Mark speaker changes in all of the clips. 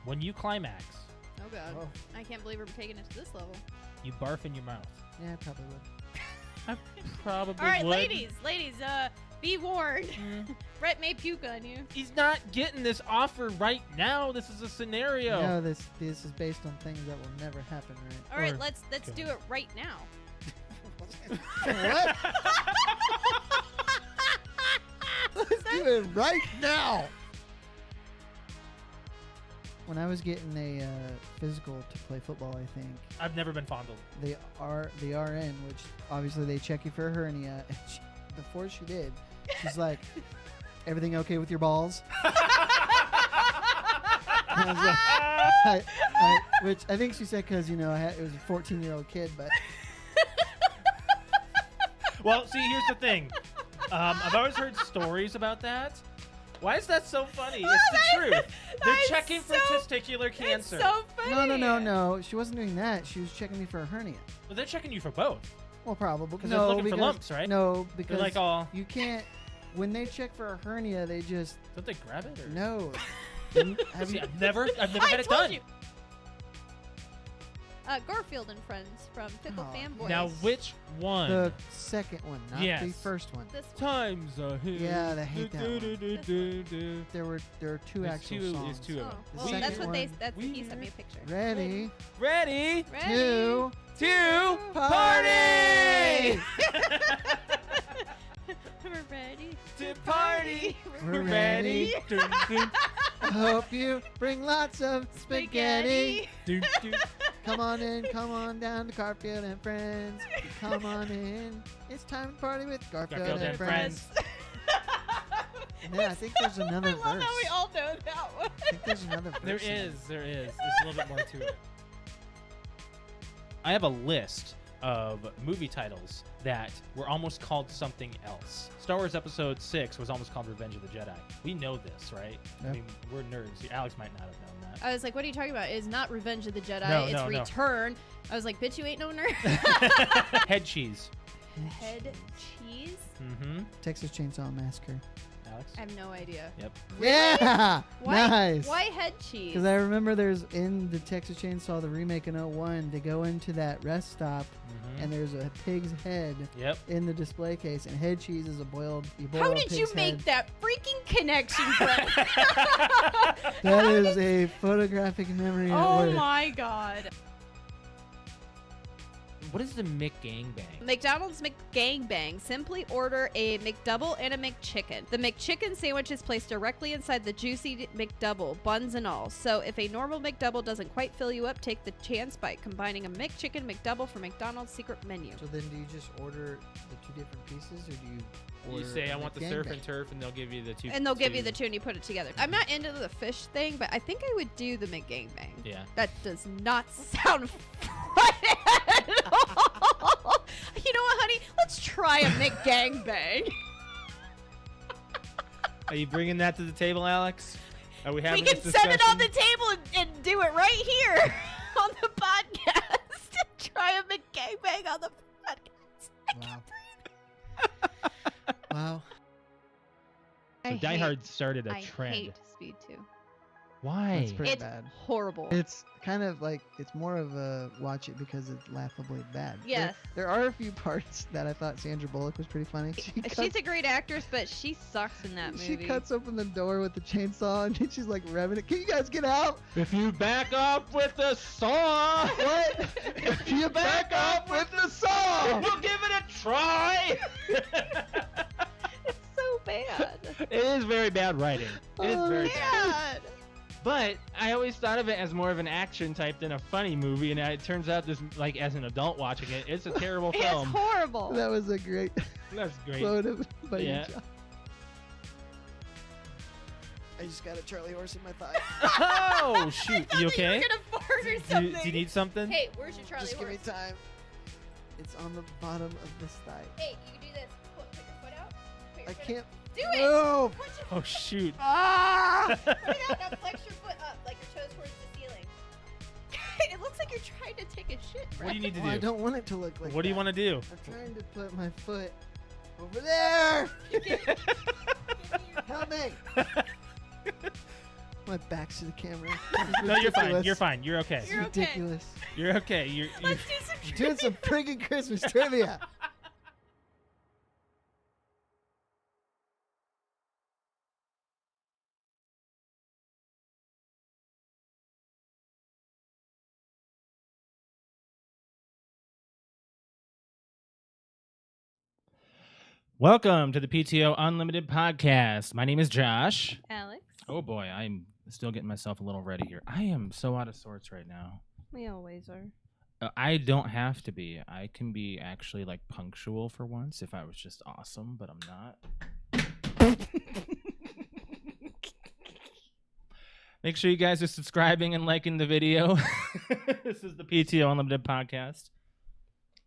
Speaker 1: When you climax,
Speaker 2: Oh god.
Speaker 3: Oh.
Speaker 2: I can't believe we're taking it to this level.
Speaker 1: you barf in your mouth.
Speaker 3: Yeah, I probably would.
Speaker 1: I probably
Speaker 2: All right,
Speaker 1: would.
Speaker 2: ladies, be warned. Brett may puke on you.
Speaker 1: He's not getting this offer right now. This is a scenario.
Speaker 3: No, this is based on things that will never happen, right?
Speaker 2: All right,
Speaker 1: Or-
Speaker 2: let's do it right now.
Speaker 3: What? Let's do it right now. When I was getting a physical to play football, I think
Speaker 1: I've never been fondled.
Speaker 3: the RN, which obviously they check you for a hernia. And before she did, she's like, "Everything okay with your balls?" And I was like, which I think she said because it was a 14-year-old kid, but
Speaker 1: Well, see, here's the thing. I've always heard stories about that. Why is that so funny? It's the truth. They're checking for testicular cancer.
Speaker 2: It's so funny.
Speaker 3: no. She wasn't doing that. She was checking me for a hernia.
Speaker 1: But they're checking you for both.
Speaker 3: Well, probably.
Speaker 1: 'Cause they're looking for lumps, right?
Speaker 3: No, because
Speaker 1: They're like, oh,
Speaker 3: you can't. When they check for a hernia, they just
Speaker 1: don't they grab it? Or?
Speaker 3: no. Have
Speaker 1: See,
Speaker 3: you?
Speaker 1: I've never
Speaker 2: I
Speaker 1: had it
Speaker 2: told
Speaker 1: done.
Speaker 2: you. Garfield and Friends from Pickle
Speaker 3: Oh.
Speaker 2: Fanboys.
Speaker 1: Now, which one?
Speaker 3: The second one, not the
Speaker 1: Yes.
Speaker 3: first one.
Speaker 2: This one.
Speaker 1: Times a hill.
Speaker 3: Yeah, I hate that one.
Speaker 1: one.
Speaker 3: There are two
Speaker 1: There's
Speaker 3: actual
Speaker 1: two-
Speaker 3: songs.
Speaker 1: there's two of
Speaker 2: Oh,
Speaker 1: them.
Speaker 2: well,
Speaker 3: The
Speaker 2: that's
Speaker 3: second
Speaker 2: what they.
Speaker 3: one-
Speaker 2: That's he sent me a picture.
Speaker 3: Ready,
Speaker 1: Ready
Speaker 3: two,
Speaker 1: to
Speaker 3: party!
Speaker 2: We're ready
Speaker 1: to party.
Speaker 3: We're ready.
Speaker 1: Dun, dun,
Speaker 3: I hope you bring lots of spaghetti.
Speaker 1: dun, dun.
Speaker 3: Come on down to Garfield and Friends. Come on in. It's time to party with Garfield, and Friends. And then I think there's another
Speaker 2: I
Speaker 3: verse.
Speaker 2: love how we all know that one.
Speaker 3: I think there's another verse.
Speaker 1: There
Speaker 3: in it.
Speaker 1: is. There's a little bit more to it. I have a list of movie titles that were almost called something else. Star Wars Episode 6 was almost called Revenge of the Jedi. We know this, right? I
Speaker 3: Yep.
Speaker 1: mean, we're nerds. Alex might not have known that.
Speaker 2: I was like, what are you talking about? It's not Revenge of the Jedi.
Speaker 1: No,
Speaker 2: it's
Speaker 1: no, no.
Speaker 2: Return. I was like, bitch, you ain't no nerd.
Speaker 1: Head cheese.
Speaker 2: Head cheese?
Speaker 1: Mm-hmm.
Speaker 3: Texas Chainsaw Massacre.
Speaker 1: Alex?
Speaker 2: I have no idea.
Speaker 1: Yep.
Speaker 3: Yeah!
Speaker 2: Why,
Speaker 3: Nice.
Speaker 2: Why head cheese?
Speaker 3: Because I remember there's in the Texas Chainsaw, the remake in 01, they go into that rest stop
Speaker 1: Mm-hmm.
Speaker 3: and there's a pig's head
Speaker 1: Yep.
Speaker 3: in the display case, and head cheese is you boil
Speaker 2: How
Speaker 3: a
Speaker 2: did you
Speaker 3: pig's
Speaker 2: make
Speaker 3: head.
Speaker 2: that freaking connection, Brett?
Speaker 3: That is a photographic memory at
Speaker 2: Oh
Speaker 3: work.
Speaker 2: my god.
Speaker 1: What is the McGangbang?
Speaker 2: McDonald's McGangbang. Simply order a McDouble and a McChicken. The McChicken sandwich is placed directly inside the juicy McDouble, buns and all. So if a normal McDouble doesn't quite fill you up, take the chance by combining a McChicken McDouble from McDonald's secret menu.
Speaker 3: So then do you just order the two different pieces, or do you
Speaker 1: You
Speaker 3: order
Speaker 1: say,
Speaker 3: a
Speaker 1: I want the
Speaker 3: McGangbang?
Speaker 1: surf and turf, and they'll give you the two.
Speaker 2: And they'll give you the two and you put it together. I'm not into the fish thing, but I think I would do the McGangbang.
Speaker 1: Yeah.
Speaker 2: That does not sound fun at all. You know what, honey? Let's try a McGangbang.
Speaker 1: Are you bringing that to the table, Alex? Are we
Speaker 2: We
Speaker 1: having
Speaker 2: can
Speaker 1: this
Speaker 2: set it on
Speaker 1: discussion?
Speaker 2: the table and do it right here on the podcast. Try a McGangbang on the podcast.
Speaker 3: Wow. Wow.
Speaker 1: So Die Hard started a
Speaker 2: I
Speaker 1: trend.
Speaker 2: hate Speed 2.
Speaker 1: Why?
Speaker 3: That's pretty
Speaker 2: It's
Speaker 3: bad.
Speaker 2: horrible.
Speaker 3: It's kind of like, it's more of a watch it because it's laughably bad.
Speaker 2: Yes.
Speaker 3: There are a few parts that I thought Sandra Bullock was pretty funny.
Speaker 2: She's a great actress, but she sucks in that movie.
Speaker 3: She cuts open the door with the chainsaw and she's like revving it. Can you guys get out?
Speaker 1: If you back up with the saw,
Speaker 3: What?
Speaker 1: if you back up with the saw, we'll give it a try.
Speaker 2: It's so bad.
Speaker 1: It is very bad writing. It is very bad.
Speaker 2: Bad.
Speaker 1: But I always thought of it as more of an action type than a funny movie, and it turns out this, like, as an adult watching it, it's a terrible
Speaker 2: It's
Speaker 1: film.
Speaker 2: horrible.
Speaker 3: That was a great
Speaker 1: That's great.
Speaker 3: quote by you,
Speaker 1: Yeah.
Speaker 3: John. I just got a Charlie horse in my thigh.
Speaker 1: Oh shoot! You okay?
Speaker 2: You're gonna fart or
Speaker 1: Do
Speaker 2: something.
Speaker 1: you need something?
Speaker 2: Hey, where's your Charlie
Speaker 3: Just give me
Speaker 2: horse?
Speaker 3: time. It's on the bottom of this thigh.
Speaker 2: Hey, you do this. Put your foot out. Put your
Speaker 3: I
Speaker 2: foot
Speaker 3: can't
Speaker 2: out. Do it.
Speaker 3: move.
Speaker 2: Put your
Speaker 1: Oh shoot!
Speaker 2: Ah! Put it out. Now flex your foot up, like your toes towards the ceiling. It looks like you're trying to take a shit.
Speaker 1: What do you need to
Speaker 3: Well, I
Speaker 1: do?
Speaker 3: don't want it to look like
Speaker 1: What do you
Speaker 3: that.
Speaker 1: want to do?
Speaker 3: I'm trying to put my foot over there. Help me. My back's to the camera.
Speaker 1: No, you're fine. You're fine. You're okay.
Speaker 3: It's
Speaker 2: You're okay.
Speaker 3: ridiculous.
Speaker 1: You're okay.
Speaker 2: Let's do some
Speaker 3: You're doing some friggin' Christmas trivia.
Speaker 1: Welcome to the PTO Unlimited podcast. My name is Josh.
Speaker 2: Alex.
Speaker 1: Oh boy, I'm still getting myself a little ready here. I am so out of sorts right now.
Speaker 2: We always are.
Speaker 1: I don't have to be. I can be actually like punctual for once if I was just awesome, but I'm not. Make sure you guys are subscribing and liking the video. This is the PTO Unlimited podcast.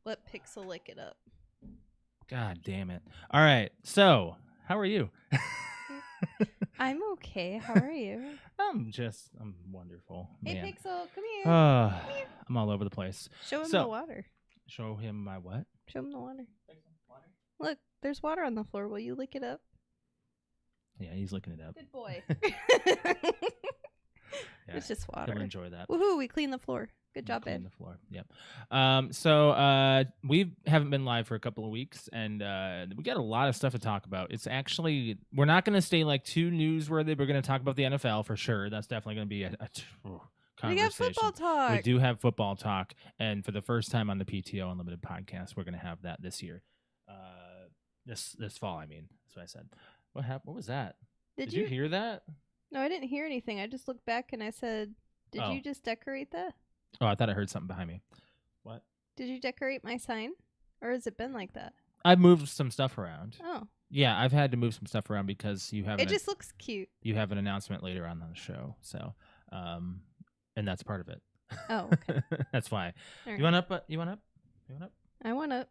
Speaker 2: Let Pixel lick it up.
Speaker 1: God damn it. All right. So, how are you?
Speaker 2: I'm okay. How are you?
Speaker 1: I'm wonderful.
Speaker 2: Hey,
Speaker 1: Man.
Speaker 2: Pixel, come here.
Speaker 1: I'm all over the place.
Speaker 2: Show him
Speaker 1: so-
Speaker 2: the water.
Speaker 1: Show him my what?
Speaker 2: Show him the water. Look, there's water on the floor. Will you lick it up?
Speaker 1: Yeah, he's looking it up.
Speaker 2: Good boy.
Speaker 1: Yeah,
Speaker 2: It's just
Speaker 1: he'll
Speaker 2: water.
Speaker 1: enjoy that.
Speaker 2: Woohoo, we cleaned the floor. Good job,
Speaker 1: Clean
Speaker 2: babe.
Speaker 1: the floor. Yep. So we haven't been live for a couple of weeks, and we got a lot of stuff to talk about. It's actually, we're not going to stay like too newsworthy. We're going to talk about the NFL for sure. That's definitely going to be a conversation.
Speaker 2: We got football talk.
Speaker 1: We do have football talk, and for the first time on the PTO Unlimited podcast, we're going to have that this year. This fall, I mean. That's what I said. What happened? What was that? Did you hear that?
Speaker 2: No, I didn't hear anything. I just looked back and I said, "Did
Speaker 1: Oh.
Speaker 2: you just decorate that?
Speaker 1: Oh, I thought I heard something behind me. What?
Speaker 2: Did you decorate my sign, or has it been like that?"
Speaker 1: I've moved some stuff around.
Speaker 2: Oh,
Speaker 1: Yeah, I've had to move some stuff around because you have
Speaker 2: it just looks cute.
Speaker 1: you have an announcement later on the show. So, and that's part of it.
Speaker 2: Oh, okay.
Speaker 1: That's why.
Speaker 2: All
Speaker 1: You want up? You want up? You want up?
Speaker 2: I went up.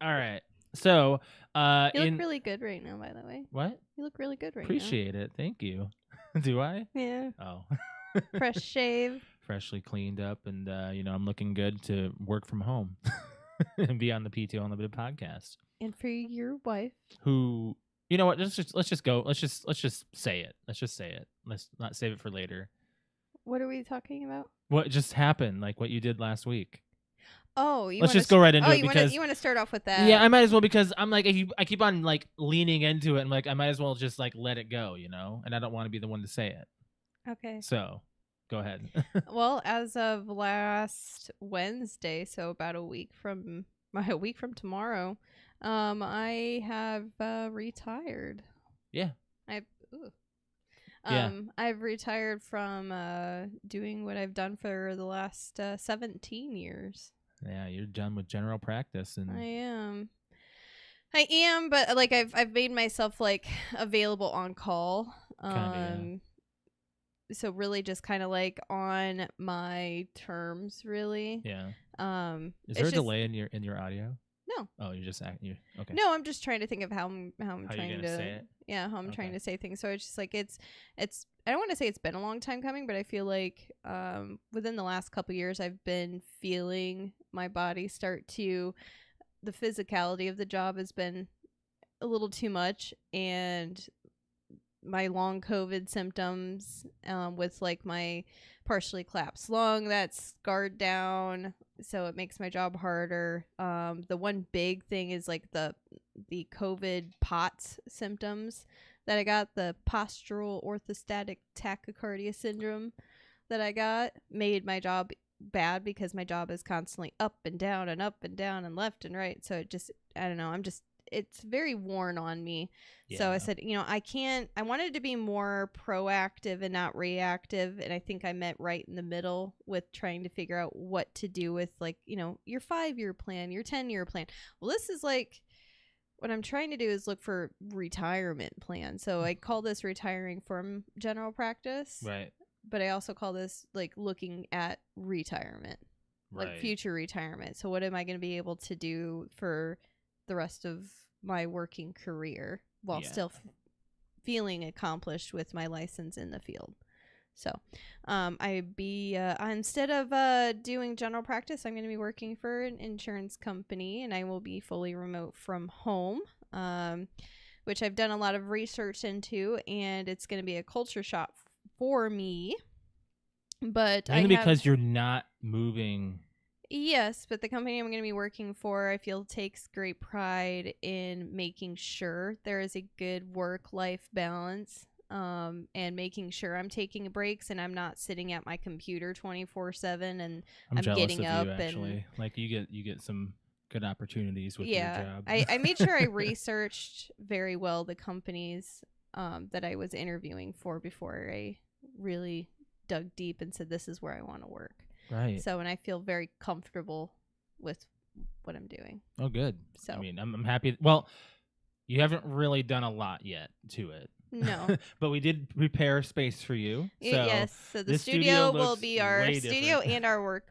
Speaker 1: All right. So,
Speaker 2: You look really good right now, by the way.
Speaker 1: what?
Speaker 2: You look really good right
Speaker 1: Appreciate it. Thank you. Do I?
Speaker 2: now. Yeah.
Speaker 1: Oh.
Speaker 2: Fresh shave.
Speaker 1: Freshly cleaned up, and I'm looking good to work from home and be on the PTO Unlimited podcast.
Speaker 2: And for your wife.
Speaker 1: Who, you know what? Let's just go. Let's just say it. Let's just say it. Let's not save it for later.
Speaker 2: What are we talking about?
Speaker 1: What just happened? Like what you did last week.
Speaker 2: Oh, you
Speaker 1: Let's
Speaker 2: wanna
Speaker 1: just go right into it
Speaker 2: you
Speaker 1: because
Speaker 2: you want to start off with that?
Speaker 1: yeah, I might as well, because I'm like, I keep on like leaning into it. I'm like, I might as well just like let it go, and I don't want to be the one to say it.
Speaker 2: Okay.
Speaker 1: So, go ahead.
Speaker 2: Well, as of last Wednesday, so about a week from tomorrow, I have retired.
Speaker 1: Yeah.
Speaker 2: I've retired from doing what I've done for the last 17 years.
Speaker 1: Yeah, you're done with general practice, and
Speaker 2: I am, but like I've made myself like available on call.
Speaker 1: Kinda,
Speaker 2: So really just kind of like on my terms, really.
Speaker 1: yeah. Is
Speaker 2: it's
Speaker 1: there a
Speaker 2: just-
Speaker 1: delay in your audio?
Speaker 2: No.
Speaker 1: Oh, you're just acting. Okay.
Speaker 2: No, I'm just trying to think of how I'm
Speaker 1: How
Speaker 2: trying
Speaker 1: you
Speaker 2: to
Speaker 1: gonna say it?
Speaker 2: Yeah, how I'm trying
Speaker 1: Okay.
Speaker 2: to say things. So it's just like it's I don't want to say it's been a long time coming, but I feel like within the last couple years I've been feeling my body start to, the physicality of the job has been a little too much, and my long COVID symptoms with like my partially collapsed lung that's scarred down, so it makes my job harder. The one big thing is like the COVID POTS symptoms that I got, the postural orthostatic tachycardia syndrome that I got, made my job bad because my job is constantly up and down and up and down and left and right. So it just, I don't know, it's very worn on me.
Speaker 1: Yeah.
Speaker 2: So I said, I wanted to be more proactive and not reactive. And I think I met right in the middle with trying to figure out what to do with like, your 5-year plan, your 10-year plan. Well, this is like, what I'm trying to do is look for retirement plan. So I call this retiring from general practice,
Speaker 1: Right.
Speaker 2: but I also call this like looking at retirement,
Speaker 1: Right.
Speaker 2: like future retirement. So what am I going to be able to do for the rest of my working career while still feeling accomplished with my license in the field? So instead of doing general practice, I'm going to be working for an insurance company, and I will be fully remote from home. which I've done a lot of research into, and it's going to be a culture shock for me. But
Speaker 1: Mainly because you're not moving.
Speaker 2: Yes, but the company I'm going to be working for, I feel, takes great pride in making sure there is a good work-life balance, and making sure I'm taking breaks and I'm not sitting at my computer 24/7 and I'm
Speaker 1: jealous
Speaker 2: getting
Speaker 1: of
Speaker 2: up
Speaker 1: you, actually.
Speaker 2: and
Speaker 1: Like you get some good opportunities with your job.
Speaker 2: I made sure I researched very well the companies that I was interviewing for before I really dug deep and said this is where I want to work.
Speaker 1: Right.
Speaker 2: So, and I feel very comfortable with what I'm doing.
Speaker 1: Oh, good.
Speaker 2: So,
Speaker 1: I mean, I'm happy. Well, you haven't really done a lot yet to it.
Speaker 2: No.
Speaker 1: But we did prepare space for you. So
Speaker 2: yes. So the studio will be our studio and our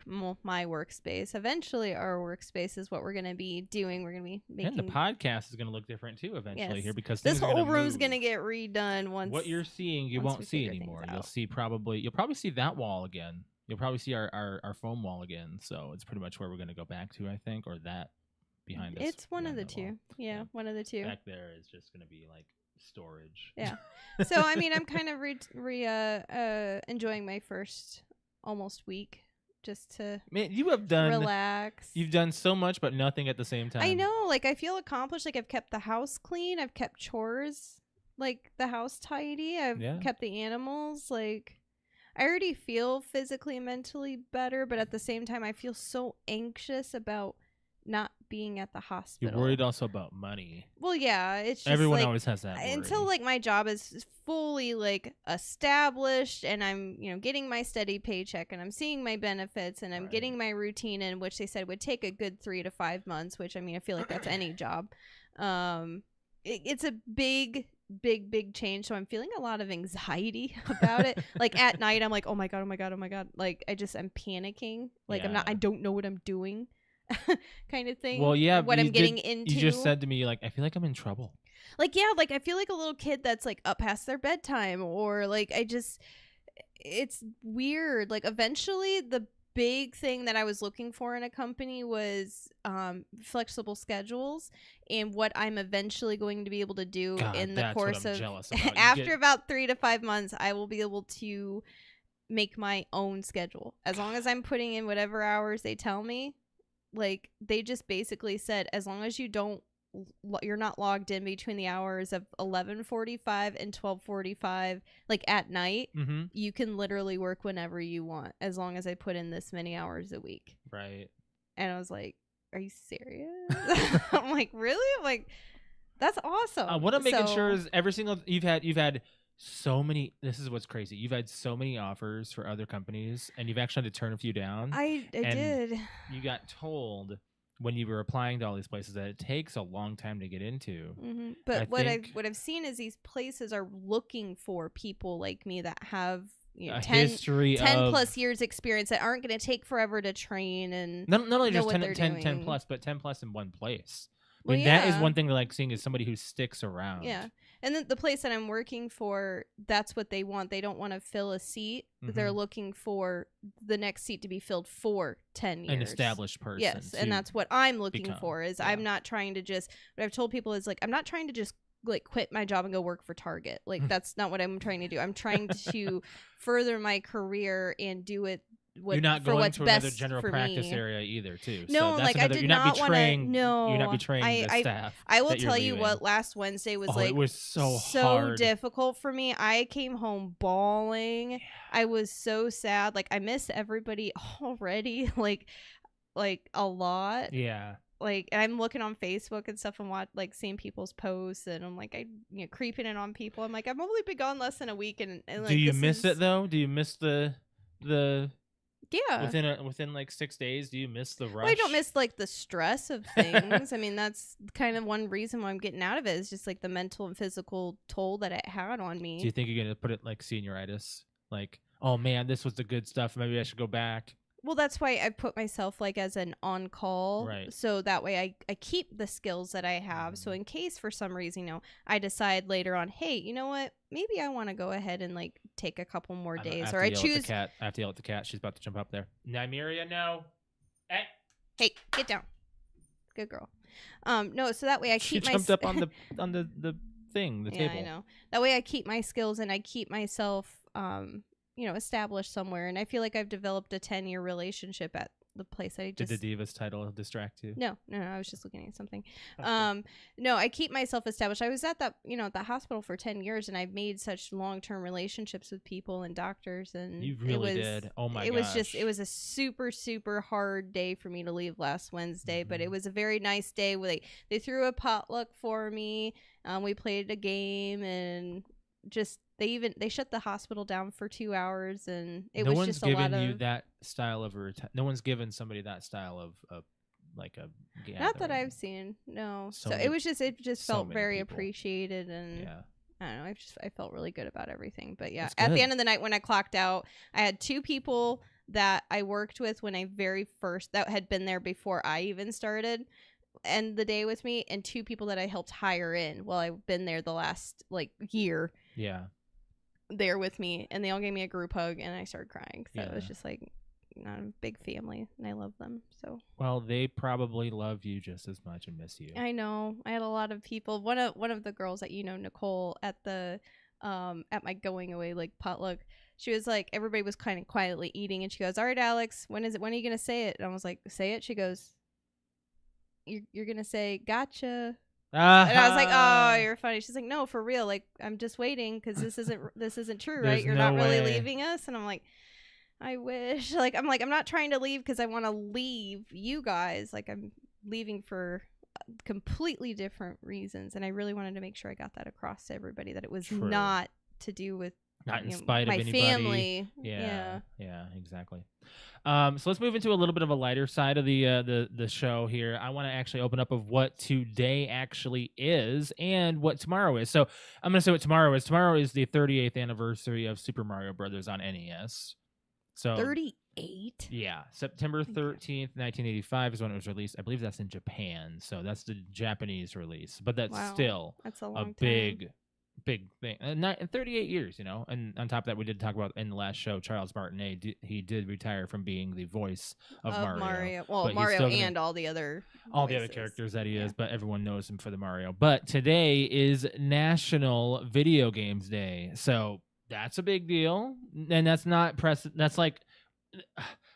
Speaker 2: my workspace. Eventually, our workspace is what we're going to be doing. We're going to be making.
Speaker 1: And the podcast is going to look different too eventually here because
Speaker 2: this whole room's going to get redone once.
Speaker 1: What you're seeing, you won't see anymore. You'll probably see that wall again. You'll probably see our foam wall again. So it's pretty much where we're going to go back to, I think, or that behind us.
Speaker 2: It's one of the two. Yeah, one of the two.
Speaker 1: Back there is just going to be like storage.
Speaker 2: Yeah. So I mean, I'm kind of enjoying my first almost week just to relax.
Speaker 1: You've done so much, but nothing at the same time.
Speaker 2: I know. Like I feel accomplished. Like I've kept the house clean. I've kept chores, like the house tidy. I've kept the animals. Like I already feel physically and mentally better, but at the same time, I feel so anxious about not being at the hospital.
Speaker 1: You're worried also about money.
Speaker 2: Well, yeah, it's just
Speaker 1: everyone
Speaker 2: like,
Speaker 1: always has that worry.
Speaker 2: Until like my job is fully like established and I'm getting my steady paycheck and I'm seeing my benefits and I'm getting my routine in, which they said would take a good 3 to 5 months, which I mean I feel like that's any job. It's a big change, so I'm feeling a lot of anxiety about it. Like at night I'm like, oh my god, like I'm panicking, like I don't know what I'm doing. Kind of thing.
Speaker 1: Well, yeah,
Speaker 2: what I'm getting into.
Speaker 1: You just said to me, like, I feel like I'm in trouble.
Speaker 2: Like, yeah, like I feel like a little kid that's like up past their bedtime, or like it's weird. Like eventually the big thing that I was looking for in a company was flexible schedules, and what I'm eventually going to be able to do in the course of after about 3 to 5 months, I will be able to make my own schedule as long as I'm putting in whatever hours they tell me. Like they just basically said, as long as you're not logged in between the hours of 11:45 and 12:45, like at night, you can literally work whenever you want, as long as I put in this many hours a week.
Speaker 1: Right.
Speaker 2: And I was like, "Are you serious?" I'm like, "Really?" I'm like, "That's awesome."
Speaker 1: What I'm making sure is every single you've had so many. This is what's crazy. You've had so many offers for other companies, and you've actually had to turn a few down.
Speaker 2: I did.
Speaker 1: You got told when you were applying to all these places that it takes a long time to get into.
Speaker 2: But what I've seen is these places are looking for people like me that have 10 plus years experience that aren't going to take forever to train and
Speaker 1: not only just 10 plus, but 10 plus in one place. I mean, that is one thing I like seeing is somebody who sticks around.
Speaker 2: Yeah. And then the place that I'm working for, that's what they want. They don't want to fill a seat. They're looking for the next seat to be filled for 10 years.
Speaker 1: An established person.
Speaker 2: Yes, and that's what I'm looking for. Is I'm not trying to just, what I've told people is like, I'm not trying to just like quit my job and go work for Target. Like that's not what I'm trying to do. I'm trying to further my career and do it.
Speaker 1: You're not going to another general practice area either, too.
Speaker 2: No,
Speaker 1: so
Speaker 2: like I did not want to. No,
Speaker 1: you're not betraying the staff.
Speaker 2: I will tell you what. Last Wednesday was like
Speaker 1: it was so hard.
Speaker 2: Difficult for me. I came home bawling. Yeah. I was so sad. Like I miss everybody already. Like a lot.
Speaker 1: Yeah.
Speaker 2: Like I'm looking on Facebook and stuff and seeing people's posts, and I'm like creeping in on people. I'm like I've only been gone less than a week, and like,
Speaker 1: do you miss it though? Do you miss the
Speaker 2: Yeah.
Speaker 1: Within like 6 days, do you miss the rush?
Speaker 2: Well, I don't miss like the stress of things. I mean, that's kind of one reason why I'm getting out of it is just like the mental and physical toll that it had on me.
Speaker 1: Do you think you're gonna put it like senioritis? Like, oh man, this was the good stuff. Maybe I should go back.
Speaker 2: Well, that's why I put myself like as an on-call,
Speaker 1: right?
Speaker 2: So that way I keep the skills that I have. So in case for some reason, I decide later on, hey, you know what? Maybe I want to go ahead and like take a couple more days, or I choose.
Speaker 1: I have to yell at the cat. She's about to jump up there. Nymeria, no.
Speaker 2: Hey, get down. Good girl. No, so that way I keep
Speaker 1: She jumped up on the thing, the table.
Speaker 2: I know. That way I keep my skills and I keep myself, established somewhere. And I feel like I've developed a 10-year relationship at the place I just...
Speaker 1: Did the Divas title distract you?
Speaker 2: No, I was just looking at something. No, I keep myself established. I was at that, at the hospital for 10 years, and I've made such long-term relationships with people and doctors, and
Speaker 1: you really did. Oh my gosh.
Speaker 2: It was a super, super hard day for me to leave last Wednesday, but it was a very nice day where they threw a potluck for me. We played a game, and just they shut the hospital down for 2 hours, and it was just a lot of...
Speaker 1: No one's given you that style of no one's given somebody that style of like a gathering.
Speaker 2: Not that I've seen. No. So it just felt very appreciated, and I don't know, I felt really good about everything. But yeah, at the end of the night when I clocked out, I had 2 people that I worked with when I that had been there before I even started end the day with me, and 2 people that I helped hire in while I've been there the last year.
Speaker 1: Yeah.
Speaker 2: There with me, and they all gave me a group hug, and I started crying. So it was just not a big family, and I love them. So
Speaker 1: well, they probably love you just as much and miss you.
Speaker 2: I know. I had a lot of people. One of the girls that Nicole, at the at my going away potluck, she was like, everybody was kind of quietly eating, and she goes, "All right, Alex, when are you gonna say it?" And I was like, "Say it." She goes, "You're gonna say gotcha." And I was like, "Oh, you're funny." She's like, "No, for real. I'm just waiting because this isn't true, right? You're not really leaving us." And I'm like, "I wish." I'm not trying to leave because I want to leave you guys. I'm leaving for completely different reasons, and I really wanted to make sure I got that across to everybody that it was not to do with
Speaker 1: not in spite of
Speaker 2: my
Speaker 1: anybody.
Speaker 2: Family.
Speaker 1: Yeah, exactly. So let's move into a little bit of a lighter side of the show here. I want to actually open up of what today actually is and what tomorrow is. So I'm going to say what tomorrow is. Tomorrow is the 38th anniversary of Super Mario Brothers on NES. So
Speaker 2: 38?
Speaker 1: Yeah, September 13th, 1985 is when it was released. I believe that's in Japan. So that's the Japanese release. But that's still
Speaker 2: that's a long
Speaker 1: big thing. And 38 years, and on top of that, we did talk about in the last show, Charles Martinet, he did retire from being the voice of Mario.
Speaker 2: Well, Mario and all the other
Speaker 1: characters that he is, but everyone knows him for the Mario. But today is National Video Games Day, so that's a big deal. And that's not that's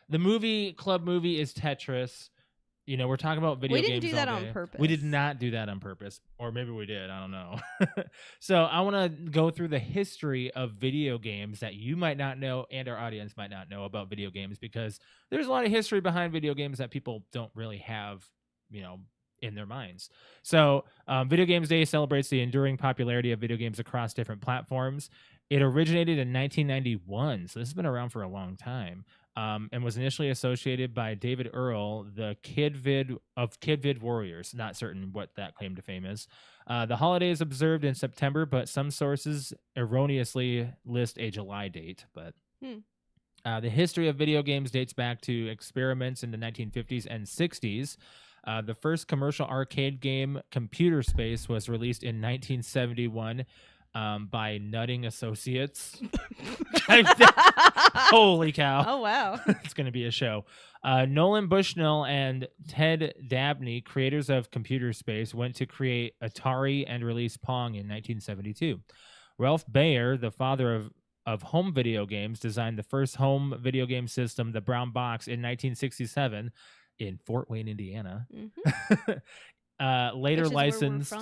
Speaker 1: the club movie is Tetris. We're talking about video games.
Speaker 2: We didn't do that on purpose.
Speaker 1: We did not do that on purpose. Or maybe we did. I don't know. So I want to go through the history of video games that you might not know and our audience might not know about video games, because there's a lot of history behind video games that people don't really have, in their minds. So Video Games Day celebrates the enduring popularity of video games across different platforms. It originated in 1991, so this has been around for a long time. And was initially associated by David Earl, the Kid Vid Warriors. Not certain what that claim to fame is. The holiday is observed in September, but some sources erroneously list a July date. But the history of video games dates back to experiments in the 1950s and 60s. The first commercial arcade game, Computer Space, was released in 1971. By Nutting Associates. Holy cow.
Speaker 2: Oh, wow.
Speaker 1: It's going to be a show. Nolan Bushnell and Ted Dabney, creators of Computer Space, went to create Atari and release Pong in 1972. Ralph Baer, the father of home video games, designed the first home video game system, the Brown Box, in 1967 in Fort Wayne, Indiana. Mm-hmm. Later licensed.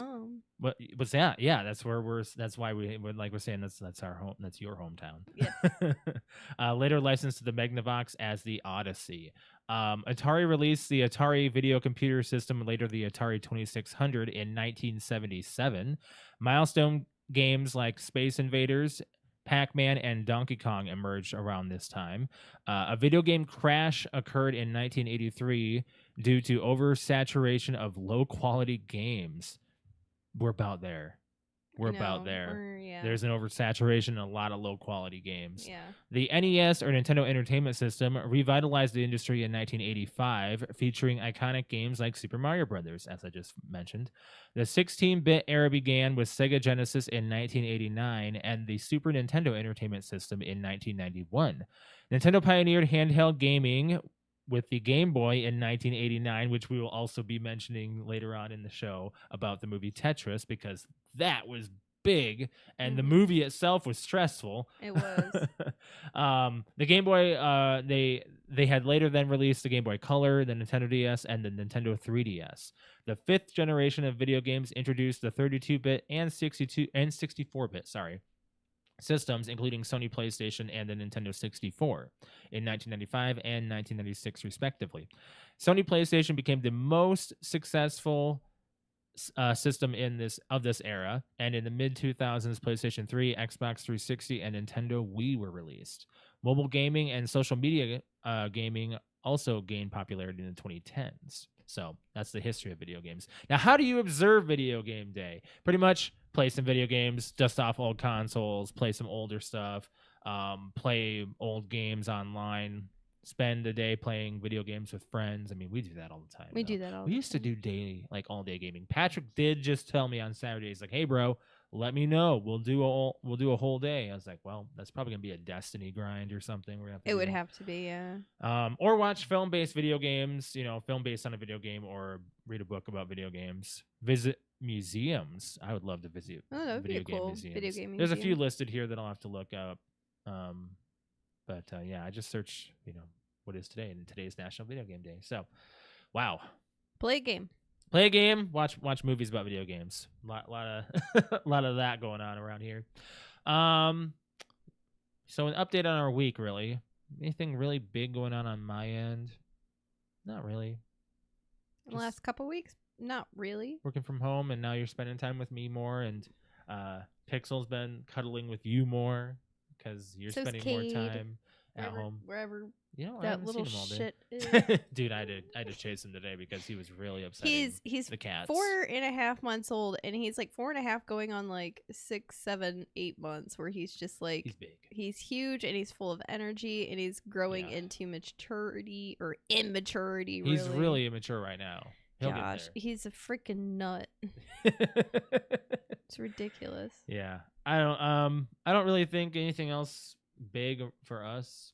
Speaker 1: What was that? Yeah, that's where that's why we're saying that's our home. That's your hometown. Yeah. Later licensed to the Magnavox as the Odyssey. Atari released the Atari Video Computer System, later the Atari 2600, in 1977. Milestone games like Space Invaders, Pac-Man, and Donkey Kong emerged around this time. A video game crash occurred in 1983 due to oversaturation of low-quality games. We're about there. There's an oversaturation in a lot of low-quality games.
Speaker 2: Yeah.
Speaker 1: The NES, or Nintendo Entertainment System, revitalized the industry in 1985, featuring iconic games like Super Mario Brothers, as I just mentioned. The 16-bit era began with Sega Genesis in 1989 and the Super Nintendo Entertainment System in 1991. Nintendo pioneered handheld gaming with the Game Boy in 1989, which we will also be mentioning later on in the show about the movie Tetris, because that was big and the movie itself was stressful.
Speaker 2: It was.
Speaker 1: The Game Boy, they had later then released the Game Boy Color, the Nintendo DS, and the Nintendo 3DS. The 5th generation of video games introduced the 32-bit and 64-bit, systems, including Sony PlayStation and the Nintendo 64 in 1995 and 1996, respectively. Sony PlayStation became the most successful system in this era, and in the mid-2000s, PlayStation 3, Xbox 360, and Nintendo Wii were released. Mobile gaming and social media gaming also gained popularity in the 2010s. So that's the history of video games. Now, how do you observe Video Game Day? Pretty much play some video games, dust off old consoles, play some older stuff, play old games online, spend a day playing video games with friends. I mean, we do that all the time.
Speaker 2: We do that all the time.
Speaker 1: We used to do daily, like all-day gaming. Patrick did just tell me on Saturdays, like, hey, bro, let me know. We'll do a whole day. I was like, well, that's probably gonna be a Destiny grind or something.
Speaker 2: It would have to be, yeah.
Speaker 1: Or watch film-based video games. Film based on a video game, or read a book about video games. Visit museums. I would love to visit.
Speaker 2: Oh, that would be a cool video game.
Speaker 1: There's a few listed here that I'll have to look up. But yeah, I just searched. What is today? And today's National Video Game Day. So, wow.
Speaker 2: Play a game.
Speaker 1: Play a game, watch movies about video games. Lot of that going on around here. So an update on our week, really. Anything really big going on my end? Not really.
Speaker 2: The last couple weeks? Not really.
Speaker 1: Working from home, and now you're spending time with me more, and Pixel's been cuddling with you more because you're spending more time at home.
Speaker 2: Wherever
Speaker 1: that
Speaker 2: little shit is.
Speaker 1: Dude, I had to chase him today because he was really upset.
Speaker 2: He's
Speaker 1: the cats.
Speaker 2: 4.5 months old, and he's like 4.5 going on like 6, 7, 8 months, where he's just like,
Speaker 1: he's big.
Speaker 2: He's huge, and he's full of energy, and he's growing into maturity or immaturity.
Speaker 1: He's really immature right now.
Speaker 2: Gosh, he's a freaking nut. It's ridiculous.
Speaker 1: Yeah, I don't really think anything else big for us.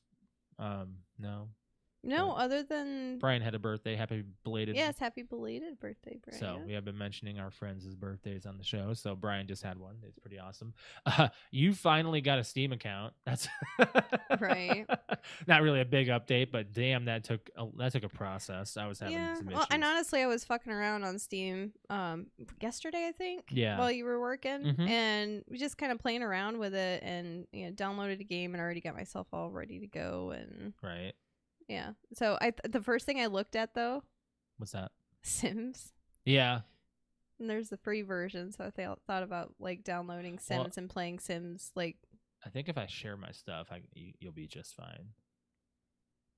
Speaker 1: No,
Speaker 2: other than
Speaker 1: Brian had a birthday. Happy belated.
Speaker 2: Yes, happy belated birthday, Brian.
Speaker 1: So we have been mentioning our friends' birthdays on the show. So Brian just had one. It's pretty awesome. You finally got a Steam account. That's
Speaker 2: right.
Speaker 1: Not really a big update, but damn, that took a process. I was having some issues.
Speaker 2: And honestly, I was fucking around on Steam yesterday, I think.
Speaker 1: Yeah.
Speaker 2: While you were working, and we just kind of playing around with it, and downloaded a game and already got myself all ready to go, and
Speaker 1: right.
Speaker 2: Yeah. So the first thing I looked at, though.
Speaker 1: What's that?
Speaker 2: Sims.
Speaker 1: Yeah.
Speaker 2: And there's the free version, so I thought about like downloading Sims and playing Sims. Like,
Speaker 1: I think if I share my stuff, you'll be just fine.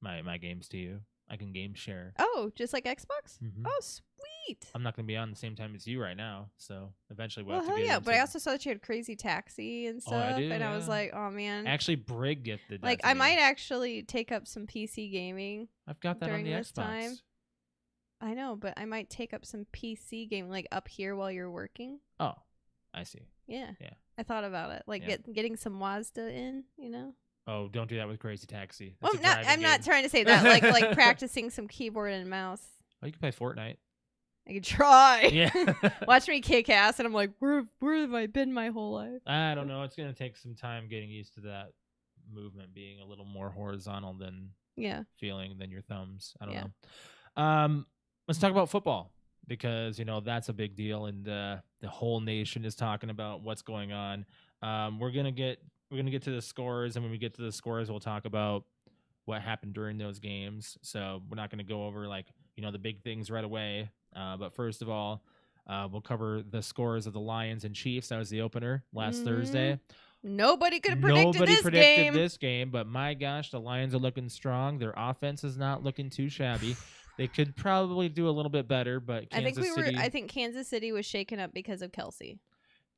Speaker 1: My games to you, I can game share.
Speaker 2: Oh, just like Xbox?
Speaker 1: Mm-hmm.
Speaker 2: Oh, sweet.
Speaker 1: I'm not gonna be on the same time as you right now, so eventually we'll have
Speaker 2: hell
Speaker 1: to get
Speaker 2: yeah! But I also saw that you had Crazy Taxi and stuff,
Speaker 1: I do,
Speaker 2: and I was like, oh man.
Speaker 1: Actually, Brig gifted that.
Speaker 2: Like, I might actually take up some PC gaming.
Speaker 1: I've got that
Speaker 2: during
Speaker 1: on the
Speaker 2: this
Speaker 1: Xbox.
Speaker 2: time. I know, but I might take up some PC gaming, like up here while you're working.
Speaker 1: Oh, I see.
Speaker 2: Yeah.
Speaker 1: Yeah.
Speaker 2: I thought about it, like getting some WASD in,
Speaker 1: Oh, don't do that with Crazy Taxi.
Speaker 2: Well, I'm not trying to say that. like practicing some keyboard and mouse.
Speaker 1: Oh, you can play Fortnite.
Speaker 2: I could try.
Speaker 1: Yeah.
Speaker 2: Watch me kick ass, and I'm like, where have I been my whole life?
Speaker 1: I don't know. It's gonna take some time getting used to that movement being a little more horizontal than feeling than your thumbs. I don't know. Let's talk about football, because that's a big deal, and the whole nation is talking about what's going on. We're gonna get to the scores, and when we get to the scores, we'll talk about what happened during those games. So we're not gonna go over the big things right away. But first of all, we'll cover the scores of the Lions and Chiefs. That was the opener last Thursday.
Speaker 2: Nobody could have predicted
Speaker 1: this game, but my gosh, the Lions are looking strong. Their offense is not looking too shabby. They could probably do a little bit better, but
Speaker 2: I think Kansas City was shaken up because of Kelsey.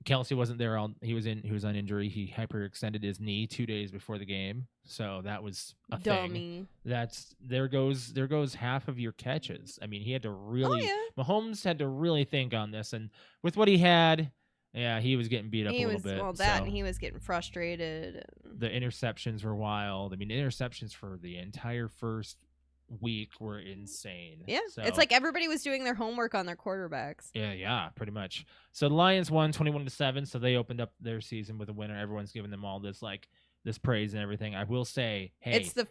Speaker 1: Kelsey wasn't there. He was on injury. He hyperextended his knee 2 days before the game, so that was a thing. There goes half of your catches. I mean, he had to really. Mahomes had to really think on this, and with what he had, he was getting beat up a little bit.
Speaker 2: And he was getting frustrated.
Speaker 1: The interceptions were wild. I mean, interceptions for the entire first week were insane.
Speaker 2: Yeah,
Speaker 1: So,
Speaker 2: it's like everybody was doing their homework on their quarterbacks.
Speaker 1: Yeah, pretty much. So the Lions won 21-7, so they opened up their season with a winner. Everyone's giving them all this praise and everything. I will say, hey,
Speaker 2: It's the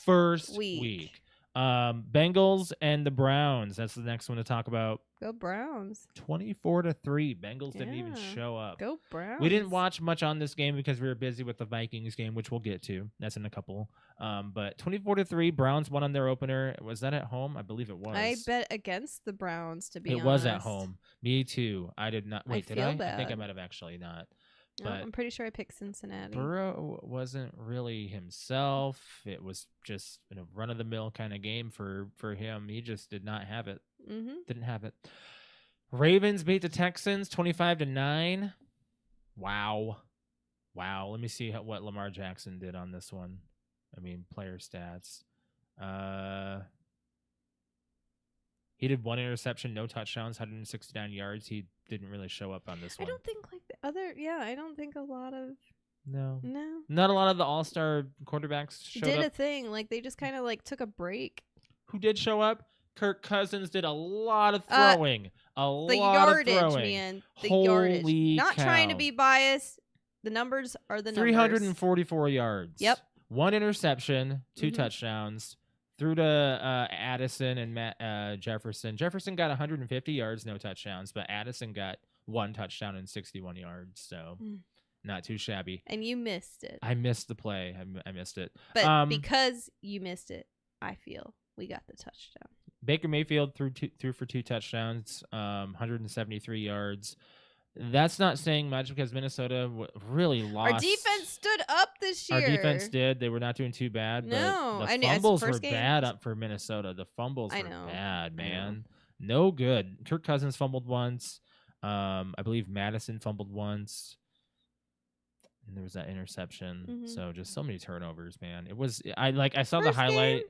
Speaker 2: first
Speaker 1: week. Bengals and the Browns. That's the next one to talk about.
Speaker 2: Go Browns.
Speaker 1: 24-3. Bengals didn't even show up.
Speaker 2: Go Browns.
Speaker 1: We didn't watch much on this game because we were busy with the Vikings game, which we'll get to. That's in a couple. But 24-3, Browns won on their opener. Was that at home? I believe it was.
Speaker 2: I bet against the Browns, to be honest.
Speaker 1: It was at home. Me too. I did not. Wait, did I?
Speaker 2: Bad.
Speaker 1: I think I might have actually not.
Speaker 2: No,
Speaker 1: But
Speaker 2: I'm pretty sure I picked Cincinnati.
Speaker 1: Burrow wasn't really himself. It was just a run-of-the-mill kind of game for him. He just did not have it. Didn't have it. Ravens beat the Texans 25-9. Wow. Let me see what Lamar Jackson did on this one. I mean, player stats. He did 1 interception, no touchdowns, 169 yards. He didn't really show up on this one.
Speaker 2: I don't think I don't think a lot of.
Speaker 1: No.
Speaker 2: No.
Speaker 1: Not a lot of the all-star quarterbacks showed up.
Speaker 2: Did a thing. Like, they just kind of, took a break.
Speaker 1: Who did show up? Kirk Cousins did a lot of throwing.
Speaker 2: The yardage, man. The yardage. Not
Speaker 1: cow.
Speaker 2: Trying to be biased. The numbers are the numbers.
Speaker 1: 344 yards.
Speaker 2: Yep.
Speaker 1: 1 interception, 2 touchdowns. Threw to Addison and Matt Jefferson. Jefferson got 150 yards, no touchdowns, but Addison got 1 touchdown and 61 yards. So not too shabby.
Speaker 2: And you missed it.
Speaker 1: I missed the play. I missed it.
Speaker 2: But because you missed it, I feel we got the touchdown.
Speaker 1: Baker Mayfield threw for 2 touchdowns, 173 yards. That's not saying much because Minnesota really lost.
Speaker 2: Our defense stood up this year.
Speaker 1: Our defense did. They were not doing too bad.
Speaker 2: No,
Speaker 1: but the fumbles were bad up for Minnesota. The fumbles were bad, man. No good. Kirk Cousins fumbled once. I believe Madison fumbled once. And there was that interception. So just so many turnovers, man. It was I saw the highlight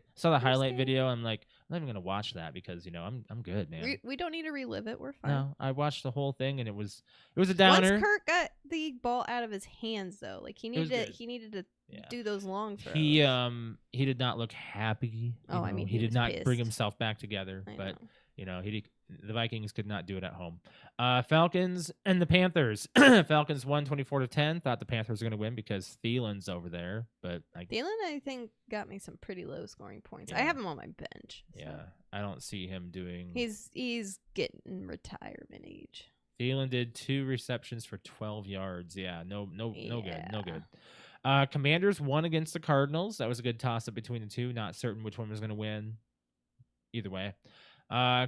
Speaker 1: video. I'm like, I'm not even gonna watch that because I'm good, man.
Speaker 2: We don't need to relive it. We're fine.
Speaker 1: No, I watched the whole thing and it was a downer.
Speaker 2: Once Kirk got the ball out of his hands, though, he needed to do those long throws.
Speaker 1: He did not look happy.
Speaker 2: I mean,
Speaker 1: he did not
Speaker 2: pissed.
Speaker 1: bring himself back together. But the Vikings could not do it at home. Falcons and the Panthers. Falcons won 24-10. Thought the Panthers were going to win because Thielen's over there, but
Speaker 2: Thielen, I think, got me some pretty low scoring points.
Speaker 1: Yeah.
Speaker 2: I have him on my bench. So.
Speaker 1: Yeah, I don't see him doing.
Speaker 2: He's getting retirement age.
Speaker 1: Thielen did 2 receptions for 12 yards. Yeah, no good. Commanders won against the Cardinals. That was a good toss up between the two. Not certain which one was going to win. Either way.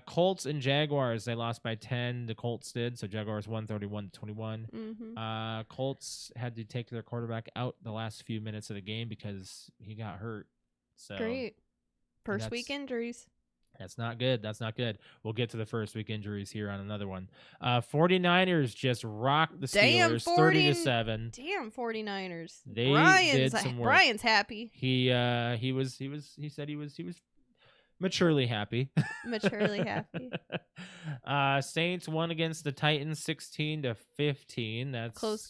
Speaker 1: Colts and Jaguars, they lost by 10. The Colts did, so Jaguars won 31-21. Colts had to take their quarterback out the last few minutes of the game because he got hurt. So
Speaker 2: great. First week injuries.
Speaker 1: That's not good. We'll get to the first week injuries here on another one. 49ers just rocked the Steelers 30-7.
Speaker 2: Damn 49ers.
Speaker 1: They did some work.
Speaker 2: Brian's happy.
Speaker 1: He said he was maturely happy.
Speaker 2: Maturely happy.
Speaker 1: Saints won against the Titans 16-15. That's
Speaker 2: close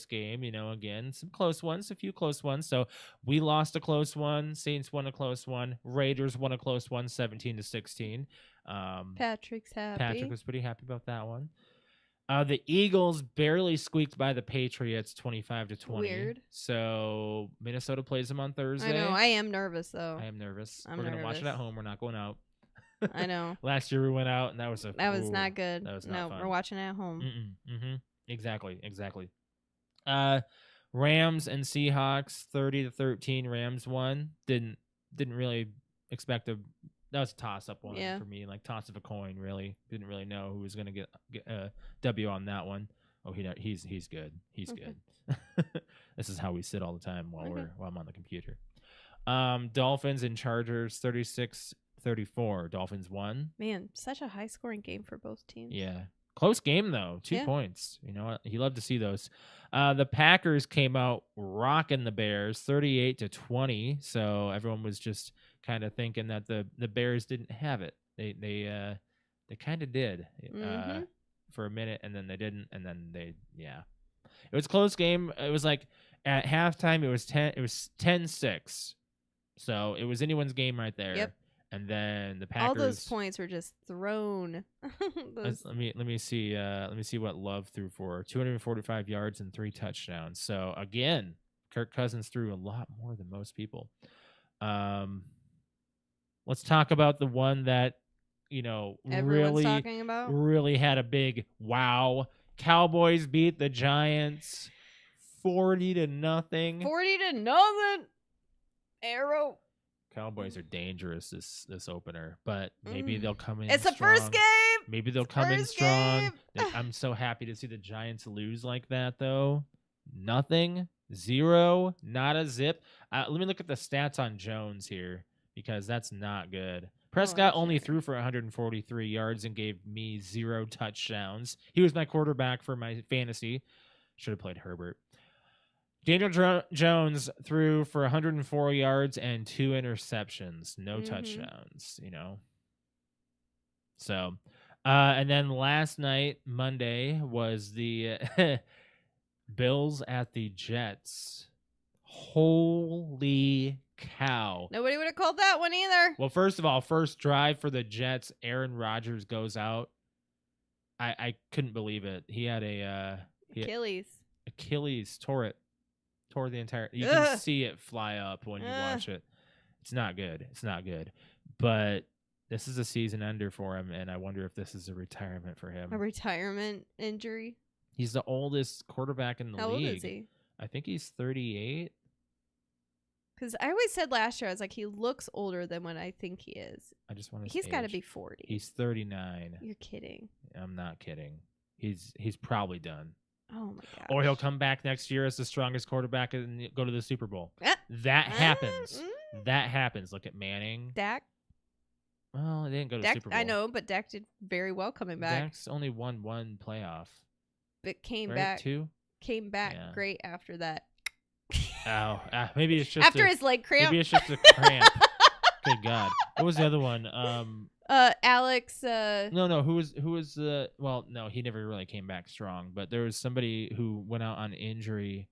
Speaker 2: game.
Speaker 1: Again, some close ones, a few close ones. So we lost a close one. Saints won a close one. Raiders won a close one, 17-16.
Speaker 2: Patrick's happy.
Speaker 1: Patrick was pretty happy about that one. The Eagles barely squeaked by the Patriots 25-20.
Speaker 2: Weird.
Speaker 1: So Minnesota plays them on Thursday.
Speaker 2: I know. I am nervous though.
Speaker 1: I am nervous. We're gonna watch it at home. We're not going out.
Speaker 2: I know.
Speaker 1: Last year we went out and that was
Speaker 2: not good.
Speaker 1: That was not fun.
Speaker 2: We're watching it at home.
Speaker 1: Exactly. Rams and Seahawks 30-13. Rams won. Didn't really expect that was a toss-up one for me, toss of a coin. Really didn't really know who was going to get a W on that one. Oh, he's good. He's good. This is how we sit all the time while I'm on the computer. Dolphins and Chargers 36-34. Dolphins won.
Speaker 2: Man, such a high-scoring game for both teams.
Speaker 1: Yeah, close game though. 2 points. You know what? You love to see those. The Packers came out rocking the Bears 38-20. So everyone was just kind of thinking that the Bears didn't have it. They kind of did for a minute, and then they didn't, and then it was a close game. It was at halftime it was 10-6, so it was anyone's game right there.
Speaker 2: Yep.
Speaker 1: And then the Packers.
Speaker 2: All those points were just thrown.
Speaker 1: Let me see. Let me see what Love threw for 245 yards and 3 touchdowns. So again, Kirk Cousins threw a lot more than most people. Let's talk about the one that
Speaker 2: Everyone's talking about.
Speaker 1: really had a big wow. Cowboys beat the Giants 40-0.
Speaker 2: 40-0. Arrow.
Speaker 1: Cowboys are dangerous this opener, but maybe they'll come in.
Speaker 2: It's the first game.
Speaker 1: Maybe they'll come in strong. I'm so happy to see the Giants lose like that, though. Nothing, 0, not a zip. Let me look at the stats on Jones here because that's not good. Prescott only threw for 143 yards and gave me 0 touchdowns. He was my quarterback for my fantasy. Should have played Herbert. Daniel Jones threw for 104 yards and 2 interceptions. No touchdowns, So, and then last night, Monday, was the Bills at the Jets. Holy cow.
Speaker 2: Nobody would have called that one either.
Speaker 1: Well, first of all, first drive for the Jets, Aaron Rodgers goes out. I couldn't believe it. He had Achilles tore it. Tore the entire. You can see it fly up when you watch it. It's not good. It's not good. But this is a season ender for him, and I wonder if this is a retirement for him.
Speaker 2: A retirement injury?
Speaker 1: He's the oldest quarterback in the league.
Speaker 2: How old is he?
Speaker 1: I think he's 38.
Speaker 2: Because I always said last year, I was like, he looks older than what I think he is.
Speaker 1: I just want to.
Speaker 2: He's got to be 40.
Speaker 1: He's 39.
Speaker 2: You're kidding.
Speaker 1: I'm not kidding. He's probably done.
Speaker 2: Oh my god!
Speaker 1: Or he'll come back next year as the strongest quarterback and go to the Super Bowl. That happens. That happens. Look at Manning.
Speaker 2: Dak.
Speaker 1: Well, they didn't go to the Super Bowl.
Speaker 2: I know, but Dak did very well coming back.
Speaker 1: Dak's only won 1 playoff.
Speaker 2: But came
Speaker 1: right?
Speaker 2: back.
Speaker 1: 2?
Speaker 2: Came back great after that.
Speaker 1: Oh, maybe it's just
Speaker 2: after his leg cramp.
Speaker 1: Maybe it's just a cramp. Good God! What was the other one?
Speaker 2: Alex.
Speaker 1: No. Who was the? Well, no, he never really came back strong. But there was somebody who went out on injury.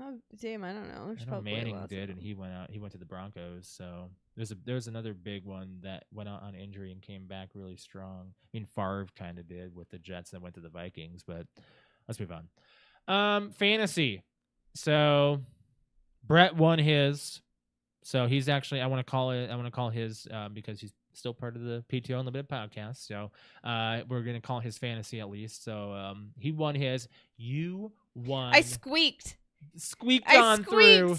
Speaker 2: Oh damn! I don't know.
Speaker 1: I know Manning did, and he went out. He went to the Broncos. So there's another big one that went out on injury and came back really strong. I mean, Favre kind of did with the Jets and went to the Vikings. But let's move on. Fantasy. So Brett won his. So he's actually. I want to call his because he's still part of the PTOUnlimited podcast. So we're gonna call his fantasy at least. So he won his. You won.
Speaker 2: I squeaked
Speaker 1: through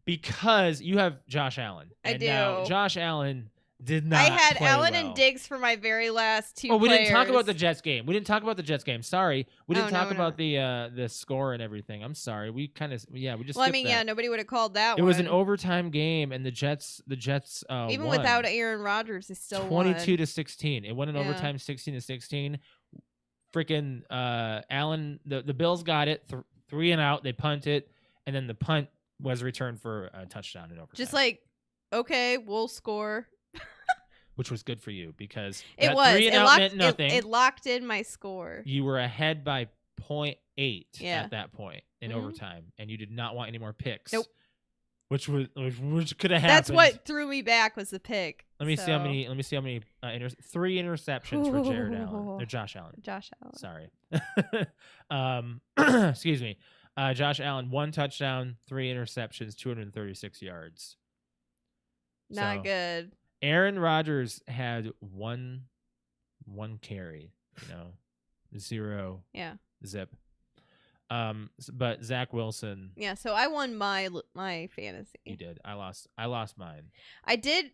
Speaker 1: because you have Josh Allen.
Speaker 2: I do.
Speaker 1: Now, Josh Allen did not.
Speaker 2: I had
Speaker 1: play
Speaker 2: Allen
Speaker 1: well.
Speaker 2: and Diggs for my very last 2
Speaker 1: Oh, we
Speaker 2: players.
Speaker 1: didn't talk about the Jets game. Sorry, we didn't talk about
Speaker 2: no.
Speaker 1: the score and everything. I'm sorry. We kind of we just.
Speaker 2: Well, I
Speaker 1: skipped
Speaker 2: mean,
Speaker 1: that.
Speaker 2: nobody would have called that.
Speaker 1: It
Speaker 2: one.
Speaker 1: was an overtime game, and the Jets
Speaker 2: even
Speaker 1: won.
Speaker 2: without Aaron Rodgers, they still
Speaker 1: 22-16. It went in overtime, 16-16. Freaking Allen, the Bills got it 3 and out. They punt it, and then the punt was returned for a touchdown in overtime.
Speaker 2: Just like, okay, we'll score.
Speaker 1: Which was good for you because
Speaker 2: it was.
Speaker 1: 3 and out meant nothing.
Speaker 2: It locked in my score.
Speaker 1: You were ahead by 0.8
Speaker 2: at
Speaker 1: that point in overtime, and you did not want any more picks.
Speaker 2: Nope.
Speaker 1: Which could have happened.
Speaker 2: That's what threw me back was the pick.
Speaker 1: Let me see how many. 3 interceptions for Jared Allen. Or Josh Allen. Sorry. Excuse me. Josh Allen, 1 touchdown, 3 interceptions, 236 yards.
Speaker 2: Not good.
Speaker 1: Aaron Rodgers had one carry, 0 zip. But Zach Wilson.
Speaker 2: Yeah, so I won my fantasy.
Speaker 1: You did. I lost mine.
Speaker 2: I didn't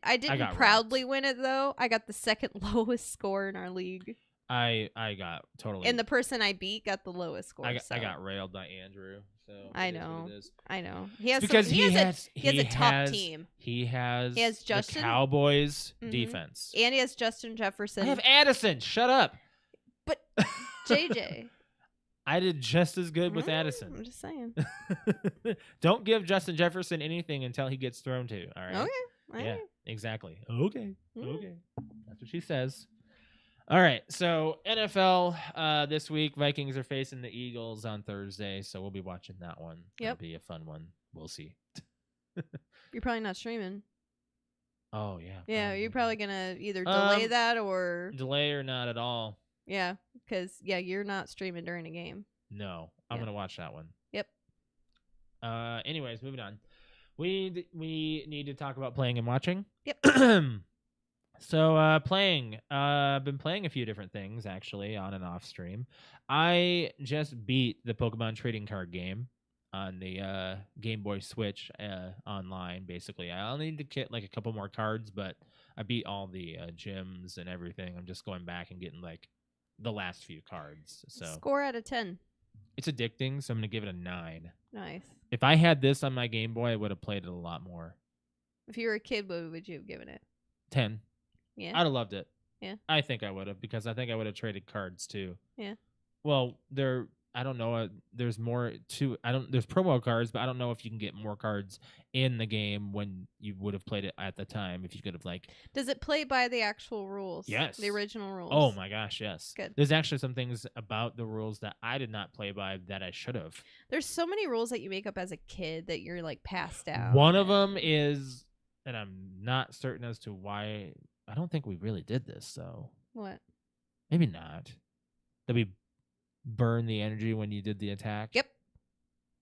Speaker 2: proudly win it though. I got the second lowest score in our league.
Speaker 1: I got totally.
Speaker 2: And the person I beat got the lowest score.
Speaker 1: I got railed by Andrew. So
Speaker 2: I know. He has a top team.
Speaker 1: He has
Speaker 2: Justin,
Speaker 1: the Cowboys defense,
Speaker 2: and he has Justin Jefferson.
Speaker 1: I have Addison. Shut up.
Speaker 2: But JJ.
Speaker 1: I did just as good with Addison.
Speaker 2: I'm just saying.
Speaker 1: Don't give Justin Jefferson anything until he gets thrown to. All right.
Speaker 2: Okay.
Speaker 1: Yeah. Exactly. Okay. Okay. That's what she says. All right, so NFL this week, Vikings are facing the Eagles on Thursday, so we'll be watching that one.
Speaker 2: Yep.
Speaker 1: It'll be a fun one. We'll see.
Speaker 2: You're probably not streaming.
Speaker 1: Oh yeah.
Speaker 2: Yeah, you're probably gonna either delay
Speaker 1: Um,
Speaker 2: that or
Speaker 1: delay or not at all.
Speaker 2: yeah, because you're not streaming during a game.
Speaker 1: No, I'm
Speaker 2: Yeah.
Speaker 1: gonna watch that one.
Speaker 2: Yep.
Speaker 1: Anyways, moving on. We need to talk about playing and watching.
Speaker 2: Yep.
Speaker 1: So playing. I've been playing a few different things actually on and off stream. I just beat the Pokemon trading card game on the Game Boy Switch online. Basically, I'll need to get like a couple more cards, but I beat all the gyms and everything. I'm just going back and getting like the last few cards. So
Speaker 2: Score out of 10.
Speaker 1: it's addicting. So I'm gonna give it a 9.
Speaker 2: Nice.
Speaker 1: If I had this on my Game Boy, I would have played it a lot more.
Speaker 2: If you were a kid, what would you have given it?
Speaker 1: 10.
Speaker 2: Yeah.
Speaker 1: I'd have loved it.
Speaker 2: Yeah.
Speaker 1: I think I would have because I think I would have traded cards too.
Speaker 2: Yeah.
Speaker 1: Well, I don't know. There's more to. There's promo cards, but I don't know if you can get more cards in the game when you would have played it at the time. If you could have like.
Speaker 2: Does it play by the actual rules?
Speaker 1: Yes.
Speaker 2: The original rules.
Speaker 1: Oh my gosh, yes.
Speaker 2: Good.
Speaker 1: There's actually some things about the rules that I did not play by that I should have.
Speaker 2: There's so many rules that you make up as a kid that you're like passed down.
Speaker 1: One of them is, and I'm not certain as to why. I don't think we really did this though.
Speaker 2: What?
Speaker 1: Maybe not. That we burn the energy when you did the attack.
Speaker 2: Yep.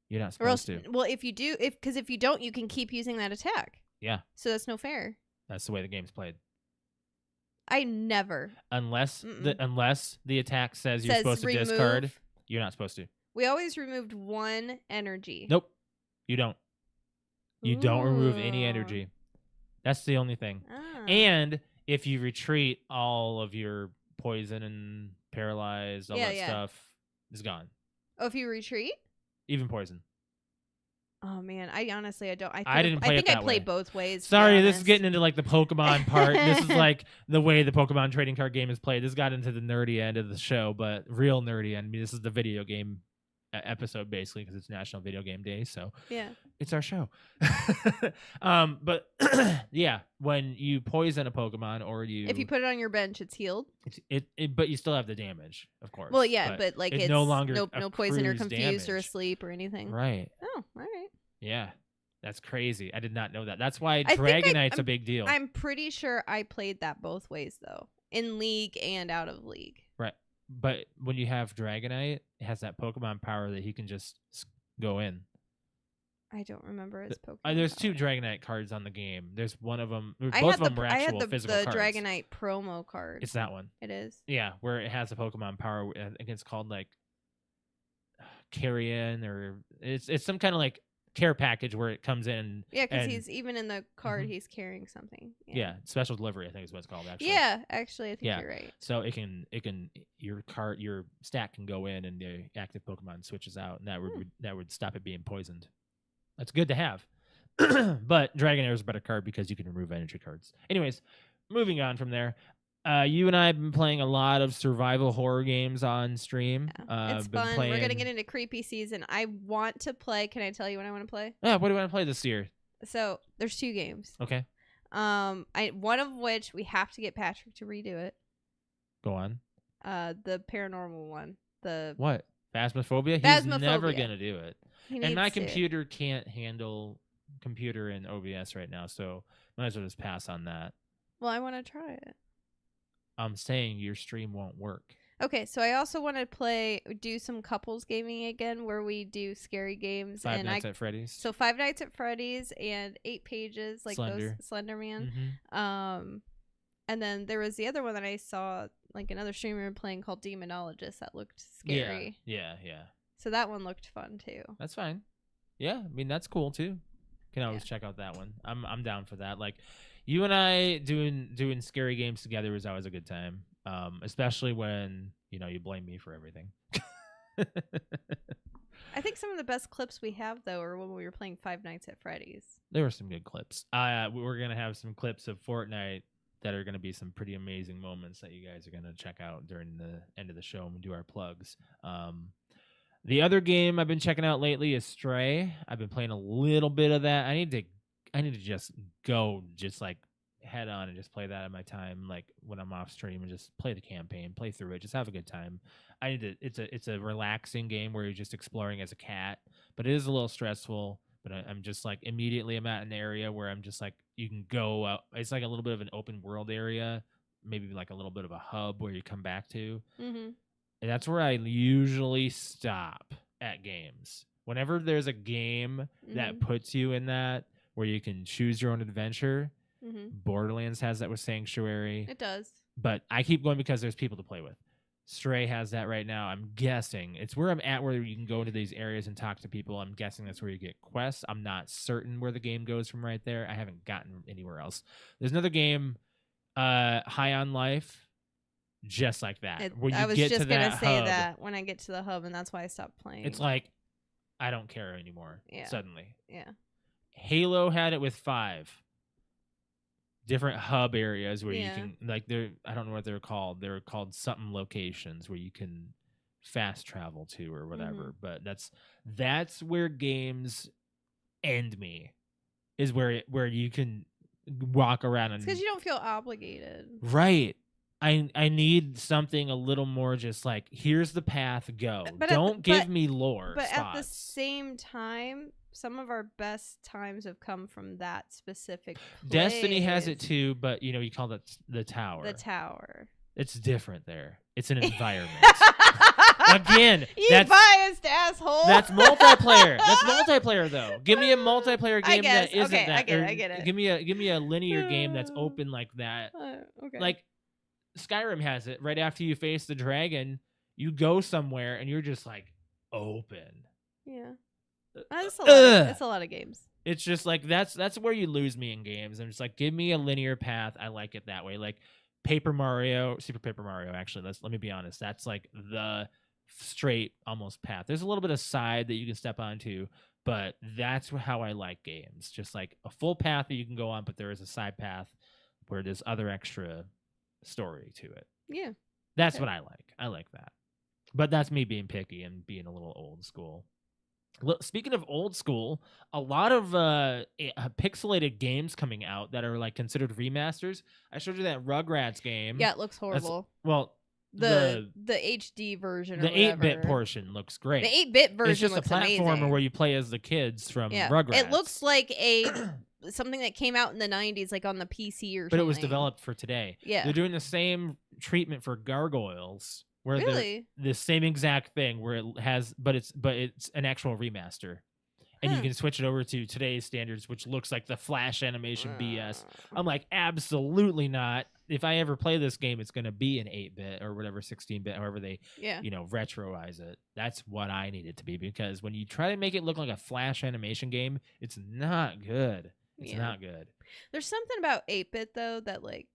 Speaker 1: You're not
Speaker 2: Or else,
Speaker 1: supposed to.
Speaker 2: well, if you do, because if you don't, you can keep using that attack.
Speaker 1: Yeah.
Speaker 2: So that's no fair.
Speaker 1: That's the way the game's played.
Speaker 2: I never.
Speaker 1: Unless
Speaker 2: Mm-mm.
Speaker 1: the attack says you're
Speaker 2: Says
Speaker 1: supposed to
Speaker 2: remove.
Speaker 1: discard, you're not supposed to.
Speaker 2: We always removed one energy.
Speaker 1: Nope. You don't. You don't remove any
Speaker 2: Ooh.
Speaker 1: energy. That's the only thing.
Speaker 2: Ah.
Speaker 1: And if you retreat, all of your poison and paralyzed, all that stuff is gone.
Speaker 2: Oh, if you retreat?
Speaker 1: Even poison.
Speaker 2: Oh man, I honestly don't.
Speaker 1: I didn't play it
Speaker 2: think I
Speaker 1: that
Speaker 2: played
Speaker 1: way.
Speaker 2: both ways. to be
Speaker 1: Sorry, this is
Speaker 2: honest.
Speaker 1: getting into like the Pokemon part. This is like the way the Pokemon trading card game is played. This got into the nerdy end of the show, but real nerdy end. I mean, this is the video game episode basically because it's National Video Game Day, so
Speaker 2: Yeah.
Speaker 1: it's our show. But yeah, when you poison a Pokemon or
Speaker 2: If you put it on your bench, it's healed.
Speaker 1: but you still have the damage, of course.
Speaker 2: Well, yeah, but like it's
Speaker 1: no longer
Speaker 2: no poison or
Speaker 1: accrues
Speaker 2: confused or
Speaker 1: damage.
Speaker 2: asleep or anything.
Speaker 1: Right.
Speaker 2: Oh, all right.
Speaker 1: Yeah. That's crazy. I did not know that. That's why
Speaker 2: I think
Speaker 1: Dragonite's a big deal.
Speaker 2: I'm pretty sure I played that both ways though, in league and out of league.
Speaker 1: Right. But when you have Dragonite, it has that Pokemon power that he can just go in.
Speaker 2: I don't remember his Pokemon.
Speaker 1: There's two
Speaker 2: power.
Speaker 1: Dragonite cards on the game. There's one of them.
Speaker 2: I
Speaker 1: Both
Speaker 2: had
Speaker 1: of them were
Speaker 2: I had
Speaker 1: actual
Speaker 2: the
Speaker 1: physical cards.
Speaker 2: Dragonite promo card.
Speaker 1: It's that one.
Speaker 2: It is.
Speaker 1: Yeah, where it has a Pokemon power. I think it's called like Carrion, or it's some kind of like care package where it comes in.
Speaker 2: Yeah, because
Speaker 1: and-
Speaker 2: he's even in the card.
Speaker 1: Mhm.
Speaker 2: He's carrying something.
Speaker 1: Yeah, special delivery. I think is what it's called. Actually.
Speaker 2: Yeah, actually, I think
Speaker 1: Yeah.
Speaker 2: you're right.
Speaker 1: So it can your stack can go in and the active Pokemon switches out, and that would stop it being poisoned. That's good to have. But Dragonair is a better card because you can remove energy cards. Anyways, moving on from there. You and I have been playing a lot of survival horror games on stream.
Speaker 2: Yeah. It's
Speaker 1: been
Speaker 2: fun.
Speaker 1: playing-
Speaker 2: We're gonna get into creepy season. I want to play. Can I tell you what I want to play?
Speaker 1: What do you want to play this year?
Speaker 2: So there's 2 games.
Speaker 1: Okay,
Speaker 2: One of which we have to get Patrick to redo it.
Speaker 1: go on.
Speaker 2: The paranormal one. The
Speaker 1: What? Phasmophobia? He's never
Speaker 2: Phasmophobia.
Speaker 1: gonna do it.
Speaker 2: he
Speaker 1: And my
Speaker 2: needs to.
Speaker 1: computer can't handle computer and OBS right now, so might as well just pass on that.
Speaker 2: Well, I want to try it.
Speaker 1: I'm saying your stream won't work.
Speaker 2: Okay, so I also want to do some couples gaming again, where we do scary games.
Speaker 1: Five
Speaker 2: and
Speaker 1: Nights at Freddy's.
Speaker 2: So 5 Nights at Freddy's and 8 Pages, like
Speaker 1: Slender.
Speaker 2: those Slender Man.
Speaker 1: Mhm.
Speaker 2: And then there was the other one that I saw, like another streamer playing called Demonologist that looked scary.
Speaker 1: Yeah.
Speaker 2: So that one looked fun too.
Speaker 1: That's fine. Yeah, I mean that's cool too. Can always check out that one. I'm down for that. Like you and I doing scary games together is always a good time. Especially when you blame me for everything.
Speaker 2: I think some of the best clips we have though are when we were playing 5 Nights at Freddy's.
Speaker 1: There were some good clips. We're gonna have some clips of Fortnite that are gonna be some pretty amazing moments that you guys are gonna check out during the end of the show when we do our plugs. The other game I've been checking out lately is Stray. I've been playing a little bit of that. I need to just go like head on and just play that at my time, like when I'm off stream, and just play the campaign, play through it, just have a good time. It's a relaxing game where you're just exploring as a cat, but it is a little stressful. but I'm just like immediately I'm at an area where I'm just like you can go out. It's like a little bit of an open world area, maybe like a little bit of a hub where you come back to.
Speaker 2: Mm-hmm.
Speaker 1: And that's where I usually stop at games. Whenever there's a game that puts you in that where you can choose your own adventure, Borderlands has that with Sanctuary.
Speaker 2: It does.
Speaker 1: But I keep going because there's people to play with. Stray has that right now. I'm guessing. It's where I'm at where you can go into these areas and talk to people. I'm guessing that's where you get quests. I'm not certain where the game goes from right there. I haven't gotten anywhere else. There's another game, High on Life. Just like that. When you
Speaker 2: I was
Speaker 1: get
Speaker 2: just
Speaker 1: to
Speaker 2: going to
Speaker 1: that
Speaker 2: say
Speaker 1: hub,
Speaker 2: that when I get to the hub, and that's why I stopped playing.
Speaker 1: it's like, I don't care anymore.
Speaker 2: Yeah.
Speaker 1: Suddenly.
Speaker 2: Yeah.
Speaker 1: Halo had it with 5 different hub areas where you can, like, I don't know what they're called. They're called something locations where you can fast travel to or whatever. But that's where games end me, is where you can walk around.
Speaker 2: It's because you don't feel obligated.
Speaker 1: Right. I need something a little more just like, here's the path, go. Don't give me lore
Speaker 2: But
Speaker 1: spots.
Speaker 2: at the same time, some of our best times have come from that specific place.
Speaker 1: Destiny has it too, but you call that the tower.
Speaker 2: The tower.
Speaker 1: It's different there. It's an environment. Again,
Speaker 2: you biased asshole.
Speaker 1: That's multiplayer. That's multiplayer though. Give me a multiplayer game that isn't
Speaker 2: okay,
Speaker 1: that.
Speaker 2: I get it.
Speaker 1: Give me a linear game that's open like that.
Speaker 2: Okay.
Speaker 1: Like Skyrim has it. Right after you face the dragon, you go somewhere and you're just like open.
Speaker 2: Yeah. That's a lot of games.
Speaker 1: It's just like that's where you lose me in games. I'm just like, give me a linear path. I like it that way. Like Super Paper Mario, actually. Let me be honest. That's like the straight almost path. There's a little bit of side that you can step onto, but that's how I like games. Just like a full path that you can go on, but there is a side path where there's other extra story to it.
Speaker 2: Yeah.
Speaker 1: That's what I like. I like that. But that's me being picky and being a little old school. Speaking of old school, a lot of pixelated games coming out that are like considered remasters. I showed you that Rugrats game.
Speaker 2: Yeah, it looks horrible.
Speaker 1: The
Speaker 2: HD version,
Speaker 1: the
Speaker 2: or whatever.
Speaker 1: 8-bit portion looks great.
Speaker 2: The 8-bit version
Speaker 1: it's just
Speaker 2: looks
Speaker 1: a platformer
Speaker 2: amazing.
Speaker 1: where you play as the kids from Rugrats.
Speaker 2: It looks like something that came out in the 90s, like on the PC or something.
Speaker 1: But it was developed for today.
Speaker 2: Yeah.
Speaker 1: They're doing the same treatment for Gargoyles. Where
Speaker 2: really?
Speaker 1: The same exact thing where it has, but it's an actual remaster, and you can switch it over to today's standards, which looks like the Flash animation BS. I'm like, absolutely not. If I ever play this game, it's going to be an 8-bit or whatever, 16-bit, however they, retroize it. That's what I need it to be, because when you try to make it look like a Flash animation game, it's not good. It's not good.
Speaker 2: There's something about 8-bit though that like.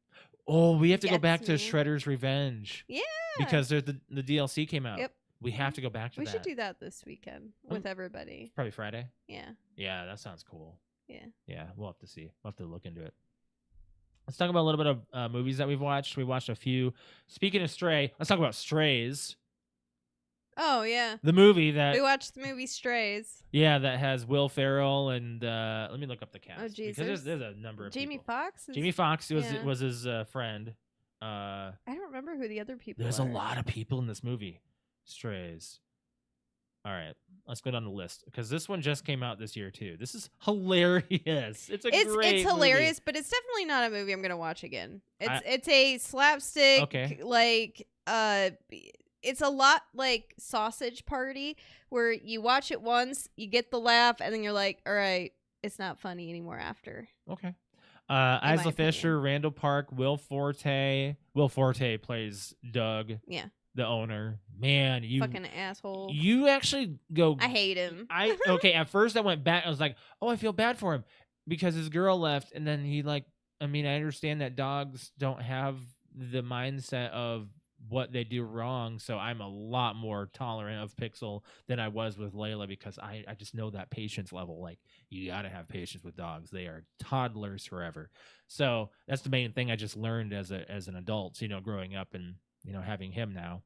Speaker 1: Oh, we have to go back to Shredder's Revenge.
Speaker 2: Yeah.
Speaker 1: Because the DLC came out.
Speaker 2: Yep.
Speaker 1: We have to go back to that.
Speaker 2: We should do that this weekend with everybody.
Speaker 1: Probably Friday.
Speaker 2: Yeah.
Speaker 1: Yeah, that sounds cool.
Speaker 2: Yeah.
Speaker 1: Yeah, we'll have to see. We'll have to look into it. Let's talk about a little bit of movies that we've watched. We watched a few. Speaking of Stray, let's talk about Strays.
Speaker 2: Oh, yeah.
Speaker 1: The movie that...
Speaker 2: We watched the movie Strays.
Speaker 1: Yeah, that has Will Ferrell and... let me look up the cast.
Speaker 2: Oh, jeez.
Speaker 1: Because there's a number of
Speaker 2: Jamie
Speaker 1: people.
Speaker 2: Foxx?
Speaker 1: Jamie Foxx was his friend.
Speaker 2: I don't remember who the other people
Speaker 1: There's
Speaker 2: are.
Speaker 1: a lot of people in this movie. Strays. All right, let's go down the list, because this one just came out this year too. This is hilarious. It's
Speaker 2: hilarious,
Speaker 1: movie.
Speaker 2: but it's definitely not a movie I'm gonna watch again. It's a slapstick, like it's a lot like Sausage Party, where you watch it once, you get the laugh, and then you're like, all right, it's not funny anymore after.
Speaker 1: Okay. Isla Fisher, Randall Park, Will Forte. Will Forte plays Doug.
Speaker 2: Yeah.
Speaker 1: The owner. Man, you
Speaker 2: fucking asshole.
Speaker 1: You actually go.
Speaker 2: I hate him.
Speaker 1: At first I went back. I was like, oh, I feel bad for him because his girl left, and then he like. I mean, I understand that dogs don't have the mindset of what they do wrong, so I'm a lot more tolerant of Pixel than I was with Layla, because I just know that patience level. Like, you gotta have patience with dogs. They are toddlers forever. So that's the main thing I just learned as an adult, growing up and having him now.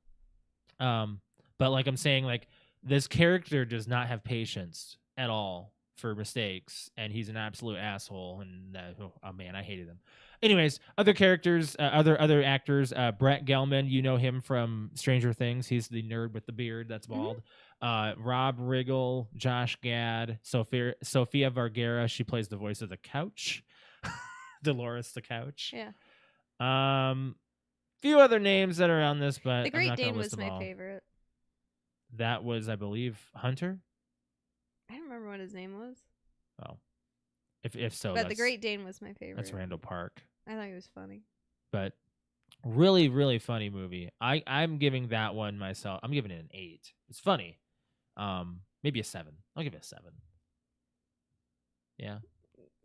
Speaker 1: But like I'm saying, like, this character does not have patience at all for mistakes, and he's an absolute asshole. And oh man, I hated him. Anyways, other characters, other actors. Brett Gelman, you know him from Stranger Things. He's the nerd with the beard that's bald. Rob Riggle, Josh Gad, Sofia Vergara. She plays the voice of the couch, Dolores the couch.
Speaker 2: Yeah.
Speaker 1: Few other names that are on this, but
Speaker 2: The
Speaker 1: I'm
Speaker 2: Great
Speaker 1: not gonna
Speaker 2: Dane
Speaker 1: list
Speaker 2: was
Speaker 1: them
Speaker 2: my
Speaker 1: all.
Speaker 2: favorite.
Speaker 1: That was, I believe, Hunter.
Speaker 2: I don't remember what his name was.
Speaker 1: Oh, if so,
Speaker 2: But the Great Dane was my favorite.
Speaker 1: That's Randall Park.
Speaker 2: I thought he was funny.
Speaker 1: But really, really funny movie. I'm giving that one myself. I'm giving it an 8. It's funny. Maybe a 7. I'll give it a 7. Yeah.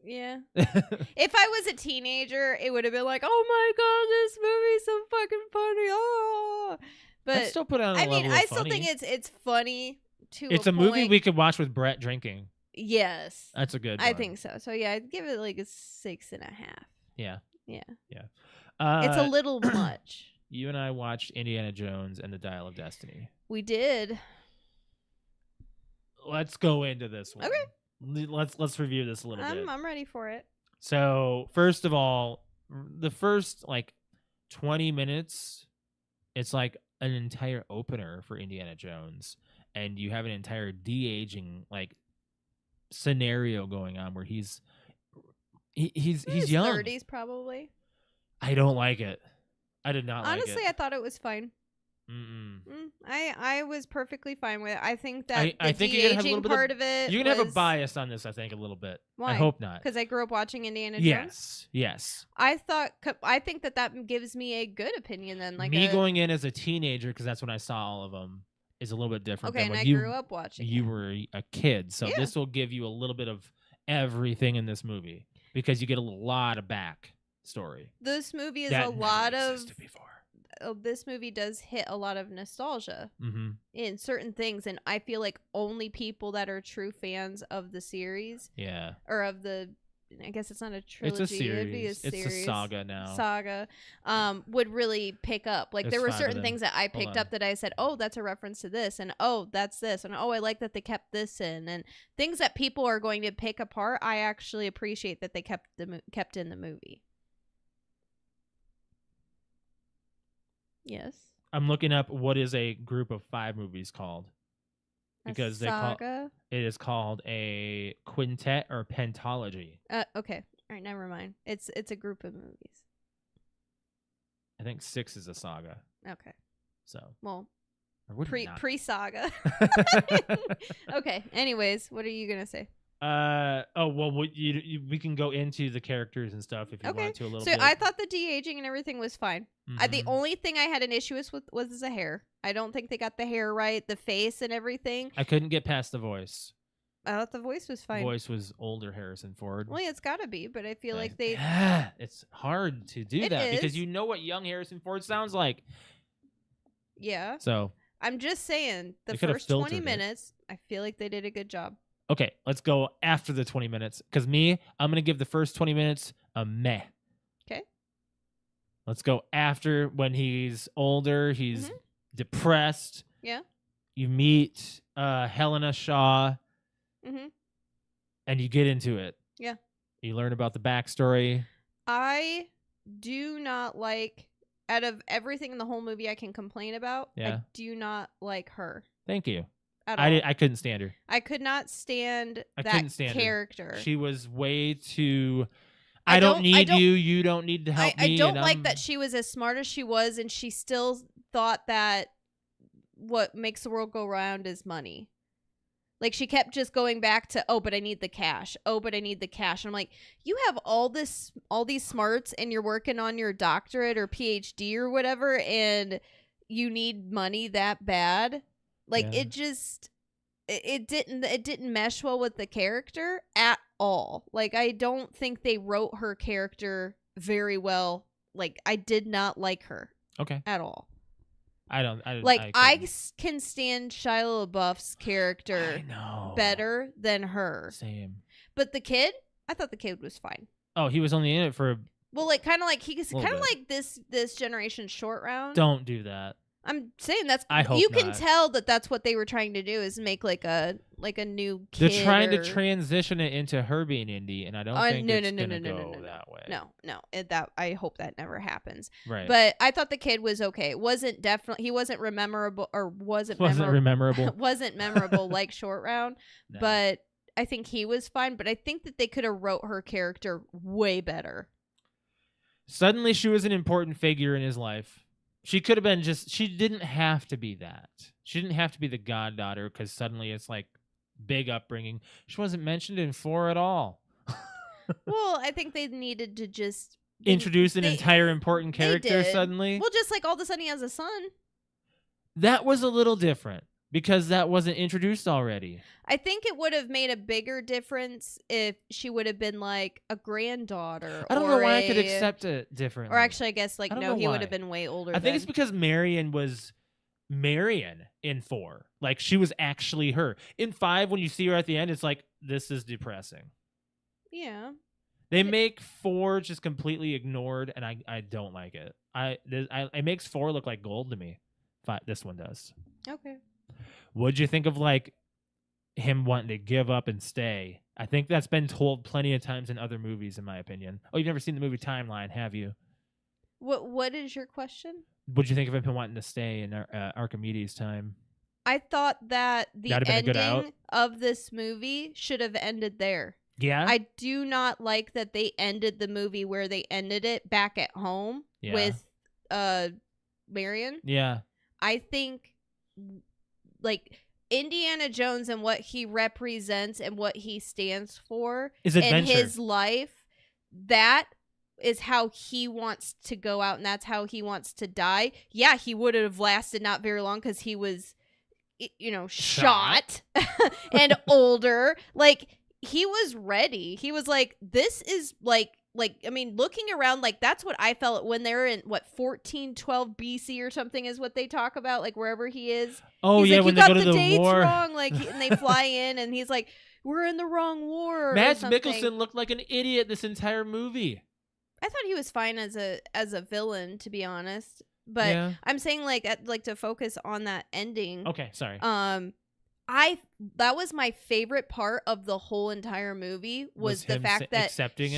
Speaker 2: Yeah. If I was a teenager, it would have been like, oh my god, this movie's so fucking funny. Oh. But
Speaker 1: I'd still put it on a
Speaker 2: I
Speaker 1: level
Speaker 2: mean,
Speaker 1: of
Speaker 2: I still
Speaker 1: funny.
Speaker 2: think it's funny to
Speaker 1: It's
Speaker 2: a
Speaker 1: movie
Speaker 2: point.
Speaker 1: we could watch with Brett drinking.
Speaker 2: Yes.
Speaker 1: That's a good
Speaker 2: I
Speaker 1: one.
Speaker 2: think so. So yeah, I'd give it like a 6.5.
Speaker 1: Yeah.
Speaker 2: Yeah.
Speaker 1: Yeah.
Speaker 2: It's a little much.
Speaker 1: You and I watched Indiana Jones and the Dial of Destiny.
Speaker 2: We did.
Speaker 1: Let's go into this one.
Speaker 2: Okay.
Speaker 1: Let's review this a little bit.
Speaker 2: I'm ready for it.
Speaker 1: So, first of all, the first like 20 minutes, it's like an entire opener for Indiana Jones, and you have an entire de-aging like scenario going on where he's young.
Speaker 2: 30s probably.
Speaker 1: I don't like it. I did not
Speaker 2: Honestly,
Speaker 1: like it.
Speaker 2: I thought it was fine. I was perfectly fine with it. I think that
Speaker 1: I
Speaker 2: the
Speaker 1: think you're gonna have a
Speaker 2: de-aging
Speaker 1: little bit
Speaker 2: part of it
Speaker 1: You're gonna have a
Speaker 2: was-
Speaker 1: bias on this, I think, a little bit.
Speaker 2: Why?
Speaker 1: I hope not.
Speaker 2: Because I grew up watching Indiana Jones.
Speaker 1: Yes.
Speaker 2: I think that gives me a good opinion then. Like
Speaker 1: Me going in as a teenager, because that's when I saw all of them, is a little bit different.
Speaker 2: Okay,
Speaker 1: than
Speaker 2: and
Speaker 1: when
Speaker 2: I
Speaker 1: you
Speaker 2: grew up watching.
Speaker 1: You
Speaker 2: it.
Speaker 1: were a kid, so
Speaker 2: Yeah.
Speaker 1: this will give you a little bit of everything in this movie because you get a lot of back story.
Speaker 2: This movie is
Speaker 1: that
Speaker 2: a lot
Speaker 1: never
Speaker 2: of.
Speaker 1: existed before.
Speaker 2: This movie does hit a lot of nostalgia
Speaker 1: Mm-hmm.
Speaker 2: in certain things, and I feel like only people that are true fans of the series
Speaker 1: Yeah,
Speaker 2: or of the. I guess it's not a trilogy.
Speaker 1: it's a series.
Speaker 2: It'd be a
Speaker 1: It's
Speaker 2: series.
Speaker 1: a saga now.
Speaker 2: Saga would really pick up. Like
Speaker 1: There's
Speaker 2: there were
Speaker 1: 5 of
Speaker 2: certain
Speaker 1: them.
Speaker 2: things that I
Speaker 1: Hold
Speaker 2: picked
Speaker 1: on.
Speaker 2: up that I said, oh, that's a reference to this, and oh, that's this, and oh, I like that they kept this in, and things that people are going to pick apart. I actually appreciate that they kept in the movie. Yes.
Speaker 1: I'm looking up what is a group of 5 movies called, because
Speaker 2: a
Speaker 1: they call
Speaker 2: saga.
Speaker 1: it is called a quintet or pentology.
Speaker 2: Okay. All right. Never mind. It's a group of movies.
Speaker 1: I think 6 is a saga.
Speaker 2: Okay.
Speaker 1: So
Speaker 2: Well,
Speaker 1: or would it not?
Speaker 2: pre saga. Okay. Anyways, what are you gonna say?
Speaker 1: We can go into the characters and stuff if you
Speaker 2: Okay.
Speaker 1: want to a little
Speaker 2: So
Speaker 1: bit.
Speaker 2: I thought the de-aging and everything was fine. The
Speaker 1: Mhm.
Speaker 2: only thing I had an issue with was the hair. I don't think they got the hair right, the face and everything.
Speaker 1: I couldn't get past the voice.
Speaker 2: I thought the voice was fine.
Speaker 1: Voice was older Harrison Ford.
Speaker 2: Well, yeah, it's got to be, but I feel like they.
Speaker 1: It's hard to do
Speaker 2: It
Speaker 1: that because
Speaker 2: is.
Speaker 1: you know what young Harrison Ford sounds like.
Speaker 2: Yeah.
Speaker 1: So
Speaker 2: I'm just saying, the
Speaker 1: They could've
Speaker 2: first 20
Speaker 1: filtered it.
Speaker 2: minutes, I feel like they did a good job.
Speaker 1: okay, let's go after the 20 minutes. Because I'm gonna give the first 20 minutes a meh.
Speaker 2: Okay.
Speaker 1: Let's go after when he's older. He's
Speaker 2: Mhm.
Speaker 1: depressed.
Speaker 2: Yeah.
Speaker 1: You meet Helena Shaw.
Speaker 2: Mm-hmm.
Speaker 1: And you get into it.
Speaker 2: Yeah.
Speaker 1: You learn about the backstory.
Speaker 2: I do not like, out of everything in the whole movie I can complain about,
Speaker 1: Yeah.
Speaker 2: I do not like her
Speaker 1: Thank you.
Speaker 2: at all.
Speaker 1: I couldn't stand her.
Speaker 2: I could not stand
Speaker 1: I
Speaker 2: that
Speaker 1: couldn't stand her.
Speaker 2: character.
Speaker 1: She was way too.
Speaker 2: I
Speaker 1: I don't
Speaker 2: don't-
Speaker 1: need you. You don't need to help me.
Speaker 2: I don't
Speaker 1: and
Speaker 2: like
Speaker 1: I'm-
Speaker 2: that she was as smart as she was, and she still thought that what makes the world go round is money. Like, she kept just going back to, oh, but I need the cash. Oh, but I need the cash. And I'm like, you have all these smarts, and you're working on your doctorate or PhD or whatever, and you need money that bad. Like,
Speaker 1: Yeah.
Speaker 2: it just, it didn't mesh well with the character at all. Like, I don't think they wrote her character very well. Like, I did not like her
Speaker 1: Okay.
Speaker 2: at all.
Speaker 1: I don't.
Speaker 2: Like, I
Speaker 1: couldn't.
Speaker 2: can stand Shia LaBeouf's character
Speaker 1: I know.
Speaker 2: better than her.
Speaker 1: Same.
Speaker 2: But the kid, I thought the kid was fine.
Speaker 1: Oh, he was only in it for.
Speaker 2: Well, like, kind of like he's
Speaker 1: Little
Speaker 2: kind of
Speaker 1: bit.
Speaker 2: like this generation short round.
Speaker 1: Don't do that.
Speaker 2: I'm saying that's.
Speaker 1: I hope
Speaker 2: you can
Speaker 1: not.
Speaker 2: tell that that's what they were trying to do is make like a new kid.
Speaker 1: They're trying
Speaker 2: or...
Speaker 1: to transition it into her being indie, and I don't think it's gonna go that way.
Speaker 2: No. That I hope that never happens.
Speaker 1: Right.
Speaker 2: But I thought the kid was okay. It wasn't definitely. He wasn't memorable
Speaker 1: memorable.
Speaker 2: wasn't memorable like Short Round.
Speaker 1: No.
Speaker 2: But I think he was fine. But I think that they could have wrote her character way better.
Speaker 1: Suddenly, she was an important figure in his life. She could have been she didn't have to be that. She didn't have to be the goddaughter because suddenly it's like big upbringing. She wasn't mentioned in 4 at all.
Speaker 2: Well, I think they needed to just
Speaker 1: introduce an entire important character suddenly.
Speaker 2: Well, just like all of a sudden he has a son.
Speaker 1: That was a little different because that wasn't introduced already.
Speaker 2: I think it would have made a bigger difference if she would have been like a granddaughter.
Speaker 1: I don't know why I could accept it differently.
Speaker 2: Or actually, I guess like no, he would have been way older.
Speaker 1: I think it's because Marion was Marion in 4. Like she was actually her. In 5, when you see her at the end, it's like this is depressing.
Speaker 2: Yeah.
Speaker 1: They make 4 just completely ignored, and I don't like it. It makes 4 look like gold to me. This one does.
Speaker 2: Okay.
Speaker 1: What'd you think of like him wanting to give up and stay? I think that's been told plenty of times in other movies, in my opinion. Oh, you've never seen the movie Timeline, have you?
Speaker 2: What is your question?
Speaker 1: What'd you think of him wanting to stay in Archimedes' time?
Speaker 2: I thought that the
Speaker 1: That'd have been a good out.
Speaker 2: ending of this movie should have ended there.
Speaker 1: Yeah?
Speaker 2: I do not like that they ended the movie where they ended it back at home with Marion.
Speaker 1: Yeah.
Speaker 2: I think like Indiana Jones and what he represents and what he stands for
Speaker 1: is
Speaker 2: in
Speaker 1: adventure.
Speaker 2: his life, that is how he wants to go out and that's how he wants to die. Yeah, he would have lasted not very long because he was, shot and older. Like, he was ready. He was like, this is like, I mean, looking around, like, that's what I felt when they're in, 1412 BC or something is what they talk about, like, wherever he is.
Speaker 1: Oh,
Speaker 2: he's
Speaker 1: yeah,
Speaker 2: like,
Speaker 1: when
Speaker 2: you
Speaker 1: they
Speaker 2: got
Speaker 1: go to
Speaker 2: the
Speaker 1: the
Speaker 2: dates
Speaker 1: war.
Speaker 2: wrong, like, and they fly in, and he's like, we're in the wrong war.
Speaker 1: Mads
Speaker 2: or something.
Speaker 1: Mikkelsen looked like an idiot this entire movie.
Speaker 2: I thought he was fine as a villain, to be honest. But
Speaker 1: yeah.
Speaker 2: I'm saying, like, to focus on that ending.
Speaker 1: Okay, sorry.
Speaker 2: That was my favorite part of the whole entire movie was the fact that
Speaker 1: accepting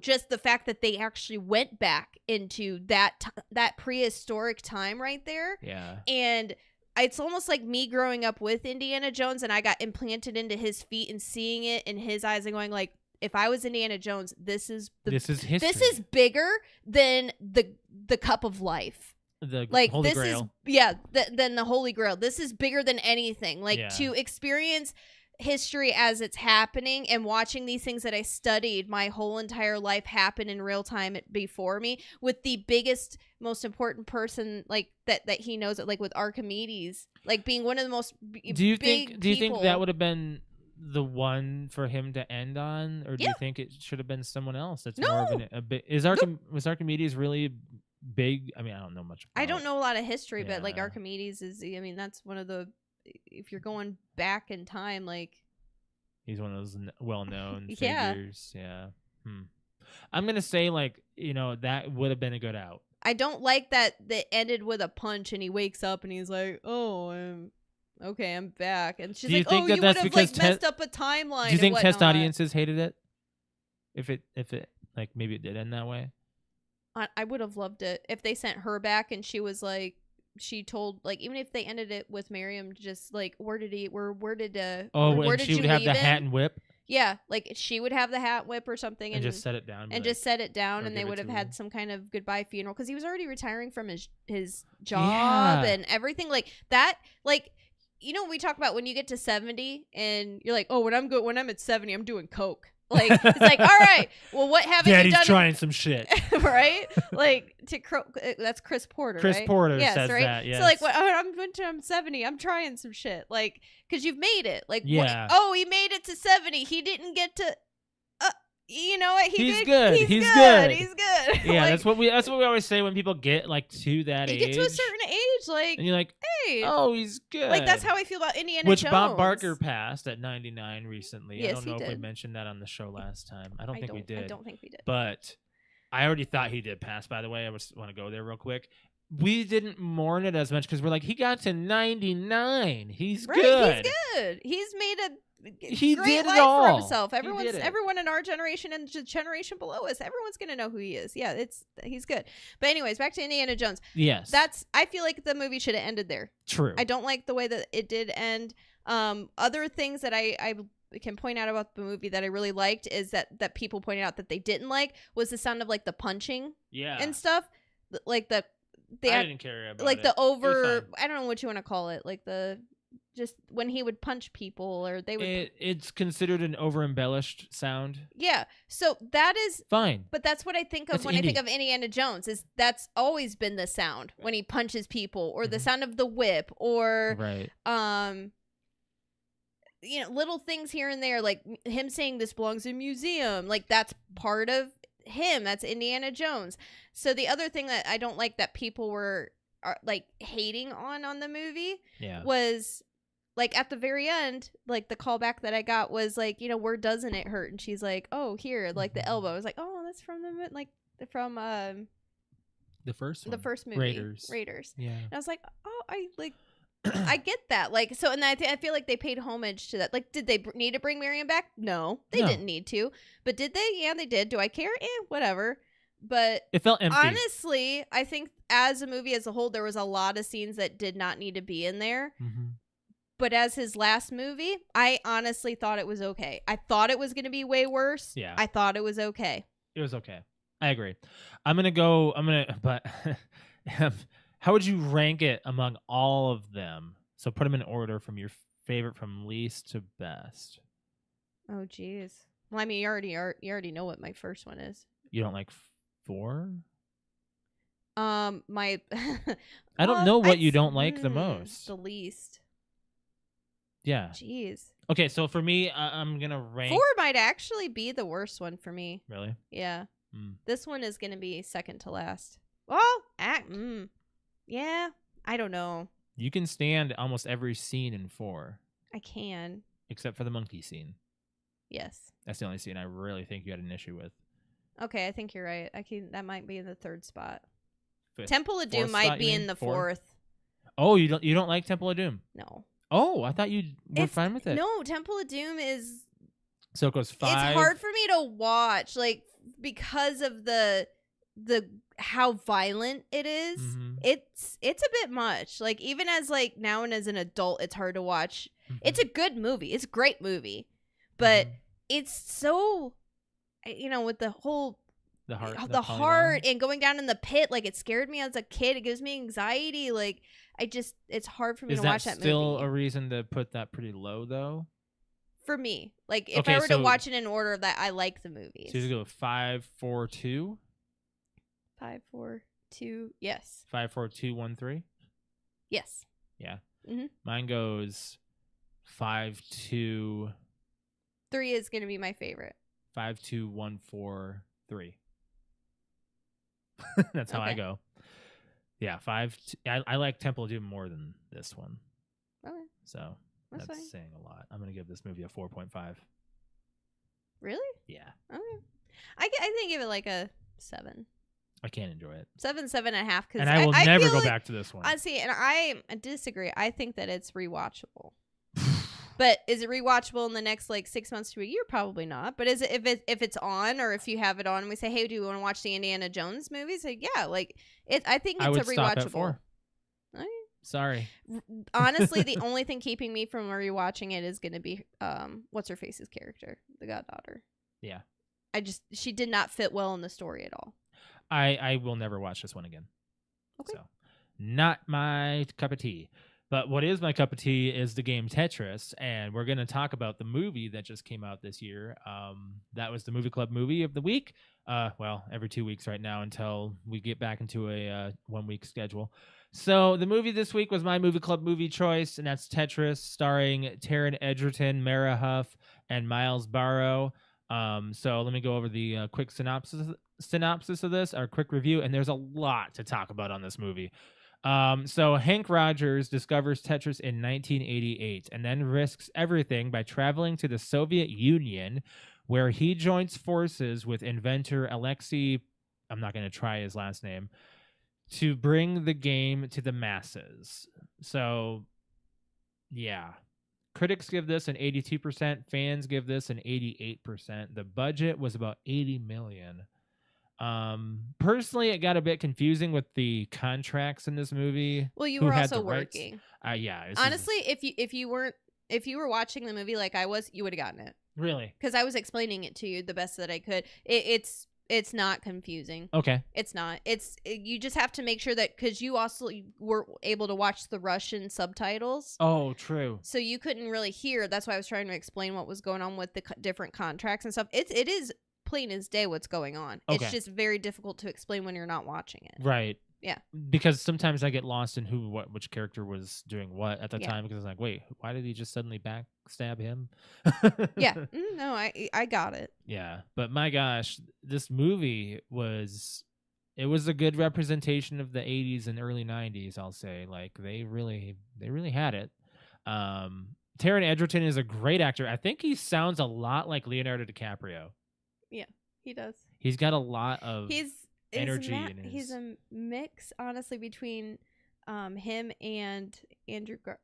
Speaker 2: just the fact that they actually went back into that prehistoric time right there.
Speaker 1: Yeah.
Speaker 2: And it's almost like me growing up with Indiana Jones and I got implanted into his feet and seeing it in his eyes and going like, if I was Indiana Jones, this is history. This is bigger than the cup of life.
Speaker 1: The
Speaker 2: like
Speaker 1: Holy
Speaker 2: this
Speaker 1: Grail.
Speaker 2: is than the Holy Grail. This is bigger than anything. Like to experience history as it's happening and watching these things that I studied my whole entire life happen in real time before me with the biggest, most important person like that he knows it, like with Archimedes, like being one of the most
Speaker 1: do you think that would have been the one for him to end on, or do you think it should have been someone else? That's more of a bit. Was Archimedes really big? I mean, I don't know much about.
Speaker 2: I don't know a lot of history, but like Archimedes is, I mean, that's one of the, if you're going back in time, like
Speaker 1: he's one of those well-known figures. I'm gonna say like, that would have been a good out.
Speaker 2: I don't like that ended with a punch and he wakes up and he's like, oh, okay, I'm back, and she's like, oh, you would have like messed up a timeline.
Speaker 1: Do you think test audiences hated it? If it like maybe it did end that way.
Speaker 2: I would have loved it if they sent her back and she was like, she told, like, even if they ended it with Miriam, just like, where did she would
Speaker 1: have the hat and whip.
Speaker 2: Yeah, like she would have the hat whip or something and
Speaker 1: just set it down.
Speaker 2: And they would have had some kind of goodbye funeral because he was already retiring from his job and everything like that. Like, we talk about when you get to 70 and you're like, oh, when I'm at 70, I'm doing coke. Like, it's like, all right, well, what haven't
Speaker 1: Daddy's
Speaker 2: you done?
Speaker 1: trying some shit.
Speaker 2: Right? Like, that's Chris Porter,
Speaker 1: Chris
Speaker 2: right?
Speaker 1: Porter says right? That, yes.
Speaker 2: So, like, I'm 70, I'm trying some shit. Like, because you've made it. Like, he made it to 70. He didn't get to, you know what?
Speaker 1: He's good.
Speaker 2: He's good.
Speaker 1: Yeah,
Speaker 2: like,
Speaker 1: that's what we always say when people get, like, to that age.
Speaker 2: You get to a certain age, like,
Speaker 1: and you're like,
Speaker 2: hey.
Speaker 1: Oh, he's good.
Speaker 2: Like, that's how I feel about Indiana
Speaker 1: Jones.
Speaker 2: Which
Speaker 1: Bob Barker passed at 99 recently.
Speaker 2: Yes,
Speaker 1: I don't know
Speaker 2: if
Speaker 1: we mentioned that on the show last time. I don't think we did.
Speaker 2: I don't think we did.
Speaker 1: But I already thought he did pass, by the way. I just want to go there real quick. we didn't mourn it as much because we're like, he got to 99. He's
Speaker 2: Right,
Speaker 1: good.
Speaker 2: he's good. He's made a
Speaker 1: He
Speaker 2: great
Speaker 1: did it
Speaker 2: life for
Speaker 1: all.
Speaker 2: himself.
Speaker 1: He did it.
Speaker 2: Everyone in our generation and the generation below us, everyone's gonna know who he is. Yeah, he's good. But anyways, back to Indiana Jones.
Speaker 1: Yes.
Speaker 2: I feel like the movie should have ended there.
Speaker 1: True.
Speaker 2: I don't like the way that it did end. Other things that I can point out about the movie that I really liked is that people pointed out that they didn't like was the sound of like the punching and stuff, like I
Speaker 1: didn't care about
Speaker 2: like
Speaker 1: it.
Speaker 2: the over.
Speaker 1: It was
Speaker 2: I don't know what you want to call it, like just when he would punch people or they would.
Speaker 1: It's considered an over embellished sound.
Speaker 2: Yeah, so that is
Speaker 1: fine.
Speaker 2: But that's what I think of
Speaker 1: That's
Speaker 2: when
Speaker 1: indie.
Speaker 2: I think of Indiana Jones. Is that's always been the sound when he punches people, or the sound of the whip, or
Speaker 1: Right.
Speaker 2: little things here and there, like him saying this belongs in a museum. Like that's part of him. That's Indiana Jones. So the other thing that I don't like that people were like hating on the movie was like at the very end, like the callback that I got was like, where doesn't it hurt? And she's like, oh, here, like the elbow. I was like, oh, that's from
Speaker 1: the first one.
Speaker 2: the first movie, Raiders.
Speaker 1: Yeah.
Speaker 2: And I was like, oh, I get that. Like, so, and I feel like they paid homage to that. Like, did they need to bring Marion back? No, they didn't need to. But did they? Yeah, they did. Do I care? Whatever. But
Speaker 1: it felt empty.
Speaker 2: Honestly, I think as a movie as a whole, there was a lot of scenes that did not need to be in there.
Speaker 1: Mm-hmm.
Speaker 2: But as his last movie, I honestly thought it was okay. I thought it was going to be way worse.
Speaker 1: Yeah.
Speaker 2: I thought it was okay.
Speaker 1: It was okay. I agree. But how would you rank it among all of them? So put them in order from your favorite from least to best.
Speaker 2: Oh, geez. Well, I mean, you already know what my first one is.
Speaker 1: You don't like 4?
Speaker 2: My.
Speaker 1: I don't know what you don't like the most.
Speaker 2: The least.
Speaker 1: Yeah.
Speaker 2: Jeez.
Speaker 1: Okay, so for me, I'm gonna rank
Speaker 2: 4 might actually be the worst one for me.
Speaker 1: Really?
Speaker 2: Yeah.
Speaker 1: Mm.
Speaker 2: This one is gonna be second to last. Well, yeah. I don't know.
Speaker 1: You can stand almost every scene in 4.
Speaker 2: I can.
Speaker 1: Except for the monkey scene.
Speaker 2: Yes.
Speaker 1: That's the only scene I really think you had an issue with.
Speaker 2: Okay, I think you're right. That might be in the 3rd spot.
Speaker 1: Fifth,
Speaker 2: Temple of Doom might be in the 4th.
Speaker 1: Oh, you don't like Temple of Doom?
Speaker 2: No.
Speaker 1: Oh, I thought you were fine with it.
Speaker 2: No, Temple of Doom is.
Speaker 1: So it goes 5.
Speaker 2: It's hard for me to watch, like because of the how violent it is.
Speaker 1: Mm-hmm.
Speaker 2: It's a bit much. Like even as like now and as an adult, it's hard to watch.
Speaker 1: Mm-hmm.
Speaker 2: It's a good movie. It's a great movie, but it's so, with the whole. The heart and going down in the pit, like it scared me as a kid. It gives me anxiety. Like it's hard for me to watch that movie. Is that
Speaker 1: still a reason to put that pretty low though?
Speaker 2: For me, like if I were to watch it in order that I like the movies.
Speaker 1: So you go 5, 4, 2.
Speaker 2: 5, 4, 2. Yes.
Speaker 1: 5, 4, 2, 1, 3.
Speaker 2: Yes.
Speaker 1: Yeah.
Speaker 2: Mm-hmm.
Speaker 1: Mine goes 5, 2.
Speaker 2: 3 is gonna be my favorite.
Speaker 1: 5, 2, 1, 4, 3. That's how I go. Yeah, 5. I like Temple of Doom more than this one.
Speaker 2: Okay.
Speaker 1: So that's saying a lot. I'm gonna give this movie a 4.5.
Speaker 2: Really?
Speaker 1: Yeah.
Speaker 2: Okay. I think give it like a 7.
Speaker 1: I can't enjoy it.
Speaker 2: 7.5.
Speaker 1: And I will never go back to this one.
Speaker 2: I see, and I disagree. I think that it's rewatchable. But is it rewatchable in the next like 6 months to a year? Probably not. But is it if it's on, or if you have it on and we say, hey, do you want to watch the Indiana Jones movies? Like, yeah, like it. I think it's
Speaker 1: a
Speaker 2: rewatchable.
Speaker 1: Stop at 4.
Speaker 2: Okay.
Speaker 1: Sorry.
Speaker 2: Honestly, the only thing keeping me from rewatching it is going to be what's her face's character, the goddaughter.
Speaker 1: Yeah.
Speaker 2: She did not fit well in the story at all.
Speaker 1: I will never watch this one again.
Speaker 2: Okay.
Speaker 1: So, not my cup of tea. But what is my cup of tea is the game Tetris, and we're going to talk about the movie that just came out this year. That was the Movie Club movie of the week. Well, every 2 weeks right now until we get back into a 1-week schedule. So the movie this week was my Movie Club movie choice, and that's Tetris, starring Taron Egerton, Mara Huff, and Miles Barrow. So let me go over the quick synopsis of this, our quick review, and there's a lot to talk about on this movie. So Hank Rogers discovers Tetris in 1988 and then risks everything by traveling to the Soviet Union, where he joins forces with inventor Alexei, I'm not going to try his last name, to bring the game to the masses. So, yeah. Critics give this an 82%. Fans give this an 88%. The budget was about $80 million. Personally, it got a bit confusing with the contracts in this movie.
Speaker 2: Well, you
Speaker 1: who
Speaker 2: were
Speaker 1: had
Speaker 2: also
Speaker 1: the rights.
Speaker 2: working.
Speaker 1: Yeah.
Speaker 2: Honestly, if you were watching the movie like I was, you would have gotten it.
Speaker 1: Really?
Speaker 2: Because I was explaining it to you the best that I could. It's not confusing.
Speaker 1: Okay.
Speaker 2: It's not. You just have to make sure that, because you also were able to watch the Russian subtitles.
Speaker 1: Oh, true.
Speaker 2: So you couldn't really hear. That's why I was trying to explain what was going on with the different contracts and stuff. It is plain as day what's going on.
Speaker 1: Okay.
Speaker 2: It's just very difficult to explain when you're not watching it.
Speaker 1: Right.
Speaker 2: Yeah.
Speaker 1: Because sometimes I get lost in which character was doing what at the
Speaker 2: Yeah.
Speaker 1: time, because I was like, wait, why did he just suddenly backstab him?
Speaker 2: Yeah. No, I got it.
Speaker 1: Yeah. But my gosh, this movie was a good representation of the 80s and early 90s, I'll say. Like they really had it. Taron Egerton is a great actor. I think he sounds a lot like Leonardo DiCaprio.
Speaker 2: Yeah, he does.
Speaker 1: He's got a lot of energy in his...
Speaker 2: He's a mix, honestly, between him and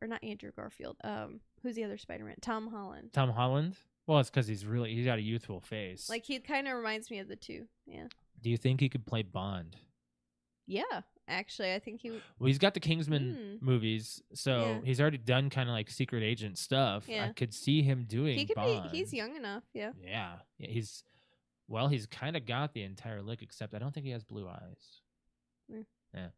Speaker 2: not Andrew Garfield. Who's the other Spider-Man? Tom Holland.
Speaker 1: Tom Holland? Well, it's because he's got a youthful face.
Speaker 2: Like, he kind of reminds me of the two. Yeah.
Speaker 1: Do you think he could play Bond?
Speaker 2: Yeah, actually, I think he would.
Speaker 1: Well, he's got the Kingsman movies, so
Speaker 2: Yeah.
Speaker 1: he's already done kind of like secret agent stuff.
Speaker 2: Yeah.
Speaker 1: I could see him doing
Speaker 2: He could
Speaker 1: Bond.
Speaker 2: be. He's young enough. Yeah.
Speaker 1: Yeah, he's kind of got the entire look, except I don't think he has blue eyes. Yeah.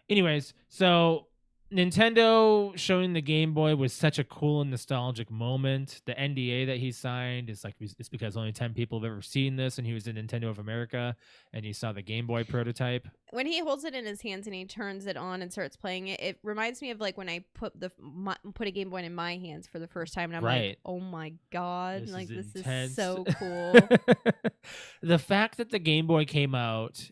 Speaker 1: Anyways, so Nintendo showing the Game Boy was such a cool and nostalgic moment. The NDA that he signed is it's because only 10 people have ever seen this, and he was in Nintendo of America, and he saw the Game Boy prototype.
Speaker 2: When he holds it in his hands and he turns it on and starts playing it, it reminds me of like when I put a Game Boy in my hands for the first time, and I'm like, oh my god, this is so cool.
Speaker 1: The fact that the Game Boy came out.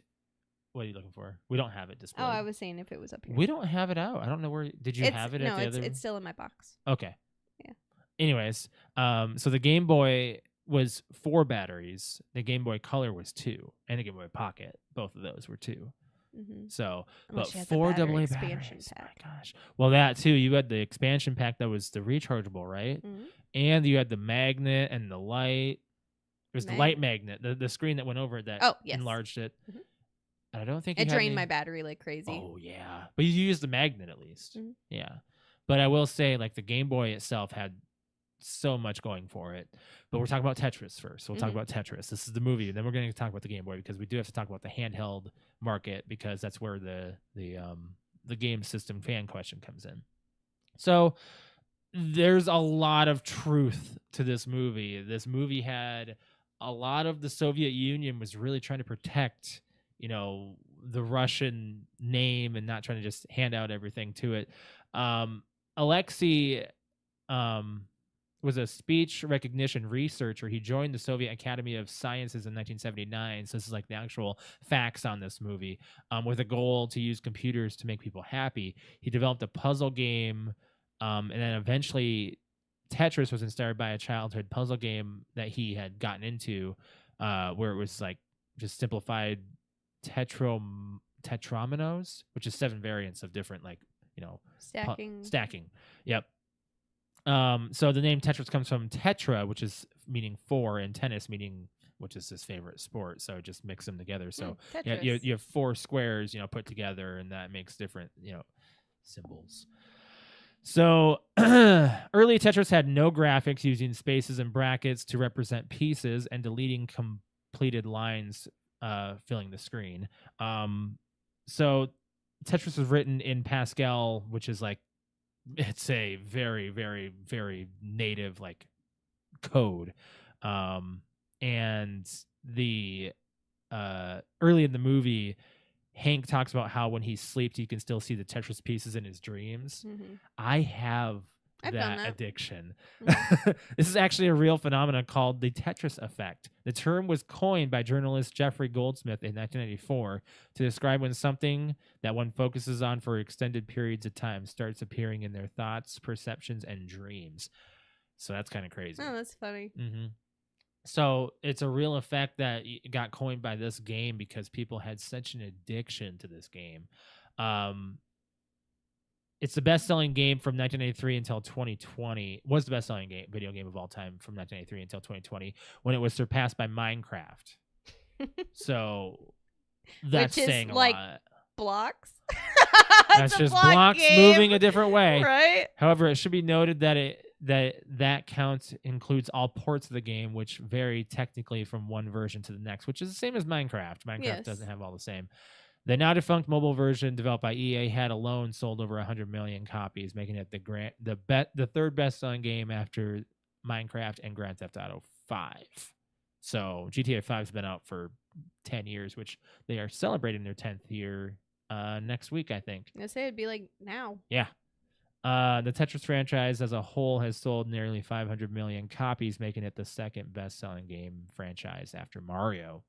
Speaker 1: What are you looking for? We don't have it displayed.
Speaker 2: Oh, I was saying if it was up here.
Speaker 1: We don't have it out. I don't know where. Did you have it at the other?
Speaker 2: No, it's still in my box.
Speaker 1: Okay.
Speaker 2: Yeah.
Speaker 1: Anyways, so the Game Boy was 4 batteries. The Game Boy Color was 2, and the Game Boy Pocket. Both of those were 2.
Speaker 2: Mm-hmm.
Speaker 1: So,
Speaker 2: Unless
Speaker 1: but
Speaker 2: you had
Speaker 1: 4
Speaker 2: the battery
Speaker 1: AA
Speaker 2: expansion
Speaker 1: batteries.
Speaker 2: pack.
Speaker 1: My gosh. Well, that too. You had the expansion pack that was the rechargeable, right?
Speaker 2: Mm-hmm.
Speaker 1: And you had the magnet and the light. It was the light magnet, the screen that went over it that enlarged it.
Speaker 2: Mm-hmm.
Speaker 1: I don't think
Speaker 2: it drained my battery like crazy.
Speaker 1: Oh yeah, but you used the magnet at least.
Speaker 2: Mm-hmm.
Speaker 1: Yeah, but I will say, like, the Game Boy itself had so much going for it. But we're talking about Tetris first. So we'll talk about Tetris. This is the movie, and then we're going to talk about the Game Boy, because we do have to talk about the handheld market, because that's where the game system fan question comes in. So there's a lot of truth to this movie. This movie had a lot of the Soviet Union was really trying to protect, the Russian name and not trying to just hand out everything to it. Alexei was a speech recognition researcher. He joined the Soviet Academy of Sciences in 1979. So this is like the actual facts on this movie, with a goal to use computers to make people happy. He developed a puzzle game, and then eventually Tetris was inspired by a childhood puzzle game that he had gotten into, where it was like just simplified tetrominos, which is 7 variants of different, like, stacking. Yep. So the name Tetris comes from tetra, which is meaning 4, and tennis which is his favorite sport. So just mix them together. So you have 4 squares, put together, and that makes different, symbols. So early Tetris had no graphics, using spaces and brackets to represent pieces and deleting completed lines filling the screen. So Tetris was written in Pascal, which is like, it's a very, very, very native like code. And the early in the movie, Hank talks about how when he sleeps, you can still see the Tetris pieces in his dreams. Mm-hmm. I have that addiction. Mm-hmm. This is actually a real phenomenon called the Tetris effect. The term was coined by journalist Jeffrey Goldsmith in 1994 to describe when something that one focuses on for extended periods of time starts appearing in their thoughts, perceptions, and dreams. So that's kind of crazy.
Speaker 2: Oh, that's funny.
Speaker 1: Mm-hmm. So it's a real effect that got coined by this game because people had such an addiction to this game. It's the best-selling game from 1983 until 2020. Was the best-selling video game of all time from 1983 until 2020, when it was surpassed by Minecraft. So that's
Speaker 2: Which is
Speaker 1: saying a
Speaker 2: like
Speaker 1: lot.
Speaker 2: blocks.
Speaker 1: That's just blocks moving a different way.
Speaker 2: Right.
Speaker 1: However, it should be noted that that count includes all ports of the game, which vary technically from one version to the next, which is the same as Minecraft. Minecraft doesn't have all the same. The now defunct mobile version developed by EA had alone sold over 100 million copies, making it the third best-selling game after Minecraft and Grand Theft Auto 5. So GTA 5 has been out for 10 years, which they are celebrating their 10th year next week, I think.
Speaker 2: I say it'd be like now.
Speaker 1: Yeah. The Tetris franchise as a whole has sold nearly 500 million copies, making it the second best-selling game franchise after Mario.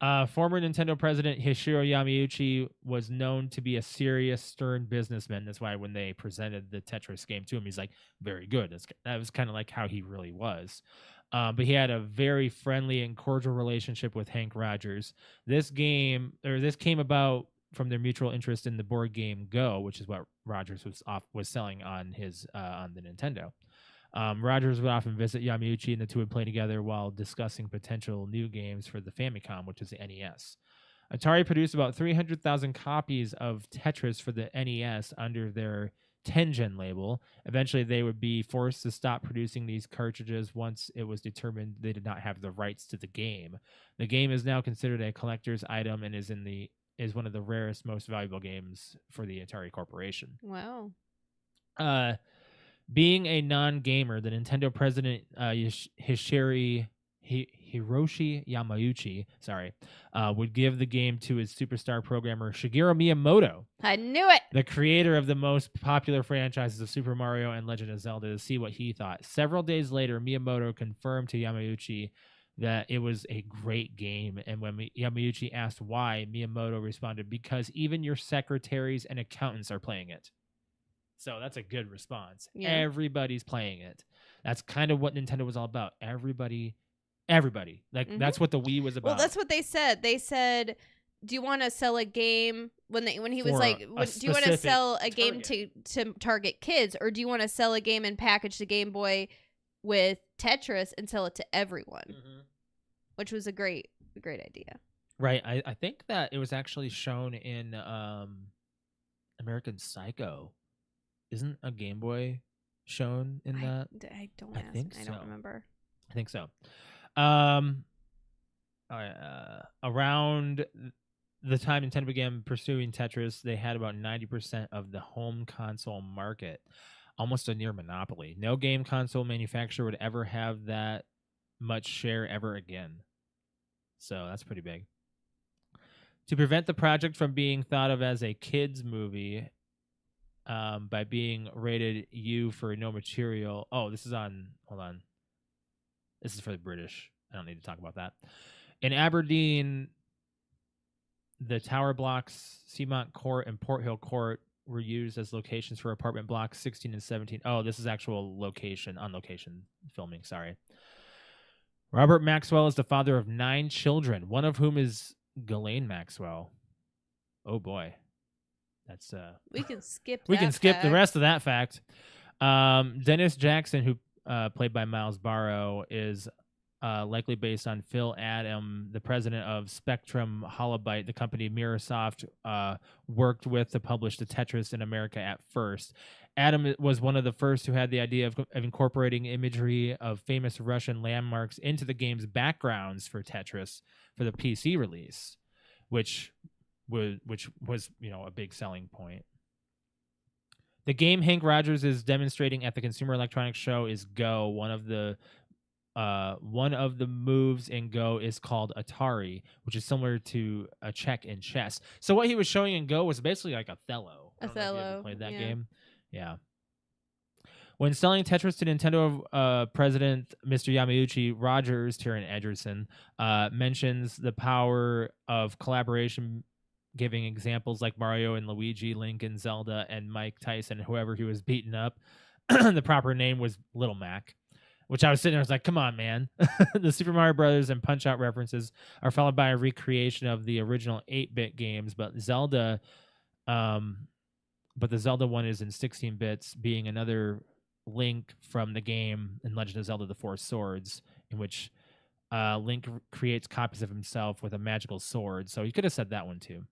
Speaker 1: Former Nintendo president Hishiro Yamauchi was known to be a serious, stern businessman. That's why when they presented the Tetris game to him, he's like, very good. That was kind of like how he really was. But he had a very friendly and cordial relationship with Hank Rogers. This came about from their mutual interest in the board game Go, which is what Rogers was selling on his on the Nintendo. Rogers would often visit Yamauchi, and the two would play together while discussing potential new games for the Famicom, which is the NES. Atari produced about 300,000 copies of Tetris for the NES under their Tengen label. Eventually, they would be forced to stop producing these cartridges once it was determined they did not have the rights to the game. The game is now considered a collector's item and is one of the rarest, most valuable games for the Atari Corporation.
Speaker 2: Wow.
Speaker 1: Being a non-gamer, the Nintendo president Hiroshi Yamauchi, would give the game to his superstar programmer Shigeru Miyamoto.
Speaker 2: I knew it.
Speaker 1: The creator of the most popular franchises of Super Mario and Legend of Zelda, to see what he thought. Several days later, Miyamoto confirmed to Yamauchi that it was a great game, and when Yamauchi asked why, Miyamoto responded, "Because even your secretaries and accountants are playing it." So that's a good response. Yeah. Everybody's playing it. That's kind of what Nintendo was all about. Everybody. Like that's what the Wii was about.
Speaker 2: Well, that's what they said. They said, "Do you want to sell a game?" When he was like, "Do you want to sell a game to target kids, or do you want to sell a game and package the Game Boy with Tetris and sell it to everyone?" Mm-hmm. Which was a great idea.
Speaker 1: Right. I think that it was actually shown in American Psycho. Isn't a Game Boy shown in that?
Speaker 2: I don't remember.
Speaker 1: I think so. Around the time Nintendo began pursuing Tetris, they had about 90% of the home console market, almost a near monopoly. No game console manufacturer would ever have that much share ever again. So that's pretty big. To prevent the project from being thought of as a kids movie, by being rated U for no material. Oh, this is on. Hold on. This is for the British. I don't need to talk about that. In Aberdeen, the Tower Blocks, Seamont Court, and Port Hill Court were used as locations for apartment blocks 16 and 17. Oh, this is actual on location filming. Sorry. Robert Maxwell is the father of 9 children, one of whom is Ghislaine Maxwell. Oh boy. That's
Speaker 2: we can skip
Speaker 1: the rest of that fact. Dennis Jackson, who played by Miles Barrow, is likely based on Phil Adam, the president of Spectrum Holobyte, the company Microsoft worked with to publish the Tetris in America at first. Adam was one of the first who had the idea of incorporating imagery of famous Russian landmarks into the game's backgrounds for Tetris for the PC release, which was a big selling point. The game Hank Rogers is demonstrating at the Consumer Electronics Show is Go. One of the moves in Go is called Atari, which is similar to a check in chess. So what he was showing in Go was basically like Othello.
Speaker 2: Othello.
Speaker 1: Played that game? Yeah. When selling Tetris to Nintendo president Mr. Yamauchi, Rogers, Taron Edgerton, mentions the power of collaboration, giving examples like Mario and Luigi, Link and Zelda, and Mike Tyson, whoever he was beating up. The proper name was Little Mac. which I was sitting there, I was like, come on, man. The Super Mario Brothers and Punch-Out references are followed by a recreation of the original 8-bit games, but the Zelda one is in 16 bits, being another Link from the game in Legend of Zelda: The Four Swords, in which Link creates copies of himself with a magical sword. So you could have said that one too.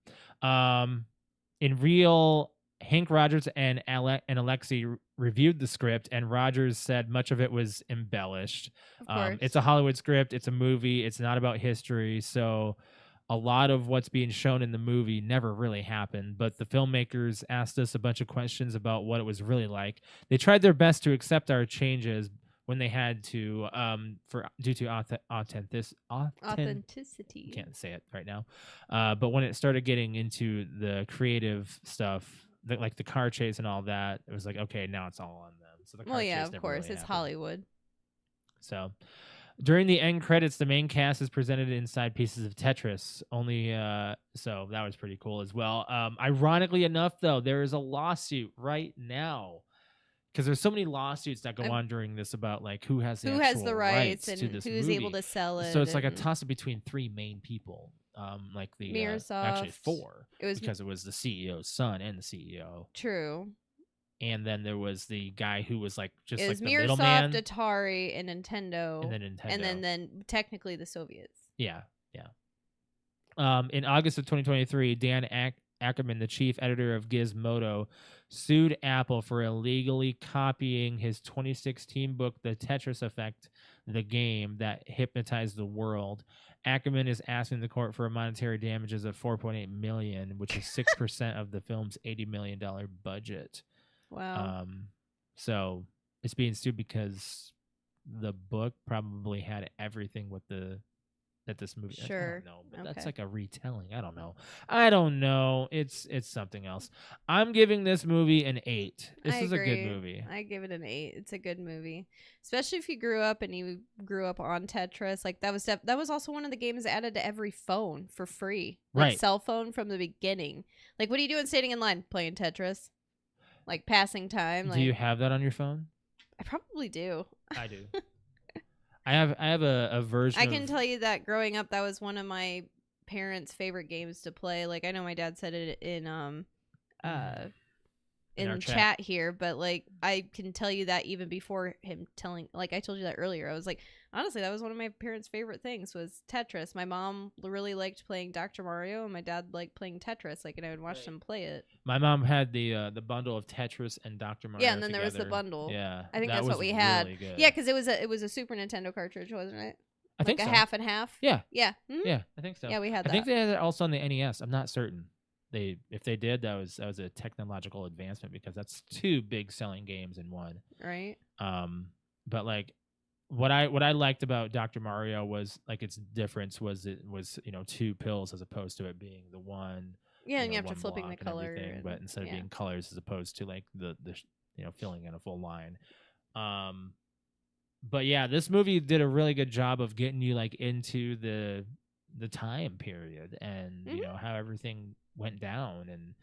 Speaker 1: In real, Hank Rogers and Alexi reviewed the script, and Rogers said much of it was embellished.
Speaker 2: Of course.
Speaker 1: It's a Hollywood script. It's a movie. It's not about history. So a lot of what's being shown in the movie never really happened. But the filmmakers asked us a bunch of questions about what it was really like. They tried their best to accept our changes when they had to, due to authenticity. Can't say it right now. But when it started getting into the creative stuff, like the car chase and all that, it was like, okay, now it's all on them. So the car chase
Speaker 2: of
Speaker 1: never
Speaker 2: course,
Speaker 1: really
Speaker 2: it's
Speaker 1: happened.
Speaker 2: Hollywood.
Speaker 1: So during the end credits, the main cast is presented inside pieces of Tetris. So that was pretty cool as well. Ironically enough, though, there is a lawsuit right now, because there's so many lawsuits that go on during this about like who has the
Speaker 2: rights
Speaker 1: to
Speaker 2: and
Speaker 1: this
Speaker 2: who's
Speaker 1: movie.
Speaker 2: able to sell it.
Speaker 1: So it's like a toss-up between three main people. Like the
Speaker 2: Microsoft.
Speaker 1: actually four,
Speaker 2: It was
Speaker 1: because it was the CEO's son and the CEO.
Speaker 2: True.
Speaker 1: And then there was the guy who was like just
Speaker 2: It
Speaker 1: like
Speaker 2: was
Speaker 1: the
Speaker 2: Microsoft,
Speaker 1: middleman,
Speaker 2: Atari, and Nintendo.
Speaker 1: and
Speaker 2: then technically the Soviets.
Speaker 1: Yeah. In August of 2023, Dan Ackerman, the chief editor of Gizmodo, sued Apple for illegally copying his 2016 book, The Tetris Effect, the game that hypnotized the world. Ackerman is asking the court for monetary damages of $4.8 million, which is 6% of the film's $80 million budget.
Speaker 2: Wow.
Speaker 1: So it's being sued because the book probably had everything with that this movie.
Speaker 2: Sure.
Speaker 1: I don't know, but that's like a retelling. I don't know. It's something else. I'm giving this movie an 8. This is
Speaker 2: agree.
Speaker 1: a good movie.
Speaker 2: I give it an 8. It's a good movie, especially if you grew up on Tetris. Like that was also one of the games added to every phone for free. Like
Speaker 1: Right.
Speaker 2: cell phone from the beginning. Like, what are you doing standing in line playing Tetris? Like passing time.
Speaker 1: Do you have that on your phone?
Speaker 2: I probably do.
Speaker 1: I do. I have a version.
Speaker 2: I can tell you that growing up, that was one of my parents' favorite games to play. Like, I know my dad said it in chat here, but like I can tell you that even before him telling, like I told you that earlier, I was like, honestly, that was one of my parents' favorite things was Tetris. My mom really liked playing Dr. Mario, and my dad liked playing Tetris. Like, and I would watch them play it.
Speaker 1: My mom had the bundle of Tetris and Dr. Mario.
Speaker 2: Yeah, and then there was the bundle.
Speaker 1: Yeah,
Speaker 2: I think that's what we had. Really good. Yeah, because it was a Super Nintendo cartridge, wasn't it?
Speaker 1: I think
Speaker 2: like
Speaker 1: so.
Speaker 2: a half and half.
Speaker 1: Yeah.
Speaker 2: Yeah. Mm-hmm.
Speaker 1: Yeah, I think so.
Speaker 2: Yeah, we had that.
Speaker 1: I think they had it also on the NES. I'm not certain. If they did, that was a technological advancement, because that's 2 big selling games in one.
Speaker 2: Right.
Speaker 1: But like what I liked about Dr. Mario was like its difference was it was 2 pills as opposed to it being the one.
Speaker 2: Yeah, and you have to flipping the color,
Speaker 1: but instead of being colors as opposed to like the filling in a full line. But yeah, this movie did a really good job of getting you like into the time period and how everything went down, and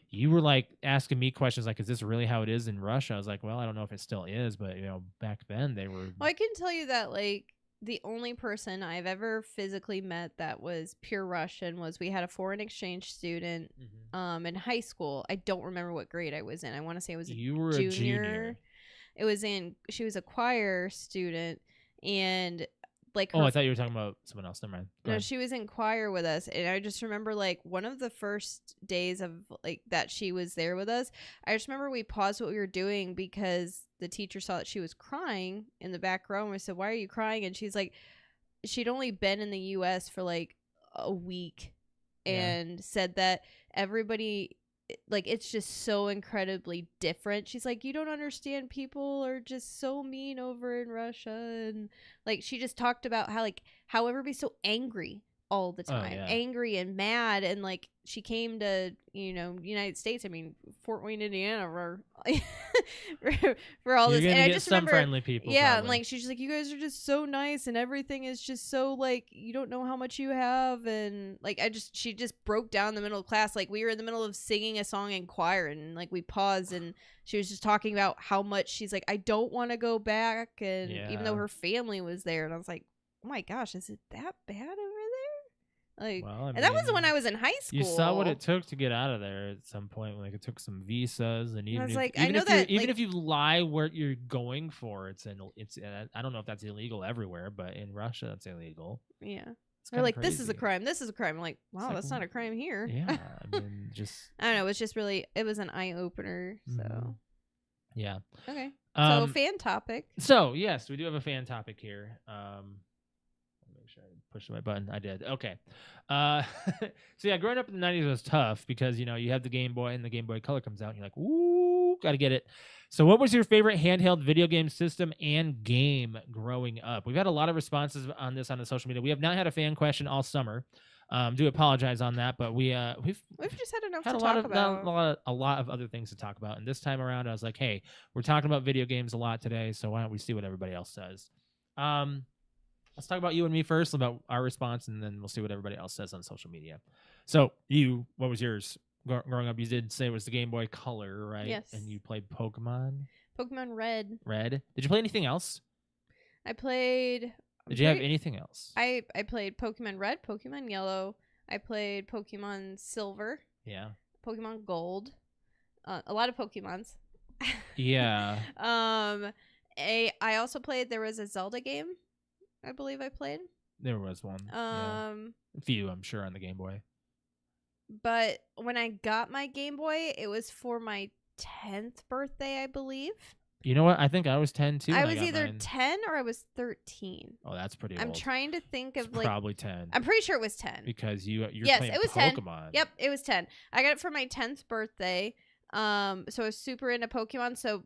Speaker 1: you were like asking me questions like, is this really how it is in Russia? I was like, well, I don't know if it still is, but back then they were.
Speaker 2: Well, I can tell you that like the only person I've ever physically met that was pure Russian was we had a foreign exchange student in high school. I don't remember what grade I was in. I want to say it was
Speaker 1: you were
Speaker 2: junior.
Speaker 1: A junior.
Speaker 2: She was a choir student, and like
Speaker 1: I thought you were talking about someone else. Never mind.
Speaker 2: No, she was in choir with us, and I just remember like one of the first days of like that she was there with us. I just remember we paused what we were doing because the teacher saw that she was crying in the back row, and we said, "Why are you crying?" And she's like, she'd only been in the U.S. for like a week, and said that everybody. Like, it's just so incredibly different. She's like, you don't understand, people are just so mean over in Russia. And like, she just talked about how everybody's so angry all the
Speaker 1: Oh,
Speaker 2: time,
Speaker 1: yeah.
Speaker 2: angry and mad. And like she came to, United States. I mean, Fort Wayne, Indiana, for all
Speaker 1: You're
Speaker 2: this.
Speaker 1: gonna
Speaker 2: And I
Speaker 1: get
Speaker 2: just
Speaker 1: some
Speaker 2: remember,
Speaker 1: friendly people.
Speaker 2: yeah, and
Speaker 1: probably.
Speaker 2: like she's just like, you guys are just so nice, and everything is just so like you don't know how much you have, and like she just broke down in the middle of class. Like we were in the middle of singing a song in choir, and like we paused, and she was just talking about how much she's like, I don't want to go back, and even though
Speaker 1: Yeah.
Speaker 2: her family was there, and I was like, oh my gosh, is it that bad over there? Like,
Speaker 1: Well, I
Speaker 2: and that was
Speaker 1: mean,
Speaker 2: when I was in high school.
Speaker 1: You saw what it took to get out of there at some point. Like it took some visas, and even
Speaker 2: was
Speaker 1: if,
Speaker 2: like, I
Speaker 1: even
Speaker 2: know
Speaker 1: if
Speaker 2: that,
Speaker 1: even
Speaker 2: like-
Speaker 1: if you lie where you're going for, it's I don't know if that's illegal everywhere, but in Russia that's illegal.
Speaker 2: Yeah.
Speaker 1: It's
Speaker 2: They're
Speaker 1: kinda
Speaker 2: like, this is a
Speaker 1: crazy.
Speaker 2: crime. This is a crime. I'm like, wow,
Speaker 1: like,
Speaker 2: that's not a crime here.
Speaker 1: Yeah, I mean, just
Speaker 2: I don't know. It's just really, it was an eye opener. So,
Speaker 1: Mhm. yeah.
Speaker 2: okay. So,
Speaker 1: Um,
Speaker 2: fan topic.
Speaker 1: So yes, we do have a fan topic here. Make sure I pushed the right button. I did. Okay. So yeah, growing up in the 90s was tough because you have the Game Boy and the Game Boy Color comes out and you're like, ooh, gotta get it. So what was your favorite handheld video game system and game growing up? We've had a lot of responses on this on the social media. We have not had a fan question all summer. Do apologize on that, but we've
Speaker 2: just had enough
Speaker 1: had
Speaker 2: to
Speaker 1: a lot
Speaker 2: talk
Speaker 1: of
Speaker 2: about.
Speaker 1: a lot of other things to talk about. And this time around, I was like, hey, we're talking about video games a lot today, so why don't we see what everybody else says? Let's talk about you and me first, about our response, and then we'll see what everybody else says on social media. So what was yours? Growing up, you did say it was the Game Boy Color, right?
Speaker 2: Yes.
Speaker 1: And you played Pokemon?
Speaker 2: Pokemon Red.
Speaker 1: Red? Did you play anything else?
Speaker 2: I played.
Speaker 1: Did you have anything else?
Speaker 2: I played Pokemon Red, Pokemon Yellow. I played Pokemon Silver.
Speaker 1: Yeah.
Speaker 2: Pokemon Gold. A lot of Pokemons.
Speaker 1: Yeah.
Speaker 2: I also played. There was a Zelda game, I believe I played.
Speaker 1: There was one. Yeah. A few, I'm sure, on the Game Boy.
Speaker 2: But when I got my Game Boy, it was for my 10th birthday, I believe.
Speaker 1: You know what? I think I was 10 too.
Speaker 2: I was either 10 or I was 13.
Speaker 1: Oh, that's pretty
Speaker 2: I'm
Speaker 1: old.
Speaker 2: tring to think of
Speaker 1: It's
Speaker 2: like
Speaker 1: probably 10.
Speaker 2: I'm pretty sure it was 10.
Speaker 1: Because you're
Speaker 2: yes,
Speaker 1: playing
Speaker 2: it was
Speaker 1: Pokemon.
Speaker 2: 10. Yep, it was 10. I got it for my 10th birthday. So I was super into Pokemon. So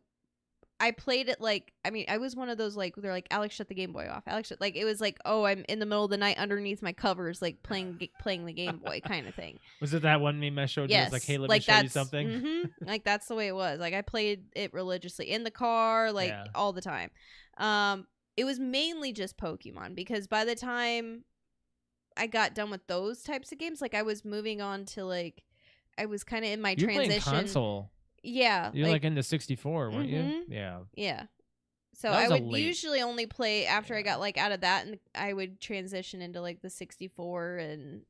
Speaker 2: I played it like, I mean, I was one of those like, they're like, Alex, shut the Game Boy off. Alex, like, it was like, oh, I'm in the middle of the night underneath my covers, like playing the Game Boy kind of thing.
Speaker 1: Was it that one meme I showed you?
Speaker 2: Yes.
Speaker 1: It's like, hey, let
Speaker 2: like
Speaker 1: me show you something.
Speaker 2: Mm-hmm, like that's the way it was. Like I played it religiously in the car, like all the time. It was mainly just Pokemon because by the time I got done with those types of games, like I was moving on to like, I was kind of in my
Speaker 1: You're
Speaker 2: transition.
Speaker 1: playing console.
Speaker 2: Yeah.
Speaker 1: You're like into 64, weren't you?
Speaker 2: Mhm.
Speaker 1: Yeah.
Speaker 2: Yeah. So
Speaker 1: That
Speaker 2: I
Speaker 1: was a
Speaker 2: would
Speaker 1: late-
Speaker 2: usually only play after I got like out of that, and I would transition into like the 64, and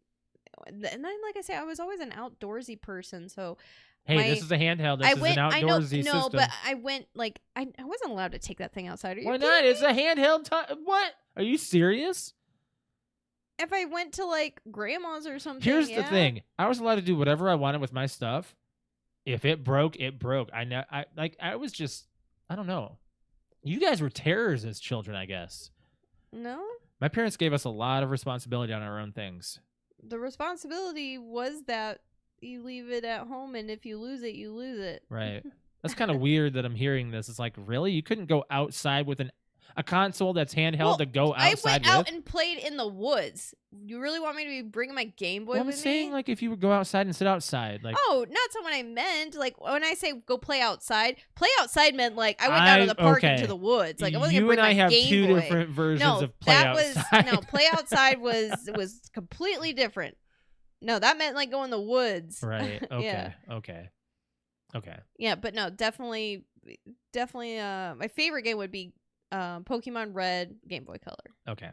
Speaker 2: then like I say, I was always an outdoorsy person. So
Speaker 1: Hey, this is a handheld. This is an outdoorsy system.
Speaker 2: no, but I went like I wasn't allowed to take that thing outside. Are you
Speaker 1: Why
Speaker 2: kidding
Speaker 1: not?
Speaker 2: me?
Speaker 1: It's a handheld. What? Are you serious?
Speaker 2: If I went to like grandma's or something.
Speaker 1: Here's the
Speaker 2: yeah.
Speaker 1: thing. I was allowed to do whatever I wanted with my stuff. If it broke, it broke. I was just, I don't know. You guys were terrors as children, I guess.
Speaker 2: No.
Speaker 1: My parents gave us a lot of responsibility on our own things.
Speaker 2: The responsibility was that you leave it at home, and if you lose it, you lose it.
Speaker 1: Right. That's kind of weird that I'm hearing this. It's like, really? You couldn't go outside with a console that's handheld to go outside
Speaker 2: I went out
Speaker 1: with?
Speaker 2: and played in the woods. You really want me to be bringing my Game Boy
Speaker 1: Well, I'm
Speaker 2: with
Speaker 1: saying,
Speaker 2: me?
Speaker 1: like, if you would go outside and sit outside. Like,
Speaker 2: Oh, not so what I meant. Like, when I say go play outside meant, like, I went down to the park into the woods. Like, I wasn't
Speaker 1: you
Speaker 2: going to
Speaker 1: and
Speaker 2: bring
Speaker 1: I
Speaker 2: my
Speaker 1: have
Speaker 2: Game
Speaker 1: two
Speaker 2: Boy.
Speaker 1: different versions
Speaker 2: No,
Speaker 1: of play
Speaker 2: that
Speaker 1: outside.
Speaker 2: was, play outside was completely different. No, that meant, like, go in the woods.
Speaker 1: Right. Okay.
Speaker 2: Yeah.
Speaker 1: Okay.
Speaker 2: Yeah, but no, definitely, my favorite game would be Pokemon Red, Game Boy Color.
Speaker 1: Okay.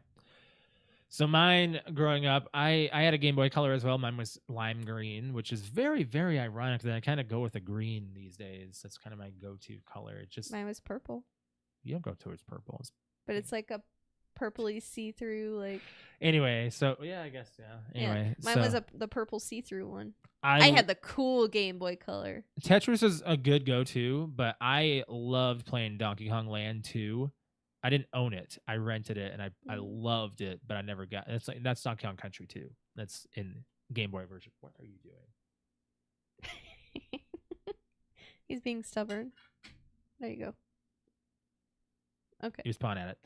Speaker 1: So mine, growing up, I had a Game Boy Color as well. Mine was lime green, which is very, very ironic that I kind of go with a green these days. That's kind of my go-to color. It just
Speaker 2: Mine was purple,
Speaker 1: you don't go towards purple.
Speaker 2: but it's like a purpley see-through, like.
Speaker 1: Anyway, so yeah, I guess Anyway,
Speaker 2: mine
Speaker 1: so
Speaker 2: was the purple see-through one.
Speaker 1: I
Speaker 2: had the cool Game Boy Color.
Speaker 1: Tetris is a good go-to, but I loved playing Donkey Kong Land 2. I didn't own it. I rented it, and I loved it, but I never got it. That's Donkey Kong Country 2. That's in Game Boy version. What are you doing?
Speaker 2: He's being stubborn. There you go. Okay.
Speaker 1: He was pawing at it.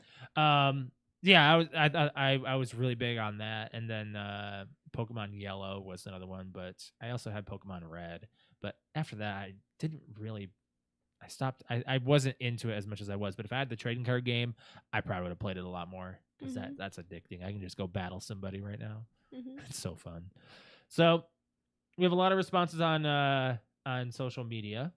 Speaker 4: Yeah, I was really big on that, and then Pokemon Yellow was another one, but I also had Pokemon Red. But after that, I didn't really. I stopped. I wasn't into it as much as I was. But if I had the trading card game, I probably would have played it a lot more because that's addicting. I can just go battle somebody right now. It's so fun. So we have a lot of responses on social media.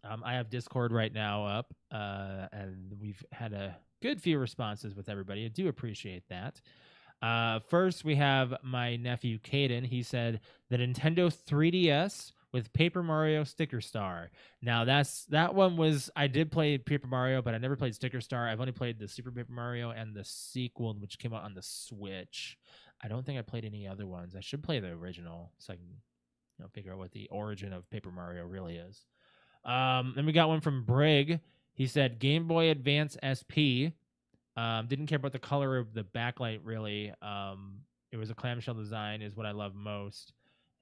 Speaker 4: I have Discord right now up, and we've had a good few responses with everybody. I do appreciate that. First, we have my nephew Caden. He said the Nintendo 3DS with Paper Mario Sticker Star. Now that one was I did play Paper Mario, but I never played Sticker Star. I've only played the Super Paper Mario and the sequel, which came out on the Switch. I don't think I played any other ones. I should play the original so I can figure out what the origin of Paper Mario really is. Then we got one from Brig. He said Game Boy Advance SP. Didn't care about the color of the backlight really. It was a clamshell design is what I love most.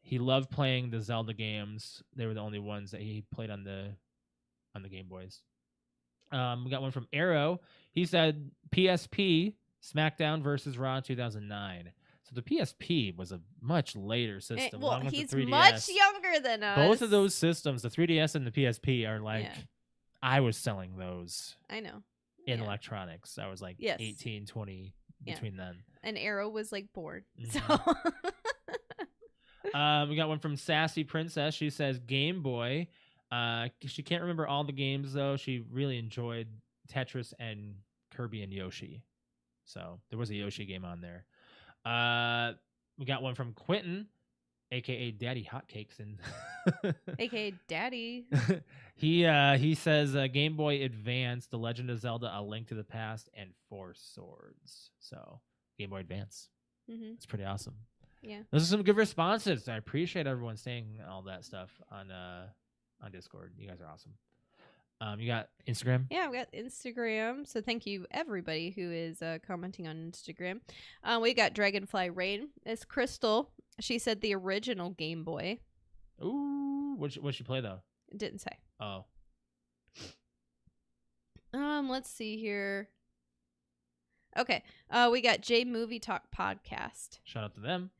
Speaker 4: He loved playing the Zelda games. They were the only ones that he played on the Game Boys. We got one from Arrow. He said PSP SmackDown versus Raw 2009. So the PSP was a much later system.
Speaker 2: Well,
Speaker 4: along with
Speaker 2: he's
Speaker 4: the 3DS.
Speaker 2: much younger than us.
Speaker 4: Both of those systems, the 3DS and the PSP, are like I was selling those.
Speaker 2: I know.
Speaker 4: In electronics. I was like 18, 20 between then.
Speaker 2: And Arrow was like born. So
Speaker 4: we got one from Sassy Princess. She says Game Boy. She can't remember all the games though. She really enjoyed Tetris and Kirby and Yoshi. So there was a Yoshi game on there. We got one from Quentin, aka Daddy Hotcakes, and
Speaker 2: aka Daddy.
Speaker 4: He says Game Boy Advance, The Legend of Zelda: A Link to the Past, and Four Swords. So Game Boy Advance. It's pretty awesome.
Speaker 2: Yeah,
Speaker 4: those are some good responses. I appreciate everyone saying all that stuff on Discord. You guys are awesome. You got Instagram?
Speaker 2: Yeah, I've got Instagram. So thank you everybody who is commenting on Instagram. We got Dragonfly Rain. It's Crystal. She said the original Game Boy.
Speaker 4: Ooh, what'd she play though?
Speaker 2: It didn't say.
Speaker 4: Oh.
Speaker 2: Let's see here. Okay. We got J Movie Talk Podcast.
Speaker 4: Shout out to them.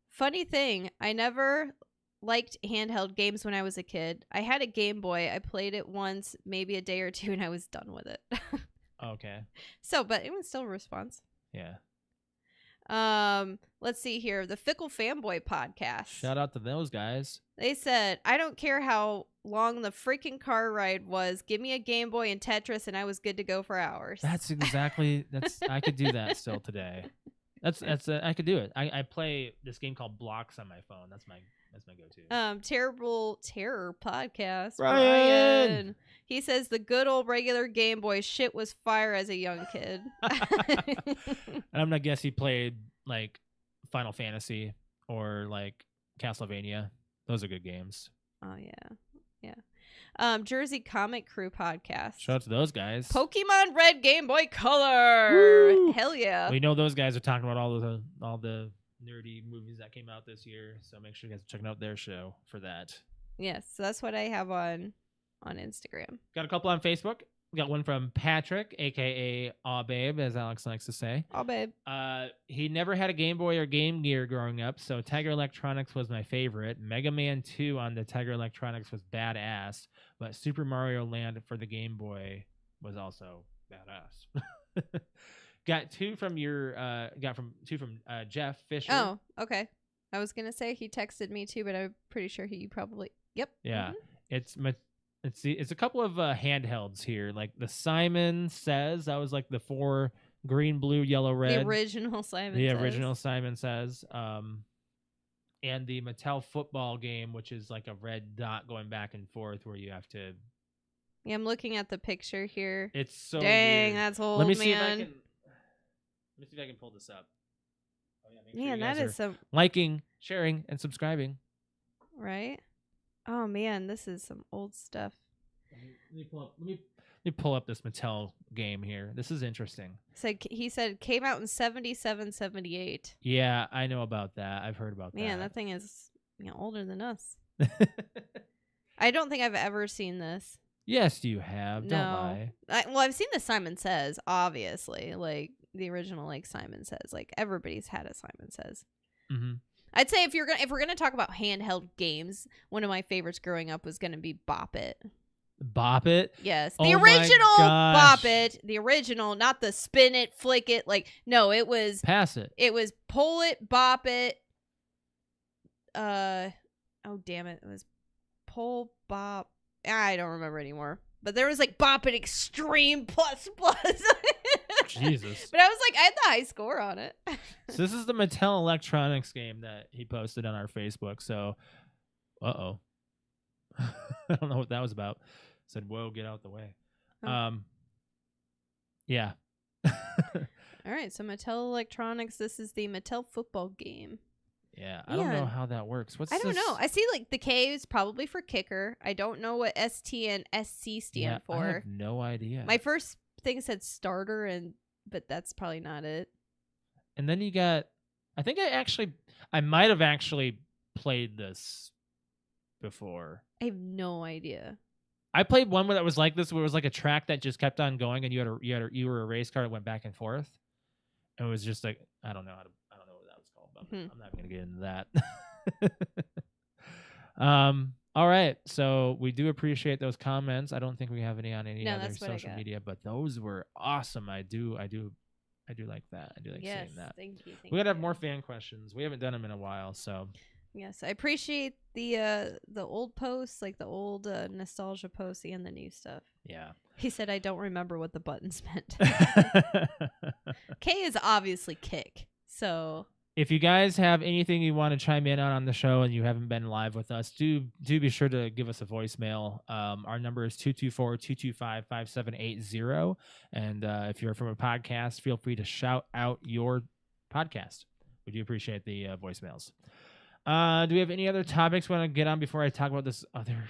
Speaker 2: Funny thing, I never liked handheld games when I was a kid. I had a Game Boy. I played it once, maybe a day or two, and I was done with it.
Speaker 4: Okay.
Speaker 2: So, but it was still a response.
Speaker 4: Yeah.
Speaker 2: Let's see here. The Fickle Fanboy Podcast.
Speaker 4: Shout out to those guys.
Speaker 2: They said, I don't care how long the freaking car ride was. Give me a Game Boy and Tetris, and I was good to go for hours.
Speaker 4: That's exactly. I could do that still today. I could do it. I play this game called Blocks on my phone. That's my go-to.
Speaker 2: Terrible Terror Podcast.
Speaker 4: Brian.
Speaker 2: He says the good old regular Game Boy shit was fire as a young kid.
Speaker 4: And I'm gonna guess he played like Final Fantasy or like Castlevania. Those are good games.
Speaker 2: Oh yeah. Jersey Comic Crew Podcast.
Speaker 4: Shout out to those guys.
Speaker 2: Pokemon Red Game Boy Color.
Speaker 4: Woo!
Speaker 2: Hell yeah.
Speaker 4: We know those guys are talking about all the nerdy movies that came out this year, so make sure you guys are checking out their show for that.
Speaker 2: Yes, so that's what I have on Instagram.
Speaker 4: Got a couple on Facebook. We got one from Patrick, aka Aw Babe, as Alex likes to say.
Speaker 2: Aw Babe.
Speaker 4: He never had a Game Boy or Game Gear growing up, so Tiger Electronics was my favorite. Mega Man 2 on the Tiger Electronics was badass, but Super Mario Land for the Game Boy was also badass. Got two from Jeff Fisher.
Speaker 2: Oh, okay. I was gonna say he texted me too, but I'm pretty sure he probably. Yep.
Speaker 4: Yeah, it's a couple of handhelds here. Like the Simon Says, that was like the 4 green, blue, yellow, red.
Speaker 2: The original Simon.
Speaker 4: The
Speaker 2: Says.
Speaker 4: original Simon Says. And the Mattel football game, which is like a red dot going back and forth, where you have to.
Speaker 2: Yeah, I'm looking at the picture here.
Speaker 4: It's so
Speaker 2: dang,
Speaker 4: weird.
Speaker 2: that's old.
Speaker 4: Let me
Speaker 2: man.
Speaker 4: see if I can pull this up. Oh yeah, make sure you
Speaker 2: that
Speaker 4: guys
Speaker 2: is some
Speaker 4: liking, sharing, and subscribing.
Speaker 2: right. Oh man, this is some old stuff.
Speaker 4: Let me pull up this Mattel game here. This is interesting.
Speaker 2: So he said came out in 77, 78.
Speaker 4: Yeah, I know about that. I've heard about that.
Speaker 2: Man, that thing is older than us. I don't think I've ever seen this.
Speaker 4: Yes, you have.
Speaker 2: No.
Speaker 4: Don't lie.
Speaker 2: Well, I've seen the Simon Says, obviously. Like, the original like Simon Says. Like everybody's had a Simon Says.
Speaker 4: Mm-hmm.
Speaker 2: I'd say if we're gonna talk about handheld games, one of my favorites growing up was gonna be Bop It.
Speaker 4: Bop It.
Speaker 2: Yes,
Speaker 4: Oh
Speaker 2: the
Speaker 4: my
Speaker 2: original
Speaker 4: gosh.
Speaker 2: Bop It, the original, not the spin it, flick it. Like no, it was
Speaker 4: Pass it.
Speaker 2: it was pull it, bop it. Oh damn it, it was pull bop. I don't remember anymore. But there was like Bop It Extreme Plus.
Speaker 4: Jesus.
Speaker 2: But I was like, I had the high score on it.
Speaker 4: So this is the Mattel Electronics game that he posted on our Facebook. So, I don't know what that was about. Said, "Whoa, get out the way."
Speaker 2: Oh.
Speaker 4: Yeah.
Speaker 2: All right, so Mattel Electronics. This is the Mattel football game.
Speaker 4: Yeah, I don't know how that works. What's
Speaker 2: I don't
Speaker 4: this?
Speaker 2: know. I see like the K is probably for kicker. I don't know what ST and SC stand for.
Speaker 4: I have no idea.
Speaker 2: My first thing said starter, but that's probably not it.
Speaker 4: And then you got, I think I might have actually played this before.
Speaker 2: I have no idea.
Speaker 4: I played one that was like this, where it was like a track that just kept on going, and you were a race car that went back and forth. And it was just like, I don't know what that was called, but I'm not going to get into that. All right, so we do appreciate those comments. I don't think we have any on any other social media, but those were awesome. I do like that. I do like seeing that.
Speaker 2: Thank you.
Speaker 4: We gotta have more fan questions. We haven't done them in a while, so.
Speaker 2: Yes, I appreciate the old posts, like the old nostalgia posts and the new stuff.
Speaker 4: Yeah.
Speaker 2: He said, I don't remember what the buttons meant. K is obviously kick. So
Speaker 4: if you guys have anything you want to chime in on the show and you haven't been live with us, do be sure to give us a voicemail. Our number is 224-225-5780. And if you're from a podcast, feel free to shout out your podcast. We do appreciate the voicemails. Do we have any other topics we want to get on before I talk about this other?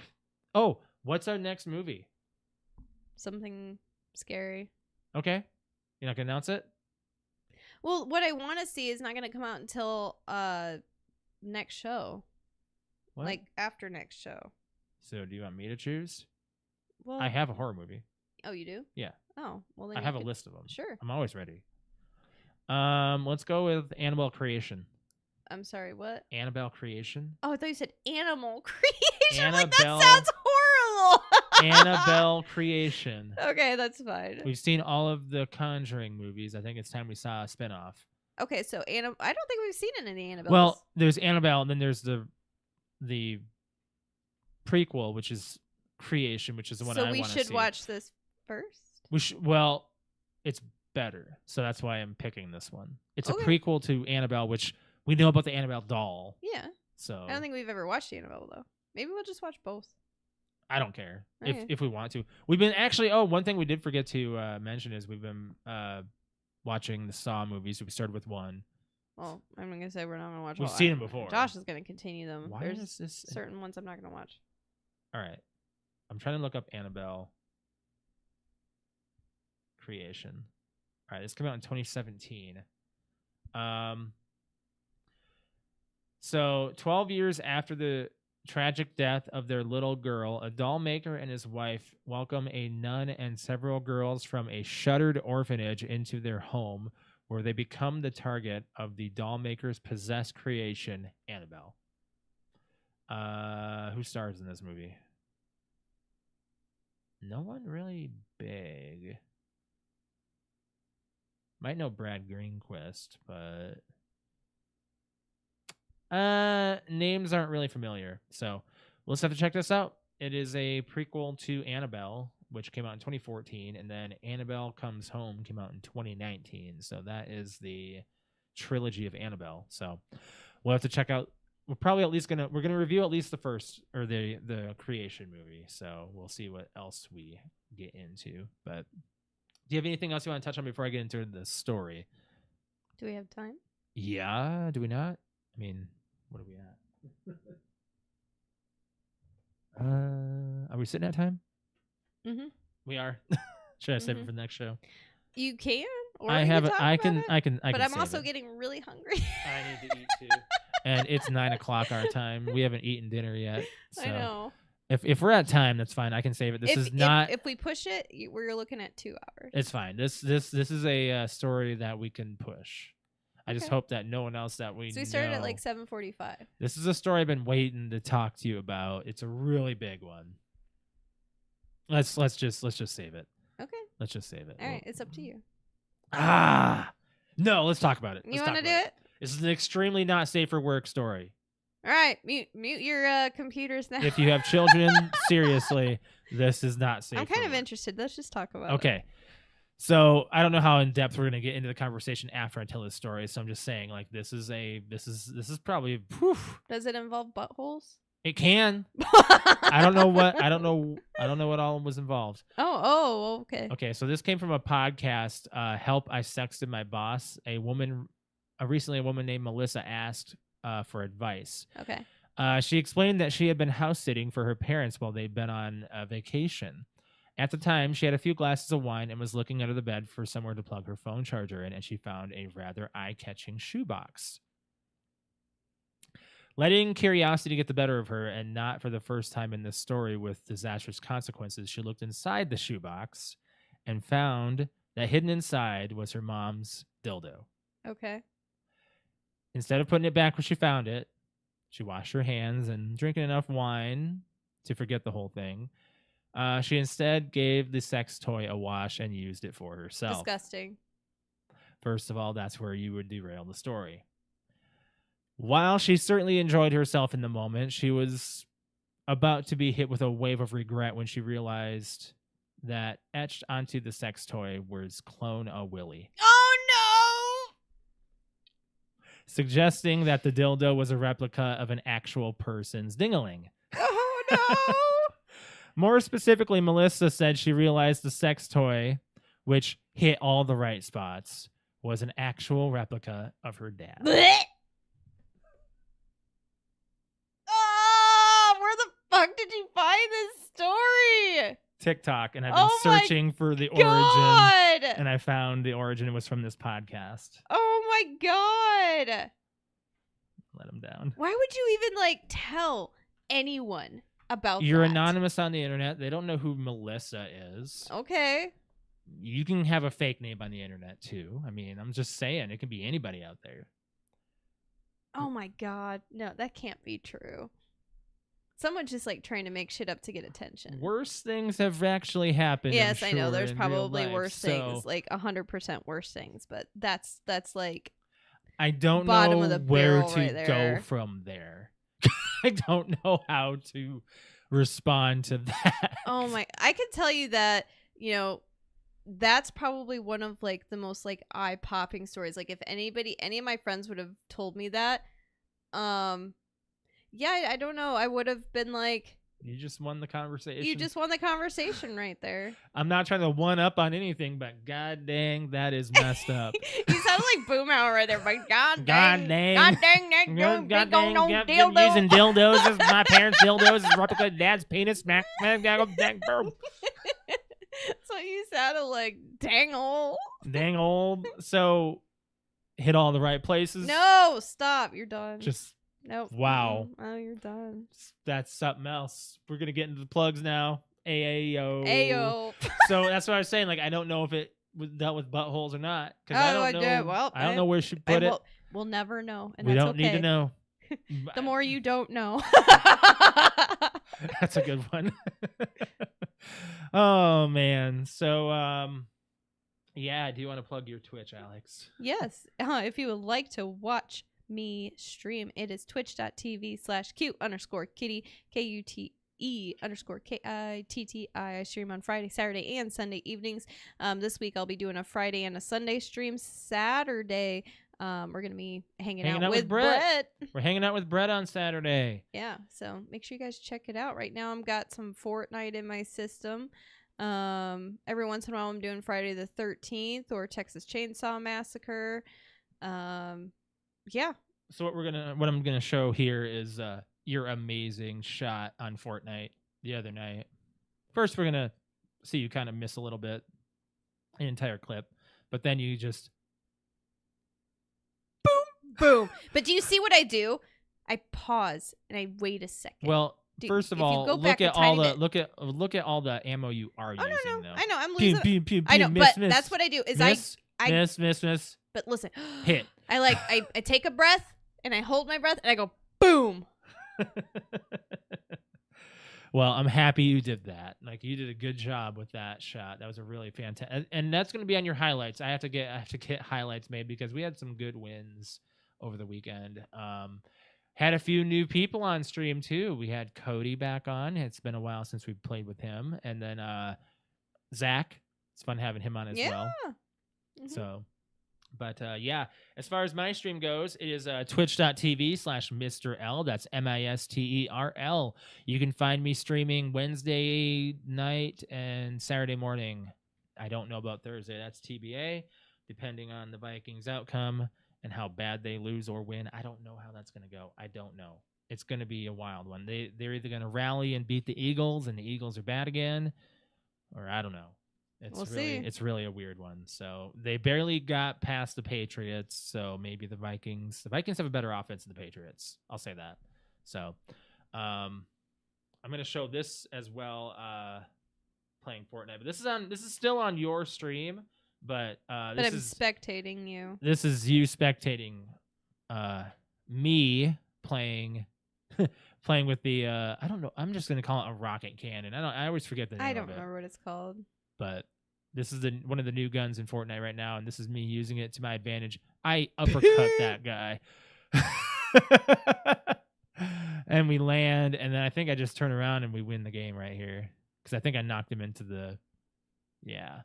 Speaker 4: Oh, what's our next movie?
Speaker 2: Something scary.
Speaker 4: Okay. You're not going to announce it?
Speaker 2: Well, what I want to see is not going to come out until next show.
Speaker 4: What?
Speaker 2: Like after next show.
Speaker 4: So do you want me to choose?
Speaker 2: Well,
Speaker 4: I have a horror movie.
Speaker 2: Oh, you do?
Speaker 4: Yeah.
Speaker 2: Oh, well then
Speaker 4: I have a list of them.
Speaker 2: Sure.
Speaker 4: I'm always ready. Let's go with Annabelle Creation.
Speaker 2: I'm sorry, what?
Speaker 4: Annabelle Creation.
Speaker 2: Oh, I thought you said Animal Creation.
Speaker 4: Annabelle,
Speaker 2: like, that sounds horrible.
Speaker 4: Annabelle Creation.
Speaker 2: Okay, that's fine.
Speaker 4: We've seen all of the Conjuring movies. I think it's time we saw a spinoff.
Speaker 2: Okay, so I don't think we've seen any Annabelle.
Speaker 4: Well, there's Annabelle, and then there's the prequel, which is Creation, which is the one I want to see.
Speaker 2: So we should watch this first?
Speaker 4: Well, it's better. So that's why I'm picking this one. It's a prequel to Annabelle, which we know about the Annabelle doll.
Speaker 2: Yeah.
Speaker 4: So
Speaker 2: I don't think we've ever watched Annabelle, though. Maybe we'll just watch both.
Speaker 4: I don't care
Speaker 2: okay.
Speaker 4: if we want to. We've been actually. Oh, one thing we did forget to mention is we've been watching the Saw movies. We started with one.
Speaker 2: Well, I'm gonna say we're not gonna watch.
Speaker 4: We've seen them before.
Speaker 2: Josh is gonna continue them.
Speaker 4: Why
Speaker 2: There's
Speaker 4: is this
Speaker 2: certain ones I'm not gonna watch.
Speaker 4: All right, I'm trying to look up Annabelle Creation. All right, this came out in 2017. So 12 years after the tragic death of their little girl, a doll maker and his wife welcome a nun and several girls from a shuttered orphanage into their home, where they become the target of the doll maker's possessed creation, Annabelle. Who stars in this movie? No one really big. Might know Brad Greenquist, but names aren't really familiar. So we'll just have to check this out. It is a prequel to Annabelle, which came out in 2014, and then Annabelle Comes Home came out in 2019. So that is the trilogy of Annabelle. So we'll have to check out. We're probably we're gonna review at least the first, or the Creation movie. So we'll see what else we get into. But do you have anything else you want to touch on before I get into the story?
Speaker 2: Do we have time?
Speaker 4: Yeah. Do we not? I mean, what are we at? Are we sitting at time?
Speaker 2: Mm-hmm.
Speaker 4: We are. Should I save it for the next show?
Speaker 2: You can. Or
Speaker 4: I can.
Speaker 2: But I'm also getting really hungry.
Speaker 4: I need to eat too. And it's 9:00 our time. We haven't eaten dinner yet. So,
Speaker 2: I know.
Speaker 4: If we're at time, that's fine. I can save it. This is not.
Speaker 2: If we push it, we're looking at 2 hours.
Speaker 4: It's fine. This is a story that we can push. I just
Speaker 2: Okay.
Speaker 4: hope that no one else that we
Speaker 2: So we started at
Speaker 4: know-
Speaker 2: like 7:45.
Speaker 4: This is a story I've been waiting to talk to you about. It's a really big one. Let's just save it.
Speaker 2: Okay.
Speaker 4: Let's just save it.
Speaker 2: All right. It's up to you.
Speaker 4: No, let's talk about it.
Speaker 2: You want to do it?
Speaker 4: This is an extremely not safe for work story.
Speaker 2: All right. Mute your computers now.
Speaker 4: If you have children, seriously, this is not safe.
Speaker 2: I'm kind
Speaker 4: for
Speaker 2: of
Speaker 4: work.
Speaker 2: interested. Let's just talk about it.
Speaker 4: Okay. So I don't know how in depth we're gonna get into the conversation after I tell this story. So I'm just saying, like, this is probably.
Speaker 2: Does it involve buttholes?
Speaker 4: It can. I don't know what all was involved.
Speaker 2: Oh, okay.
Speaker 4: Okay, so this came from a podcast. Help! I sexted my boss. Recently a woman named Melissa asked for advice.
Speaker 2: Okay.
Speaker 4: She explained that she had been house sitting for her parents while they'd been on vacation. At the time, she had a few glasses of wine and was looking under the bed for somewhere to plug her phone charger in, and she found a rather eye-catching shoebox. Letting curiosity get the better of her, and not for the first time in this story with disastrous consequences, she looked inside the shoebox and found that hidden inside was her mom's dildo.
Speaker 2: Okay.
Speaker 4: Instead of putting it back where she found it, she washed her hands and drinking enough wine to forget the whole thing. She instead gave the sex toy a wash and used it for herself.
Speaker 2: Disgusting.
Speaker 4: First of all, that's where you would derail the story. While she certainly enjoyed herself in the moment, she was about to be hit with a wave of regret when she realized that etched onto the sex toy was Clone-A-Willy,
Speaker 2: Oh
Speaker 4: suggesting that the dildo was a replica of an actual person's ding-a-ling.
Speaker 2: no! Oh no!
Speaker 4: More specifically, Melissa said she realized the sex toy, which hit all the right spots, was an actual replica of her dad.
Speaker 2: Blech! Oh, where the fuck did you find this story?
Speaker 4: TikTok, and I've been
Speaker 2: Oh my
Speaker 4: searching for the origin,
Speaker 2: God!
Speaker 4: and I found the origin. It was from this podcast.
Speaker 2: Oh my God!
Speaker 4: Let him down.
Speaker 2: Why would you even like tell anyone about
Speaker 4: You're
Speaker 2: that?
Speaker 4: anonymous on the internet. They don't know who Melissa is.
Speaker 2: Okay.
Speaker 4: You can have a fake name on the internet too. I mean, I'm just saying, it can be anybody out there.
Speaker 2: Oh my God. No, that can't be true. Someone's just like trying to make shit up to get attention.
Speaker 4: Worse things have actually happened.
Speaker 2: Yes,
Speaker 4: I'm
Speaker 2: I know.
Speaker 4: sure,
Speaker 2: There's
Speaker 4: in real
Speaker 2: probably
Speaker 4: life.
Speaker 2: worse
Speaker 4: So,
Speaker 2: things, like 100% worse things, but that's like
Speaker 4: I don't
Speaker 2: bottom
Speaker 4: know
Speaker 2: of the
Speaker 4: where
Speaker 2: barrel
Speaker 4: to
Speaker 2: right
Speaker 4: go
Speaker 2: there.
Speaker 4: from there. I don't know how to respond to that.
Speaker 2: Oh my! I can tell you that that's probably one of like the most like eye popping stories. Like if any of my friends would have told me that, yeah, I don't know. I would have been like,
Speaker 4: You just won the conversation.
Speaker 2: you just won the conversation right there.
Speaker 4: I'm not trying to one up on anything, but god dang, that is messed up.
Speaker 2: You sound like Boomhauer right there, but god
Speaker 4: God
Speaker 2: dang,
Speaker 4: dang.
Speaker 2: god dang, that
Speaker 4: God
Speaker 2: big
Speaker 4: dang,
Speaker 2: old
Speaker 4: yep,
Speaker 2: dildo.
Speaker 4: using dildos as my parents' dildos as replica of dad's penis. Smack, smack, dang, boom.
Speaker 2: So you sounded like dang old.
Speaker 4: Dang old. So hit all the right places.
Speaker 2: No, stop. You're done.
Speaker 4: Just
Speaker 2: nope.
Speaker 4: wow.
Speaker 2: Oh, you're done.
Speaker 4: That's something else. We're gonna get into the plugs now. Ayo.
Speaker 2: Ayo.
Speaker 4: So that's what I was saying. Like, I don't know if it was dealt with buttholes or not. Because I don't know.
Speaker 2: Well,
Speaker 4: I don't know where she put it.
Speaker 2: We'll never know, and
Speaker 4: We
Speaker 2: that's
Speaker 4: don't
Speaker 2: okay.
Speaker 4: need to know.
Speaker 2: The more you don't know.
Speaker 4: That's a good one. Oh man. So yeah, do you want to plug your Twitch, Alex?
Speaker 2: Yes. If you would like to watch me stream, it is twitch.tv/cute_kitty, KUTE_KITTI. I stream on Friday, Saturday, and Sunday evenings. This week I'll be doing a Friday and a Sunday stream. Saturday, we're going to be hanging out with Brett.
Speaker 4: We're hanging out with Brett on Saturday.
Speaker 2: Yeah, so make sure you guys check it out. Right now I've got some Fortnite in my system. Every once in a while I'm doing Friday the 13th or Texas Chainsaw Massacre. Yeah.
Speaker 4: So what I'm gonna show here is your amazing shot on Fortnite the other night. First, we're gonna see you kind of miss a little bit, an entire clip, but then you just
Speaker 2: Boom. But do you see what I do? I pause and I wait a second.
Speaker 4: well, First of
Speaker 2: if you
Speaker 4: all,
Speaker 2: go
Speaker 4: look
Speaker 2: back a
Speaker 4: at all
Speaker 2: tiny
Speaker 4: the
Speaker 2: bit-
Speaker 4: look at all the ammo you are
Speaker 2: Oh
Speaker 4: using
Speaker 2: no,
Speaker 4: though.
Speaker 2: I know. I'm
Speaker 4: Pew,
Speaker 2: losing.
Speaker 4: pew, pew,
Speaker 2: I know,
Speaker 4: pew,
Speaker 2: but
Speaker 4: miss,
Speaker 2: that's what I do. Is
Speaker 4: miss,
Speaker 2: I
Speaker 4: miss.
Speaker 2: But listen,
Speaker 4: Hit.
Speaker 2: I take a breath and I hold my breath and I go boom.
Speaker 4: Well, I'm happy you did that. Like you did a good job with that shot. That was a really fantastic, and that's going to be on your highlights. I have to get highlights made because we had some good wins over the weekend. Had a few new people on stream too. We had Cody back on. It's been a while since we played with him, and then Zach. It's fun having him on as well.
Speaker 2: Mhm.
Speaker 4: So. But yeah, as far as my stream goes, it is twitch.tv/Mr. L. That's MISTERL. You can find me streaming Wednesday night and Saturday morning. I don't know about Thursday. That's TBA, depending on the Vikings' outcome and how bad they lose or win. I don't know how that's going to go. I don't know. It's going to be a wild one. They're either going to rally and beat the Eagles, and the Eagles are bad again, or I don't know. It's really a weird one. So they barely got past the Patriots. So maybe the Vikings have a better offense than the Patriots. I'll say that. So I'm going to show this as well, playing Fortnite, but this is still on your stream, but
Speaker 2: I'm spectating you.
Speaker 4: This is you spectating, me playing, playing with the, I don't know. I'm just going to call it a rocket cannon. I always forget the name
Speaker 2: I don't
Speaker 4: of it.
Speaker 2: remember what it's called.
Speaker 4: But this is one of the new guns in Fortnite right now, and this is me using it to my advantage. I uppercut that guy. And we land, and then I think I just turn around and we win the game right here. Because I think I knocked him into the... Yeah.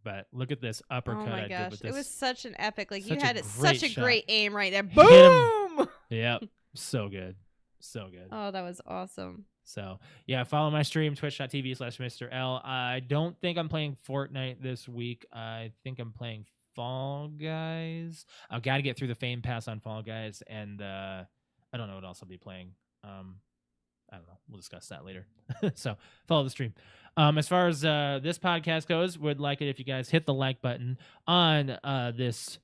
Speaker 4: But look at this uppercut
Speaker 2: Oh my
Speaker 4: I
Speaker 2: gosh.
Speaker 4: did with this.
Speaker 2: It was such an epic. Like,
Speaker 4: Such
Speaker 2: you
Speaker 4: a
Speaker 2: had
Speaker 4: great
Speaker 2: such a
Speaker 4: shot.
Speaker 2: great aim right there.
Speaker 4: Hit him.
Speaker 2: Boom!
Speaker 4: Yep. So good. So good.
Speaker 2: Oh, that was awesome.
Speaker 4: So, yeah, follow my stream, twitch.tv/Mr. L. I don't think I'm playing Fortnite this week. I think I'm playing Fall Guys. I've got to get through the Fame Pass on Fall Guys, and I don't know what else I'll be playing. I don't know. We'll discuss that later. So, follow the stream. As far as this podcast goes, would like it if you guys hit the like button on this,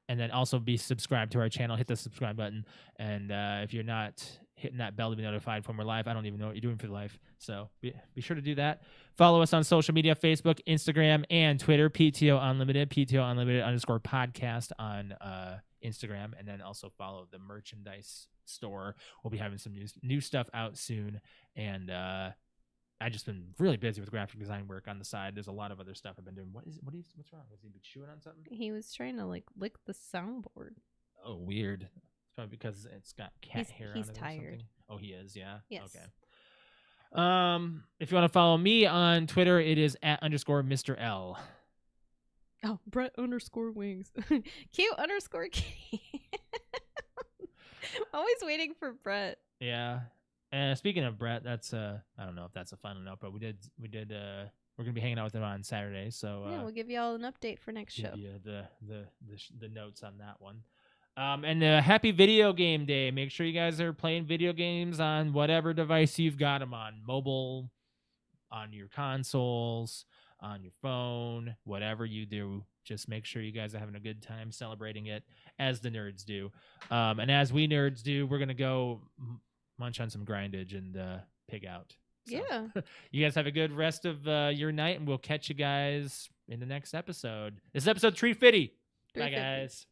Speaker 4: and then also be subscribed to our channel. Hit the subscribe button, and if you're not hitting that bell to be notified when we're live, I don't even know what you're doing for life. So be sure to do that. Follow us on social media, Facebook, Instagram, and Twitter, PTOUnlimited, PTOUnlimited_podcast on Instagram, and then also follow the merchandise store. We'll be having some new stuff out soon, and I've just been really busy with graphic design work on the side. There's a lot of other stuff I've been doing. What's wrong? Has he been chewing on something?
Speaker 2: He was trying to lick the soundboard.
Speaker 4: Oh, weird. It's probably because it's got cat hair on it. He's tired. Or something. Oh, he is. Yeah.
Speaker 2: Yes.
Speaker 4: Okay. If you want to follow me on Twitter, it is @_Mr. L.
Speaker 2: Oh, Brett_wings. Q_Kitty. Always waiting for Brett.
Speaker 4: Yeah. Speaking of Brett, that's I don't know if that's a final note, but we're gonna be hanging out with him on Saturday, so
Speaker 2: yeah, we'll give you all an update for next show.
Speaker 4: Yeah, the notes on that one. And happy video game day. Make sure you guys are playing video games on whatever device you've got them on, mobile, on your consoles, on your phone, whatever you do. Just make sure you guys are having a good time celebrating it, as the nerds do. And as we nerds do, we're gonna go munch on some grindage and pig out. So,
Speaker 2: yeah.
Speaker 4: You guys have a good rest of your night, and we'll catch you guys in the next episode. This is episode 350. Bye, guys.